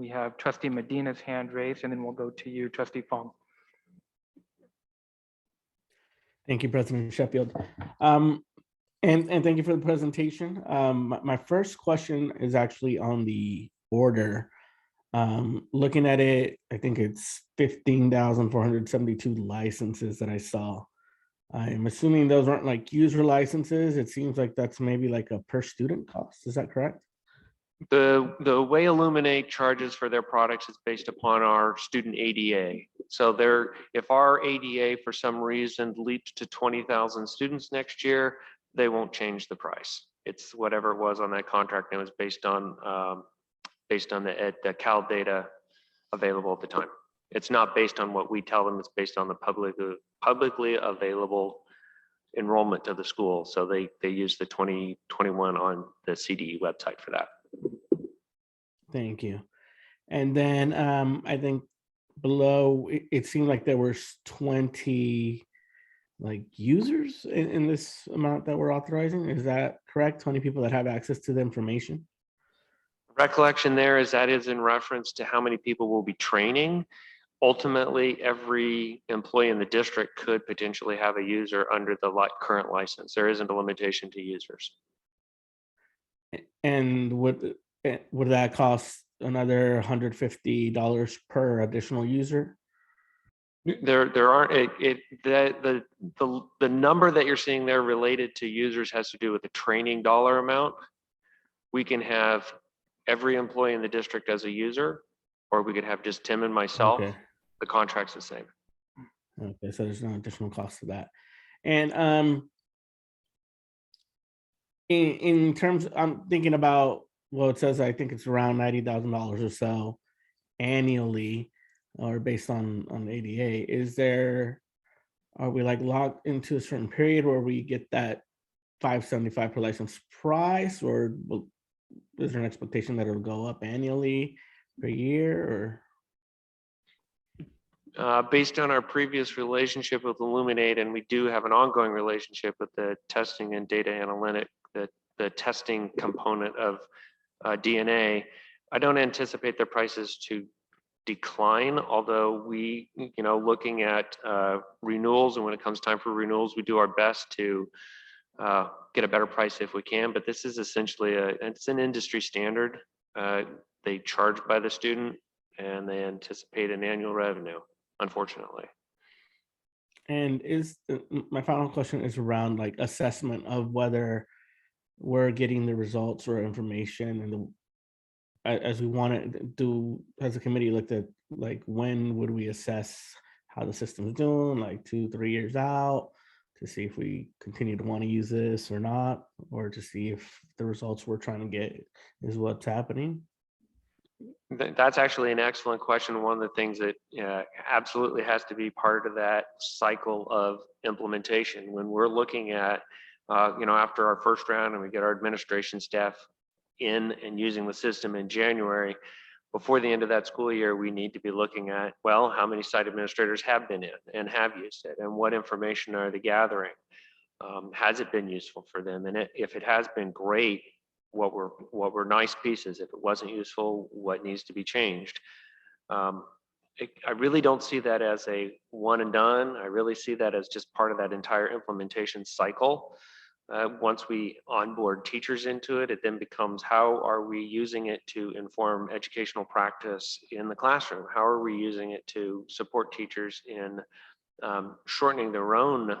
We have Trustee Medina's hand raised, and then we'll go to you, Trustee Fong. Thank you, President Sheffield. And thank you for the presentation. My first question is actually on the order. Looking at it, I think it's 15,472 licenses that I saw. I'm assuming those aren't like user licenses. It seems like that's maybe like a per student cost. Is that correct? The way Illuminate charges for their products is based upon our student ADA. So if our ADA for some reason leaps to 20,000 students next year, they won't change the price. It's whatever it was on that contract, and it was based on the Cal data available at the time. It's not based on what we tell them, it's based on the publicly available enrollment of the school. So they use the 2021 on the CDE website for that. Thank you. And then I think below, it seemed like there were 20 like users in this amount that we're authorizing. Is that correct? 20 people that have access to the information? Recollection there is that is in reference to how many people will be training. Ultimately, every employee in the district could potentially have a user under the current license. There isn't a limitation to users. And would that cost another $150 per additional user? There aren't the number that you're seeing there related to users has to do with the training dollar amount. We can have every employee in the district as a user, or we could have just Tim and myself. Okay. The contract's the same. Okay, so there's no additional cost to that. And in terms, I'm thinking about, well, it says I think it's around $90,000 or so annually, or based on ADA. Are we like locked into a certain period where we get that $575 per license price, or is there an expectation that it'll go up annually per year, or? Based on our previous relationship with Illuminate, and we do have an ongoing relationship with the testing and data analytic, the testing component of DNA, I don't anticipate their prices to decline, although we, looking at renewals, and when it comes time for renewals, we do our best to get a better price if we can, but this is essentially it's an industry standard. They charge by the student and they anticipate an annual revenue, unfortunately. And my final question is around like assessment of whether we're getting the results or information, and as we want to do, as a committee looked at like when would we assess how the system's doing, like 2-3 years out, to see if we continue to want to use this or not, or to see if the results we're trying to get is what's happening. That's actually an excellent question. One of the things that absolutely has to be part of that cycle of implementation when we're looking at, after our first round and we get our administration staff in and using the system in January, before the end of that school year, we need to be looking at, well, how many site administrators have been in and have used it, and what information are they gathering? Has it been useful for them? And if it has been, great. What were nice pieces? If it wasn't useful, what needs to be changed? I really don't see that as a one and done. I really see that as just part of that entire implementation cycle. Once we onboard teachers into it, it then becomes how are we using it to inform educational practice in the classroom? How are we using it to support teachers in shortening their own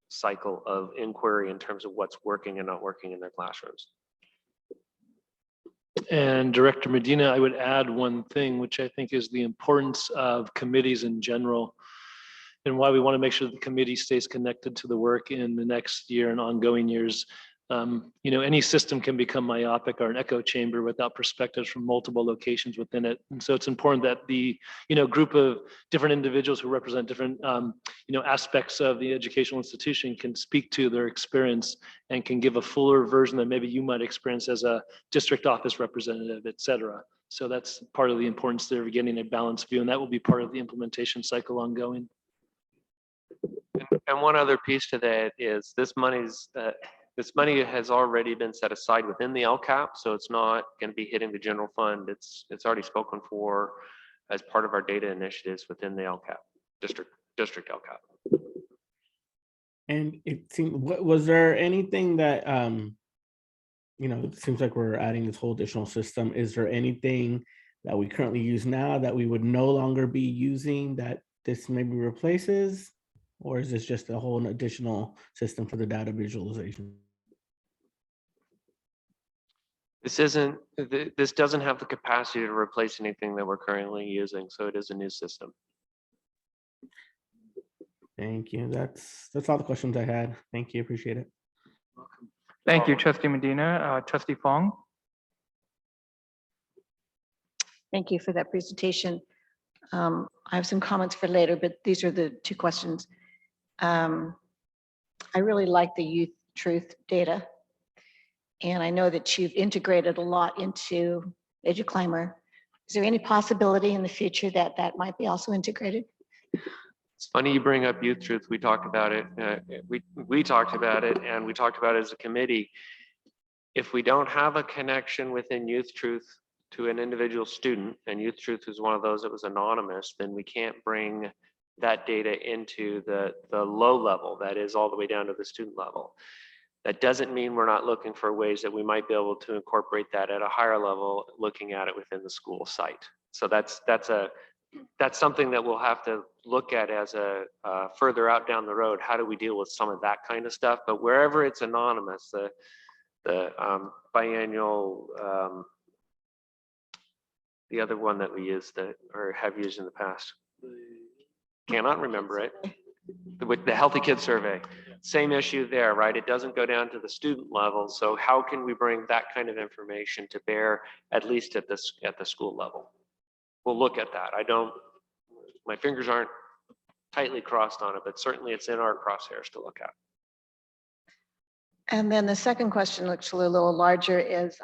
cycle of inquiry in terms of what's working and not working in their classrooms? And Director Medina, I would add one thing, which I think is the importance of committees in general and why we want to make sure the committee stays connected to the work in the next year and ongoing years. Any system can become myopic or an echo chamber without perspectives from multiple locations within it. And so it's important that the group of different individuals who represent different aspects of the educational institution can speak to their experience and can give a fuller version that maybe you might experience as a district office representative, et cetera. So that's part of the importance there of getting a balanced view, and that will be part of the implementation cycle ongoing. And one other piece to that is this money has already been set aside within the LCAP, so it's not going to be hitting the general fund. It's already spoken for as part of our data initiatives within the LCAP, district LCAP. And it seemed, was there anything that, it seems like we're adding this whole additional system. Is there anything that we currently use now that we would no longer be using that this maybe replaces? Or is this just a whole additional system for the data visualization? This doesn't have the capacity to replace anything that we're currently using, so it is a new system. Thank you. That's all the questions I had. Thank you. Appreciate it. Thank you, Trustee Medina. Trustee Fong. Thank you for that presentation. I have some comments for later, but these are the two questions. I really like the youth truth data. And I know that you've integrated a lot into EduClimber. Is there any possibility in the future that that might be also integrated? It's funny you bring up youth truth. We talked about it. We talked about it, and we talked about it as a committee. If we don't have a connection within youth truth to an individual student, and youth truth is one of those that was anonymous, then we can't bring that data into the low level, that is all the way down to the student level. That doesn't mean we're not looking for ways that we might be able to incorporate that at a higher level, looking at it within the school site. So that's something that we'll have to look at as a further out down the road. How do we deal with some of that kind of stuff? But wherever it's anonymous, the biannual, the other one that we use or have used in the past, cannot remember it. With the Healthy Kids Survey, same issue there, right? It doesn't go down to the student level. So how can we bring that kind of information to bear, at least at the school level? We'll look at that. My fingers aren't tightly crossed on it, but certainly it's in our crosshairs to look at. And then the second question, actually a little larger, is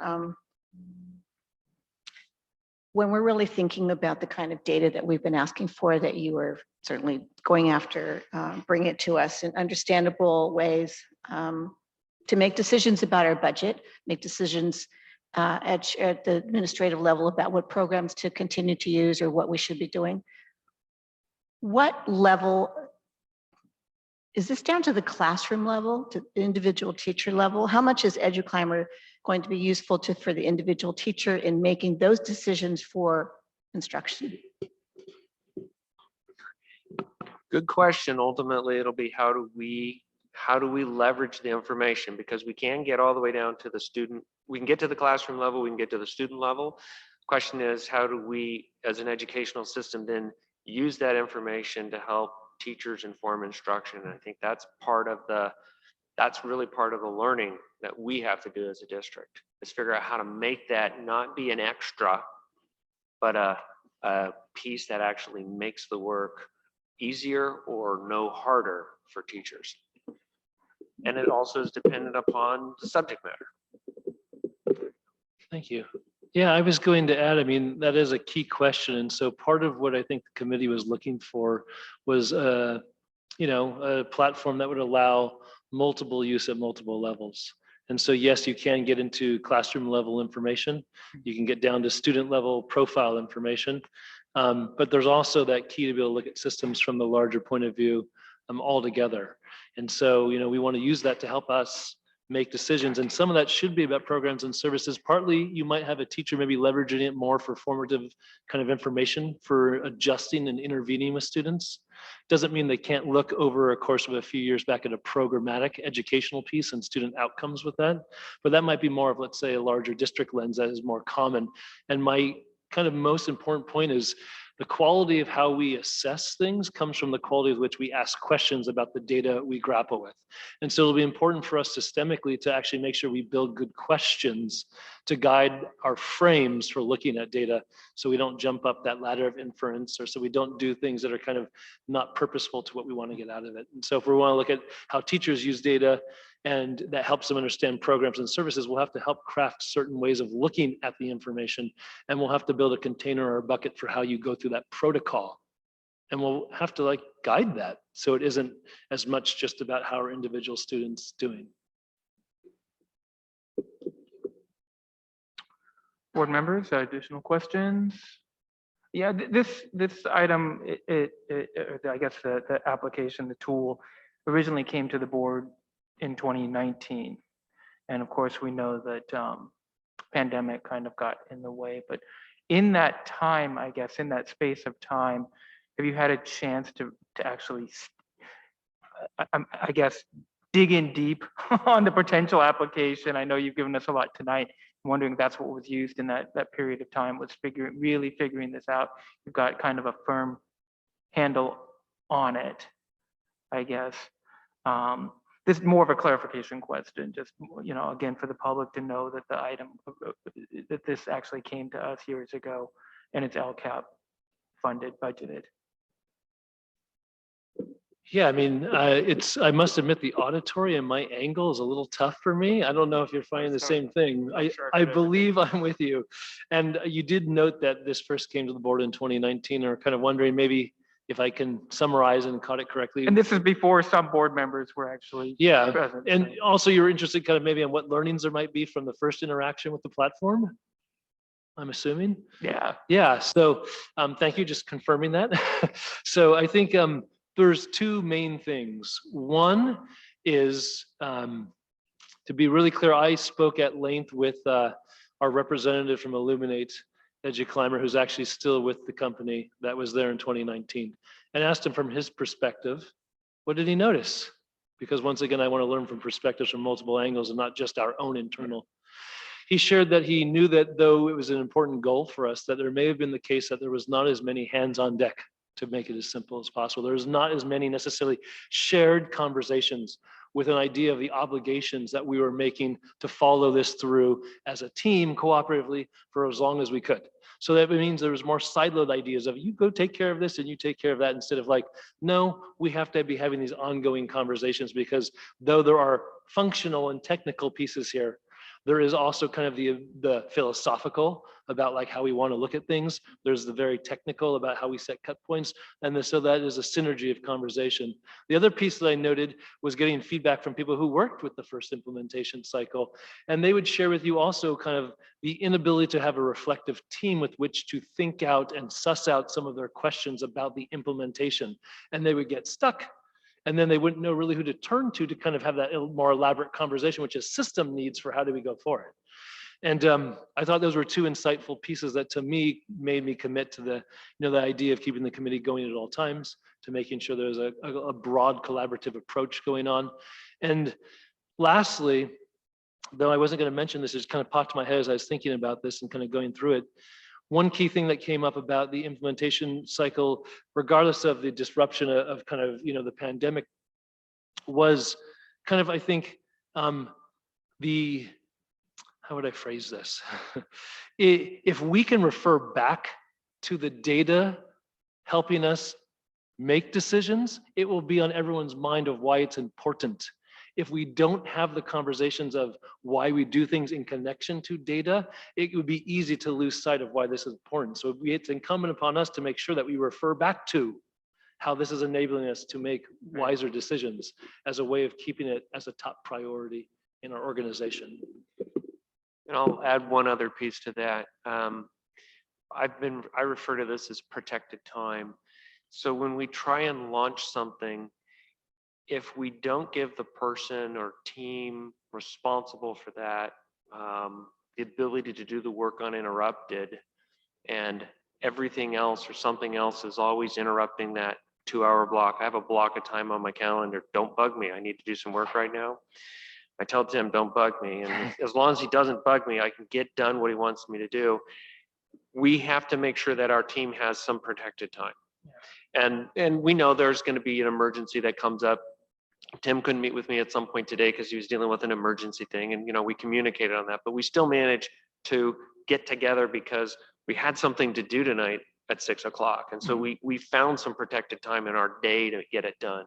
when we're really thinking about the kind of data that we've been asking for, that you are certainly going after, bring it to us in understandable ways to make decisions about our budget, make decisions at the administrative level about what programs to continue to use or what we should be doing. What level, is this down to the classroom level, to the individual teacher level? How much is EduClimber going to be useful for the individual teacher in making those decisions for instruction? Good question. Ultimately, it'll be how do we leverage the information, because we can get all the way down to the student. We can get to the classroom level, we can get to the student level. Question is, how do we as an educational system then use that information to help teachers inform instruction? And I think that's really part of the learning that we have to do as a district, is figure out how to make that not be an extra, but a piece that actually makes the work easier or no harder for teachers. And it also is dependent upon the subject matter. Thank you. Yeah, I was going to add, I mean, that is a key question. And so part of what I think the committee was looking for was, you know, a platform that would allow multiple use at multiple levels. And so, yes, you can get into classroom level information. You can get down to student level profile information. But there's also that key to be able to look at systems from the larger point of view altogether. And so, you know, we want to use that to help us make decisions. And some of that should be about programs and services. Partly, you might have a teacher maybe leveraging it more for formative kind of information for adjusting and intervening with students. Doesn't mean they can't look over a course of a few years back at a programmatic educational piece and student outcomes with that. But that might be more of, let's say, a larger district lens that is more common. And my kind of most important point is the quality of how we assess things comes from the quality with which we ask questions about the data we grapple with. And so it'll be important for us systemically to actually make sure we build good questions to guide our frames for looking at data, so we don't jump up that ladder of inference, or so we don't do things that are kind of not purposeful to what we want to get out of it. And so if we want to look at how teachers use data and that helps them understand programs and services, we'll have to help craft certain ways of looking at the information, and we'll have to build a container or a bucket for how you go through that protocol. And we'll have to like guide that, so it isn't as much just about how our individual students doing. Board members, additional questions? Yeah, this item, I guess the application, the tool originally came to the board in 2019. And of course, we know that pandemic kind of got in the way, but in that time, I guess, in that space of time, have you had a chance to actually, I guess, dig in deep on the potential application? I know you've given us a lot tonight. I'm wondering if that's what was used in that period of time, was really figuring this out. You've got kind of a firm handle on it, I guess. This is more of a clarification question, just, you know, again, for the public to know that the item, that this actually came to us years ago, and it's LCAP funded, budgeted. Yeah, I mean, I must admit the auditorium, my angle is a little tough for me. I don't know if you're finding the same thing. I believe I'm with you. And you did note that this first came to the board in 2019, or kind of wondering maybe if I can summarize and caught it correctly. And this is before some board members were actually present. And also you're interested kind of maybe in what learnings there might be from the first interaction with the platform, I'm assuming? Yeah, so thank you, just confirming that. So I think there's two main things. One is, to be really clear, I spoke at length with our representative from Illuminate, EduClimber, who's actually still with the company that was there in 2019, and asked him from his perspective, what did he notice? Because once again, I want to learn from perspectives from multiple angles and not just our own internal. He shared that he knew that though it was an important goal for us, that there may have been the case that there was not as many hands on deck to make it as simple as possible. There's not as many necessarily shared conversations with an idea of the obligations that we were making to follow this through as a team cooperatively for as long as we could. So that means there was more siloed ideas of you go take care of this and you take care of that, instead of like, no, we have to be having these ongoing conversations, because though there are functional and technical pieces here, there is also kind of the philosophical about like how we want to look at things. There's the very technical about how we set cut points. And so that is a synergy of conversation. The other piece that I noted was getting feedback from people who worked with the first implementation cycle. And they would share with you also kind of the inability to have a reflective team with which to think out and suss out some of their questions about the implementation. And they would get stuck. And then they wouldn't know really who to turn to kind of have that more elaborate conversation, which is system needs for how do we go forward. And I thought those were two insightful pieces that to me made me commit to the, the idea of keeping the committee going at all times, to making sure there's a broad collaborative approach going on. And lastly, though I wasn't going to mention this, it just kind of popped in my head as I was thinking about this and kind of going through it. One key thing that came up about the implementation cycle, regardless of the disruption of kind of, the pandemic, was kind of, I think, how would I phrase this? If we can refer back to the data helping us make decisions, it will be on everyone's mind of why it's important. If we don't have the conversations of why we do things in connection to data, it would be easy to lose sight of why this is important. So it's incumbent upon us to make sure that we refer back to how this is enabling us to make wiser decisions as a way of keeping it as a top priority in our organization. And I'll add one other piece to that. I refer to this as protected time. So when we try and launch something, if we don't give the person or team responsible for that the ability to do the work uninterrupted, and everything else or something else is always interrupting that 2-hour block. I have a block of time on my calendar. Don't bug me. I need to do some work right now. I tell Tim, don't bug me. And as long as he doesn't bug me, I can get done what he wants me to do. We have to make sure that our team has some protected time. And we know there's going to be an emergency that comes up. Tim couldn't meet with me at some point today because he was dealing with an emergency thing. And, we communicated on that, but we still managed to get together because we had something to do tonight at 6 o'clock. And so we found some protected time in our day to get it done.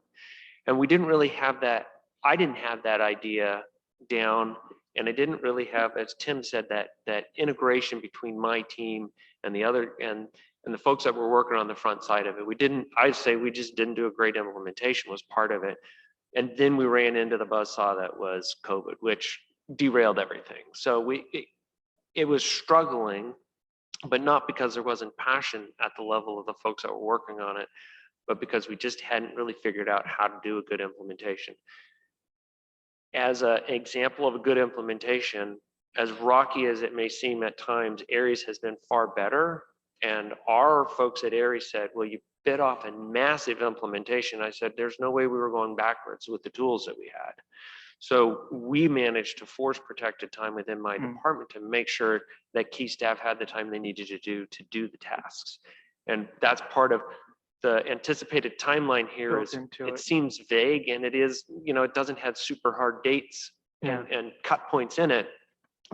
And we didn't really have that. I didn't have that idea down, and I didn't really have, as Tim said, that integration between my team and the other, and the folks that were working on the front side of it. I'd say we just didn't do a great implementation was part of it. And then we ran into the buzzsaw that was COVID, which derailed everything. So it was struggling, but not because there wasn't passion at the level of the folks that were working on it, but because we just hadn't really figured out how to do a good implementation. As an example of a good implementation, as rocky as it may seem at times, Aries has been far better. And our folks at Aries said, well, you bit off a massive implementation. I said, there's no way we were going backwards with the tools that we had. So we managed to force protected time within my department to make sure that key staff had the time they needed to do the tasks. And that's part of the anticipated timeline here. It seems vague, and it is, it doesn't have super hard dates and cut points in it.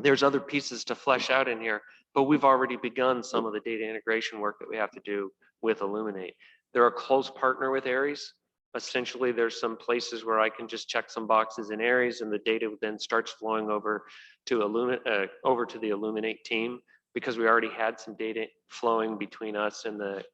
There's other pieces to flesh out in here, but we've already begun some of the data integration work that we have to do with Illuminate. They're a close partner with Aries. Essentially, there's some places where I can just check some boxes in Aries, and the data then starts flowing over to the Illuminate team, because we already had some data flowing between us and the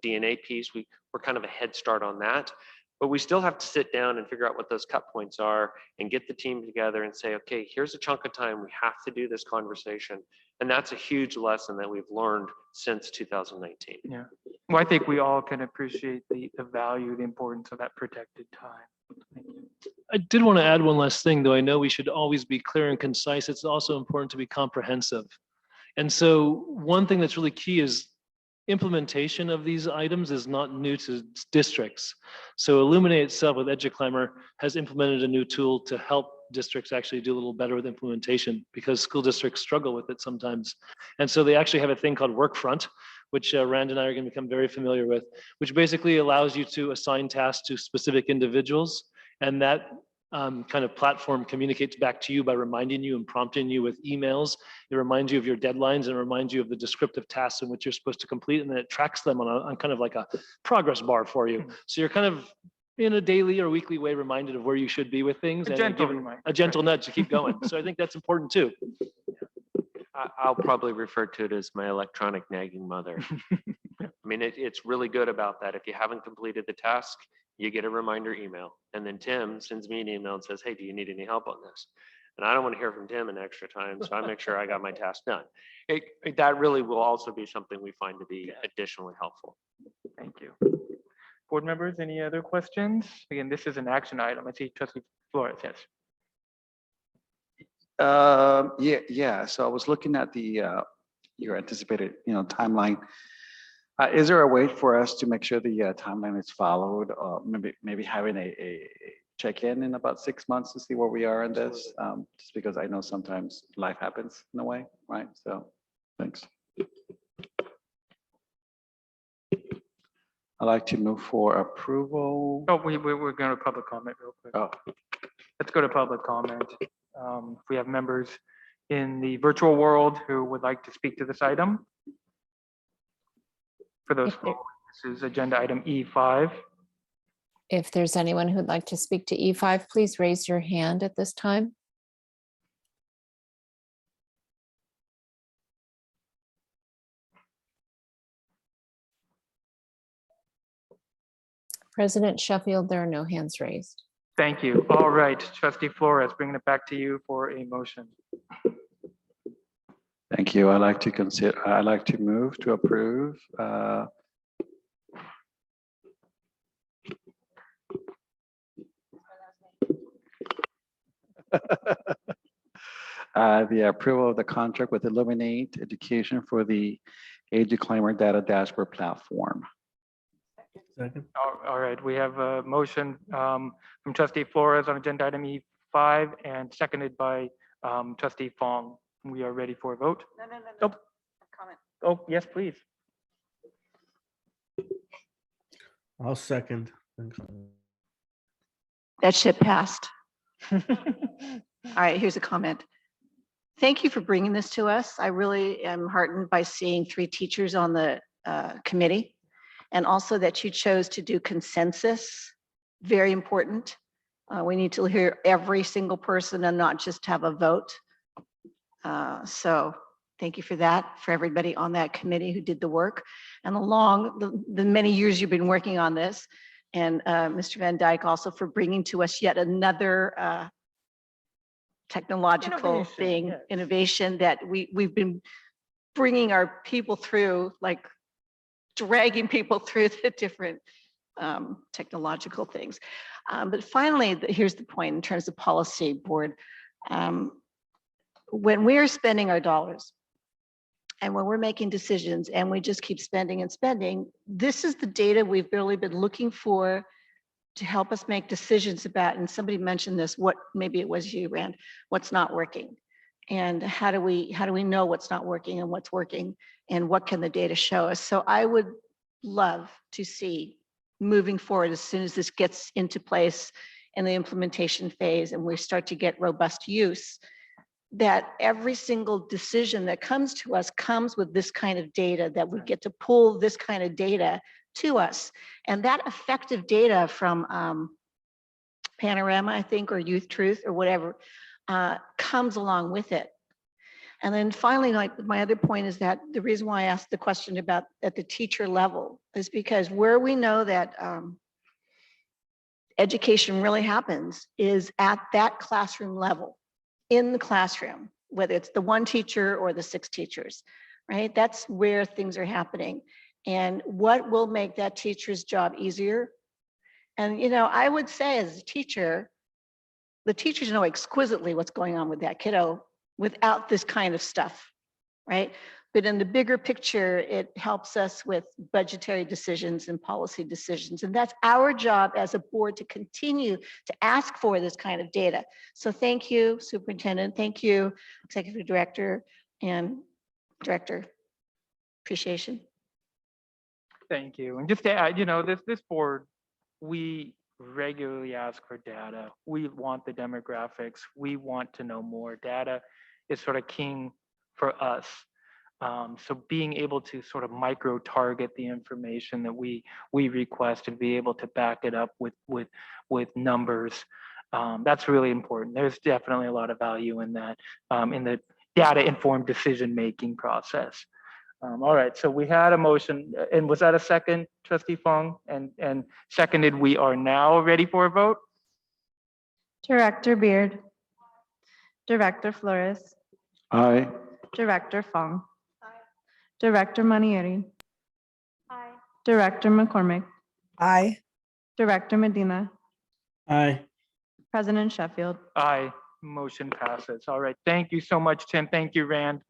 DNA piece. We're kind of a head start on that, but we still have to sit down and figure out what those cut points are and get the team together and say, okay, here's a chunk of time. We have to do this conversation. And that's a huge lesson that we've learned since 2019. Yeah. Well, I think we all can appreciate the value, the importance of that protected time. Thank you. I did want to add one last thing, though I know we should always be clear and concise. It's also important to be comprehensive. And so one thing that's really key is implementation of these items is not new to districts. So Illuminate itself with EduClimber has implemented a new tool to help districts actually do a little better with implementation, because school districts struggle with it sometimes. And so they actually have a thing called Workfront, which Rand and I are going to become very familiar with, which basically allows you to assign tasks to specific individuals. And that kind of platform communicates back to you by reminding you and prompting you with emails. It reminds you of your deadlines and reminds you of the descriptive tasks in which you're supposed to complete, and then it tracks them on kind of like a progress bar for you. So you're kind of in a daily or weekly way reminded of where you should be with things, and a gentle nudge to keep going. So I think that's important too. I'll probably refer to it as my electronic nagging mother. I mean, it's really good about that. If you haven't completed the task, you get a reminder email. And then Tim sends me an email and says, hey, do you need any help on this? And I don't want to hear from Tim in extra time, so I make sure I got my task done. That really will also be something we find to be additionally helpful. Thank you. Board members, any other questions? Again, this is an action item. I see Trustee Flores, yes. Yeah. So I was looking at your anticipated, timeline. Is there a way for us to make sure the timeline is followed, or maybe having a check-in in about 6 months to see where we are in this? Just because I know sometimes life happens in a way, right? So, thanks. I'd like to move for approval. Oh, we're going to public comment real quick. Oh. Let's go to public comment. If we have members in the virtual world who would like to speak to this item. for those If there- following. This is agenda item E5. If there's anyone who'd like to speak to E5, please raise your hand at this time. President Sheffield, there are no hands raised. Thank you. All right, Trustee Flores, bringing it back to you for a motion. Thank you. I'd like to move to approve the approval of the contract with Illuminate Education for the Age Climber Data Dashboard Platform. Second. All right, we have a motion from Trustee Flores on agenda item E5 and seconded by Trustee Fong. We are ready for a vote. No. Nope. Comment. Oh, yes, please. I'll second. That ship passed. All right, here's a comment. Thank you for bringing this to us. I really am heartened by seeing 3 teachers on the committee, and also that you chose to do consensus. Very important. We need to hear every single person and not just have a vote. So thank you for that, for everybody on that committee who did the work and the many years you've been working on this. And Mr. Van Dyke also for bringing to us yet another technological innovation that we've been bringing our people through, like dragging people through the different technological things. But finally, here's the point in terms of policy board. When we're spending our dollars and when we're making decisions and we just keep spending and spending, this is the data we've really been looking for to help us make decisions about, and somebody mentioned this, maybe it was you, Rand, what's not working. And how do we know what's not working and what's working and what can the data show us? So I would love to see moving forward as soon as this gets into place in the implementation phase and we start to get robust use, that every single decision that comes to us comes with this kind of data, that we get to pull this kind of data to us. And that effective data from Panorama, I think, or Youth Truth or whatever, comes along with it. And then finally, my other point is that the reason why I asked the question about at the teacher level is because where we know that education really happens is at that classroom level, in the classroom, whether it's the 1 teacher or the 6 teachers, right? That's where things are happening. And what will make that teacher's job easier? And, I would say as a teacher, the teachers know exquisitely what's going on with that kiddo without this kind of stuff, right? But in the bigger picture, it helps us with budgetary decisions and policy decisions. And that's our job as a board to continue to ask for this kind of data. So thank you, Superintendent. Thank you, Executive Director and Director. Appreciation. Thank you. And just to add, this board, we regularly ask for data. We want the demographics. We want to know more. Data is sort of king for us. So being able to sort of micro target the information that we request and be able to back it up with numbers, that's really important. There's definitely a lot of value in that, in the data informed decision making process. All right, so we had a motion, and was that a second, Trustee Fong? And seconded, we are now ready for a vote? Director Beard. Director Flores. Aye. Director Fong. Director Manieri. Aye. Director McCormick. Aye. Director Medina. Aye. President Sheffield. Aye, motion passes. All right, thank you so much, Tim. Thank you, Rand.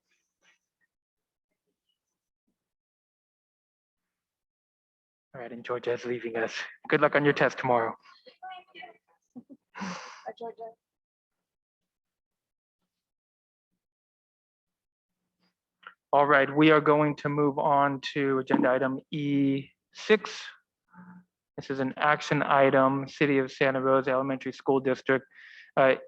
All right, and Georgia's leaving us. Good luck on your test tomorrow. All right, we are going to move on to agenda item E6. This is an action item, City of Santa Rosa Elementary School District,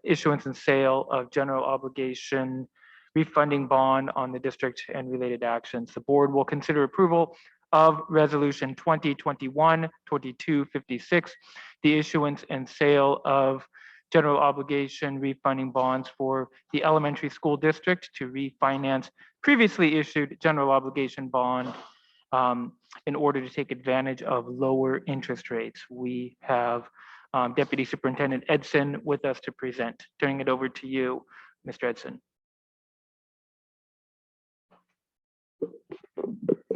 issuance and sale of general obligation refunding bond on the district and related actions. The board will consider approval of Resolution 2021-2256, the issuance and sale of general obligation refunding bonds for the elementary school district to refinance previously issued general obligation bond in order to take advantage of lower interest rates. We have Deputy Superintendent Edson with us to present. Turning it over to you, Mr. Edson.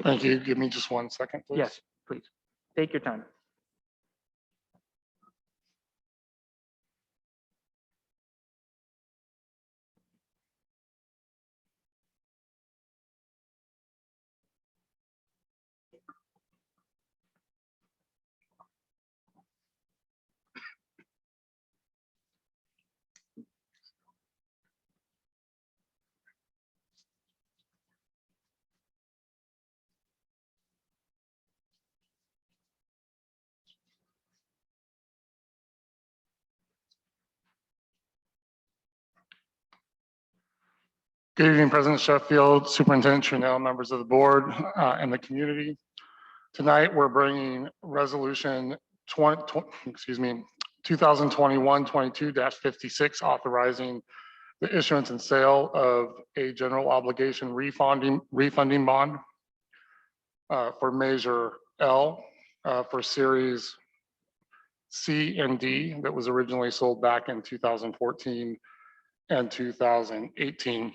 Thank you. Give me just 1 second, please. Yes, please. Take your time. Good evening, President Sheffield, Superintendent Trunell, members of the board, and the community. Tonight, we're bringing resolution 2021-22-56, authorizing the issuance and sale of a general obligation refunding bond for Measure L for Series C and D that was originally sold back in 2014 and 2018.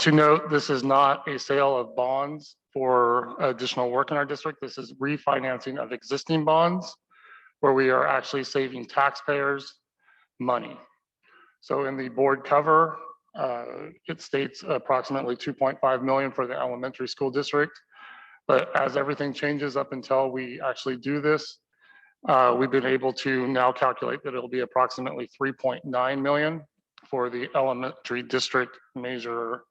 To note, this is not a sale of bonds for additional work in our district. This is refinancing of existing bonds where we are actually saving taxpayers money. So in the board cover, it states approximately 2.5 million for the elementary school district. But as everything changes up until we actually do this, we've been able to now calculate that it'll be approximately 3.9 million for the elementary district Measure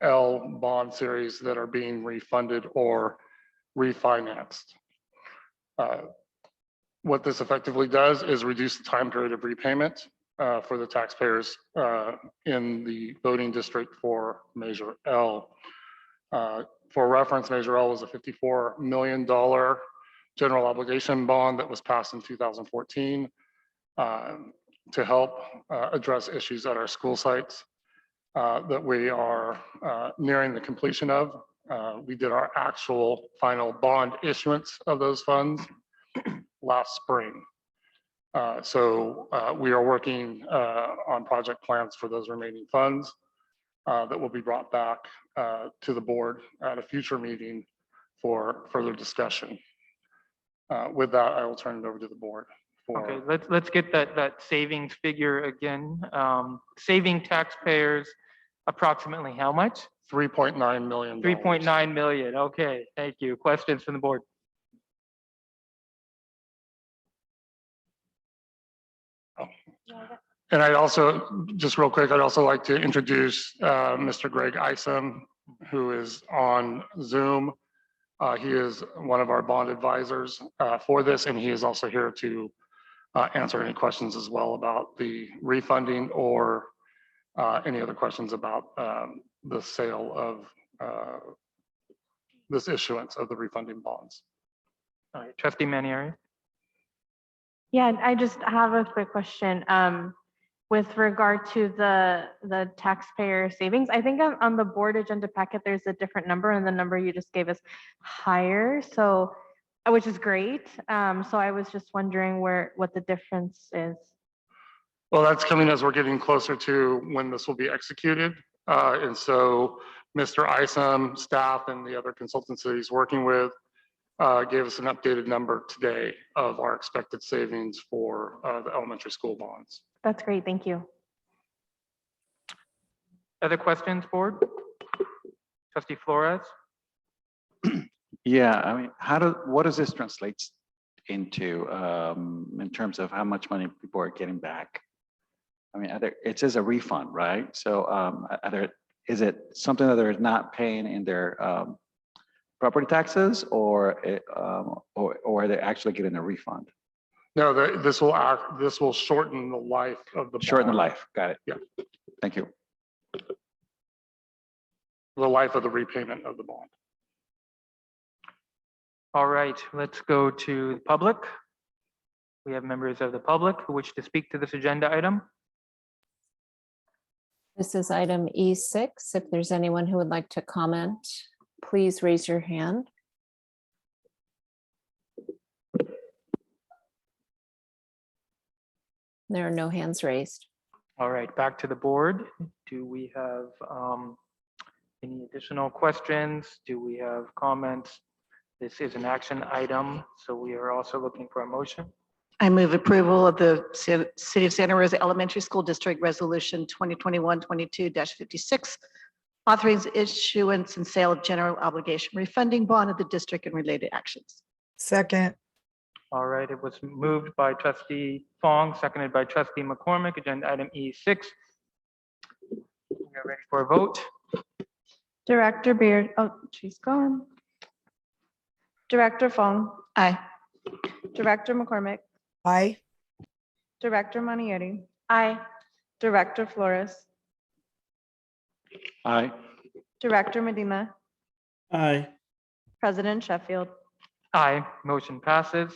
L bond series that are being refunded or refinanced. What this effectively does is reduce the time period of repayment for the taxpayers in the voting district for Measure L. For reference, Measure L was a $54 million general obligation bond that was passed in 2014 to help address issues at our school sites that we are nearing the completion of. We did our actual final bond issuance of those funds last spring. So we are working on project plans for those remaining funds that will be brought back to the board at a future meeting for further discussion. With that, I will turn it over to the board. Okay, let's get that savings figure again. Saving taxpayers approximately how much? $3.9 million. 3.9 million. Okay, thank you. Questions from the board? And I'd also, just real quick, I'd also like to introduce Mr. Greg Isom, who is on Zoom. He is one of our bond advisors for this, and he is also here to answer any questions as well about the refunding or any other questions about the sale of this issuance of the refunding bonds. All right, Trustee Manieri. Yeah, I just have a quick question. With regard to the taxpayer savings, I think on the board agenda packet, there's a different number and the number you just gave us higher. So, which is great. So I was just wondering what the difference is. Well, that's coming as we're getting closer to when this will be executed. And so Mr. Isom, staff, and the other consultants that he's working with gave us an updated number today of our expected savings for the elementary school bonds. That's great. Thank you. Other questions, board? Trustee Flores? Yeah, I mean, what does this translate into in terms of how much money people are getting back? I mean, it says a refund, right? So is it something that they're not paying in their property taxes, or are they actually getting a refund? No, this will shorten the life of the bond. Shorten the life. Got it. Yeah. Thank you. The life of the repayment of the bond. All right, let's go to the public. We have members of the public who wish to speak to this agenda item. This is item E6. If there's anyone who would like to comment, please raise your hand. There are no hands raised. All right, back to the board. Do we have any additional questions? Do we have comments? This is an action item, so we are also looking for a motion. I move approval of the City of Santa Rosa Elementary School District Resolution 2021-22-56, authorizing issuance and sale of general obligation refunding bond of the district and related actions. Second. All right, it was moved by trustee Fong, seconded by trustee McCormick, agenda item E6. We are ready for a vote. Director Beard, oh, she's gone. Director Fong, Aye. Director McCormick, Aye. Director Manieri, Aye. Director Flores, Aye. Director Medina, Aye. President Sheffield. Aye, motion passes.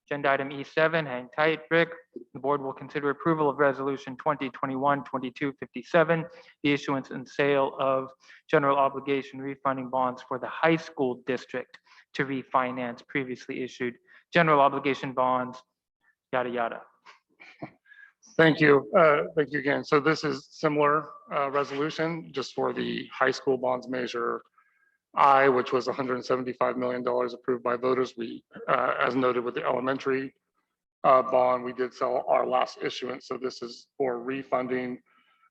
Agenda item E7, hang tight, Rick. The board will consider approval of resolution 2021-2257, the issuance and sale of general obligation refunding bonds for the high school district to refinance previously issued general obligation bonds, yada, yada. Thank you. Thank you again. So this is similar resolution just for the high school bonds measure I, which was $175 million approved by voters. We, as noted with the elementary bond, we did sell our last issuance. So this is for refunding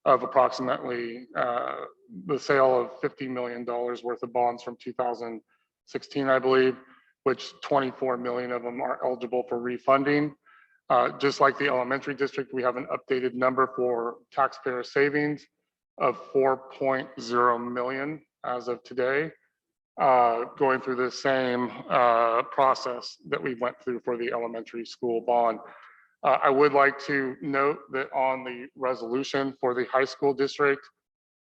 of approximately the sale of $50 million worth of bonds from 2016, I believe, which 24 million of them are eligible for refunding. Just like the elementary district, we have an updated number for taxpayer savings of 4.0 million as of today, going through the same process that we went through for the elementary school bond. I would like to note that on the resolution for the high school district,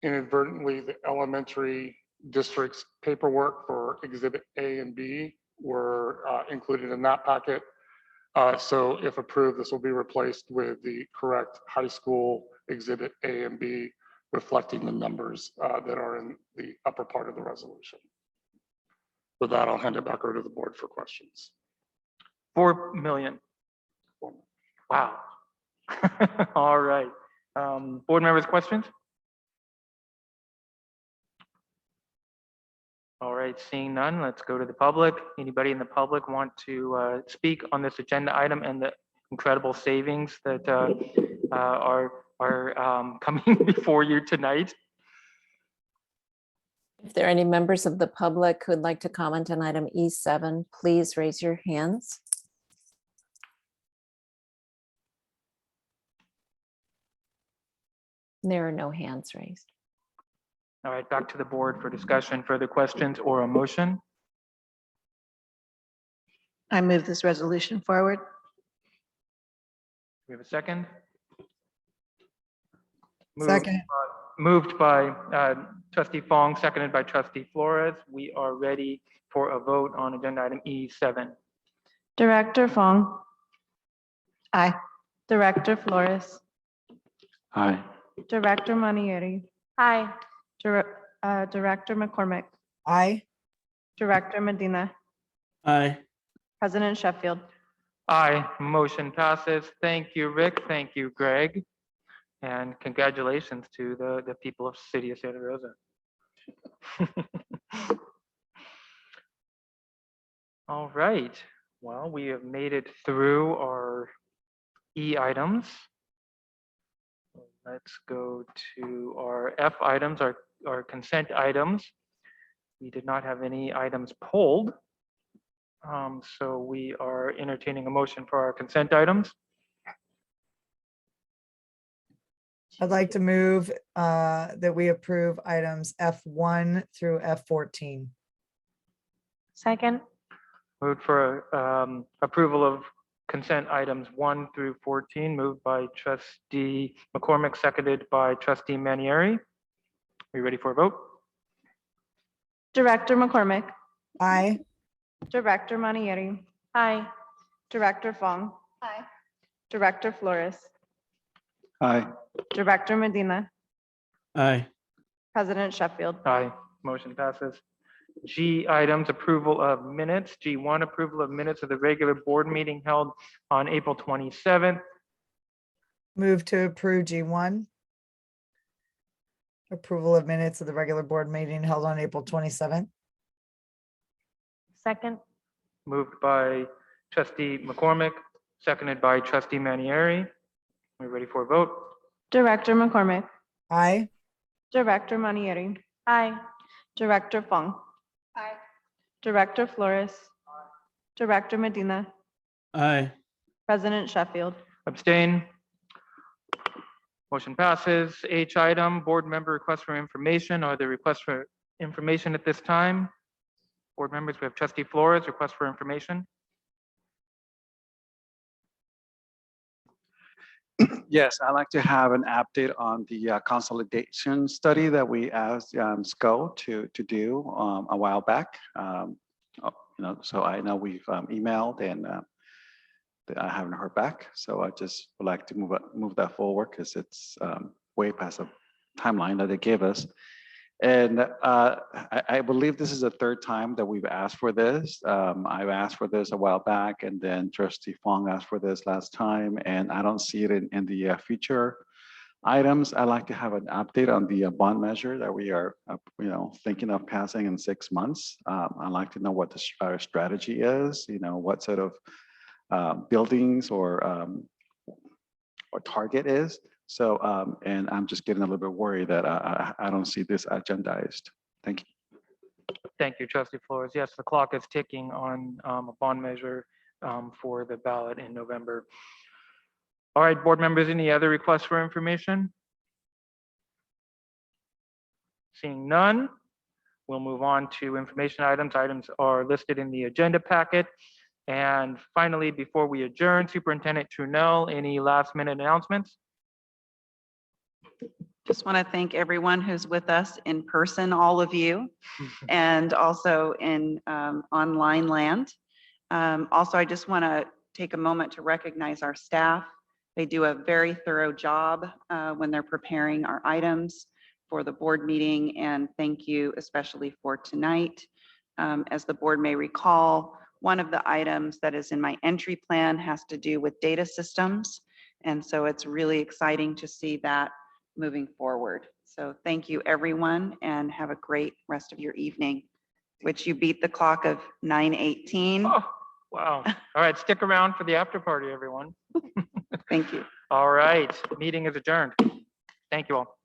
inadvertently, the elementary district's paperwork for exhibit A and B were included in that packet. So if approved, this will be replaced with the correct high school exhibit A and B, reflecting the numbers that are in the upper part of the resolution. With that, I'll hand it back over to the board for questions. 4 million. Wow. All right. Board members, questions? All right, seeing none, let's go to the public. Anybody in the public want to speak on this agenda item and the incredible savings that are coming before you tonight? If there are any members of the public who would like to comment on item E7, please raise your hands. There are no hands raised. All right, back to the board for discussion, further questions or a motion. I move this resolution forward. We have a second? Second. Moved by trustee Fong, seconded by trustee Flores. We are ready for a vote on agenda item E7. Director Fong, Aye. Director Flores, Aye. Director Manieri, Aye. Director McCormick, Aye. Director Medina, Aye. President Sheffield. Aye, motion passes. Thank you, Rick. Thank you, Greg. And congratulations to the people of City of Santa Rosa. All right, well, we have made it through our E items. Let's go to our F items, our consent items. We did not have any items pulled. So we are entertaining a motion for our consent items. I'd like to move that we approve items F1 through F14. Second. Moved for approval of consent items 1 through 14, moved by trustee McCormick, seconded by trustee Manieri. Are you ready for a vote? Director McCormick, Aye. Director Manieri, Aye. Director Fong, Aye. Director Flores, Aye. Director Medina, Aye. President Sheffield. Aye, motion passes. G items, approval of minutes. G1, approval of minutes of the regular board meeting held on April 27th. Move to approve G1. Approval of minutes of the regular board meeting held on April 27th. Second. Moved by trustee McCormick, seconded by trustee Manieri. We ready for a vote? Director McCormick, Aye. Director Manieri, Aye. Director Fong, Aye. Director Flores, Director Medina, Aye. President Sheffield. Abstain. Motion passes. H item, board member requests for information. Are there requests for information at this time? Board members, we have trustee Flores, request for information. Yes, I'd like to have an update on the consolidation study that we asked SCO to do a while back. So I know we've emailed and I haven't heard back. So I just would like to move that forward because it's way past the timeline that they gave us. And I believe this is the third time that we've asked for this. I've asked for this a while back, and then Trustee Fong asked for this last time, and I don't see it in the future items. I'd like to have an update on the bond measure that we are, thinking of passing in 6 months. I'd like to know what our strategy is. What sort of buildings or target is. So, and I'm just getting a little bit worried that I don't see this agendized. Thank you. Thank you, trustee Flores. Yes, the clock is ticking on a bond measure for the ballot in November. All right, board members, any other requests for information? Seeing none, we'll move on to information items. Items are listed in the agenda packet. And finally, before we adjourn, Superintendent Trunell, any last minute announcements? Just want to thank everyone who's with us in person, all of you, and also in online land. Also, I just want to take a moment to recognize our staff. They do a very thorough job when they're preparing our items for the board meeting, and thank you especially for tonight. As the board may recall, one of the items that is in my entry plan has to do with data systems, and so it's really exciting to see that moving forward. So thank you, everyone, and have a great rest of your evening, which you beat the clock of 9:18. Oh, wow. All right, stick around for the after party, everyone. Thank you. All right, meeting is adjourned. Thank you all.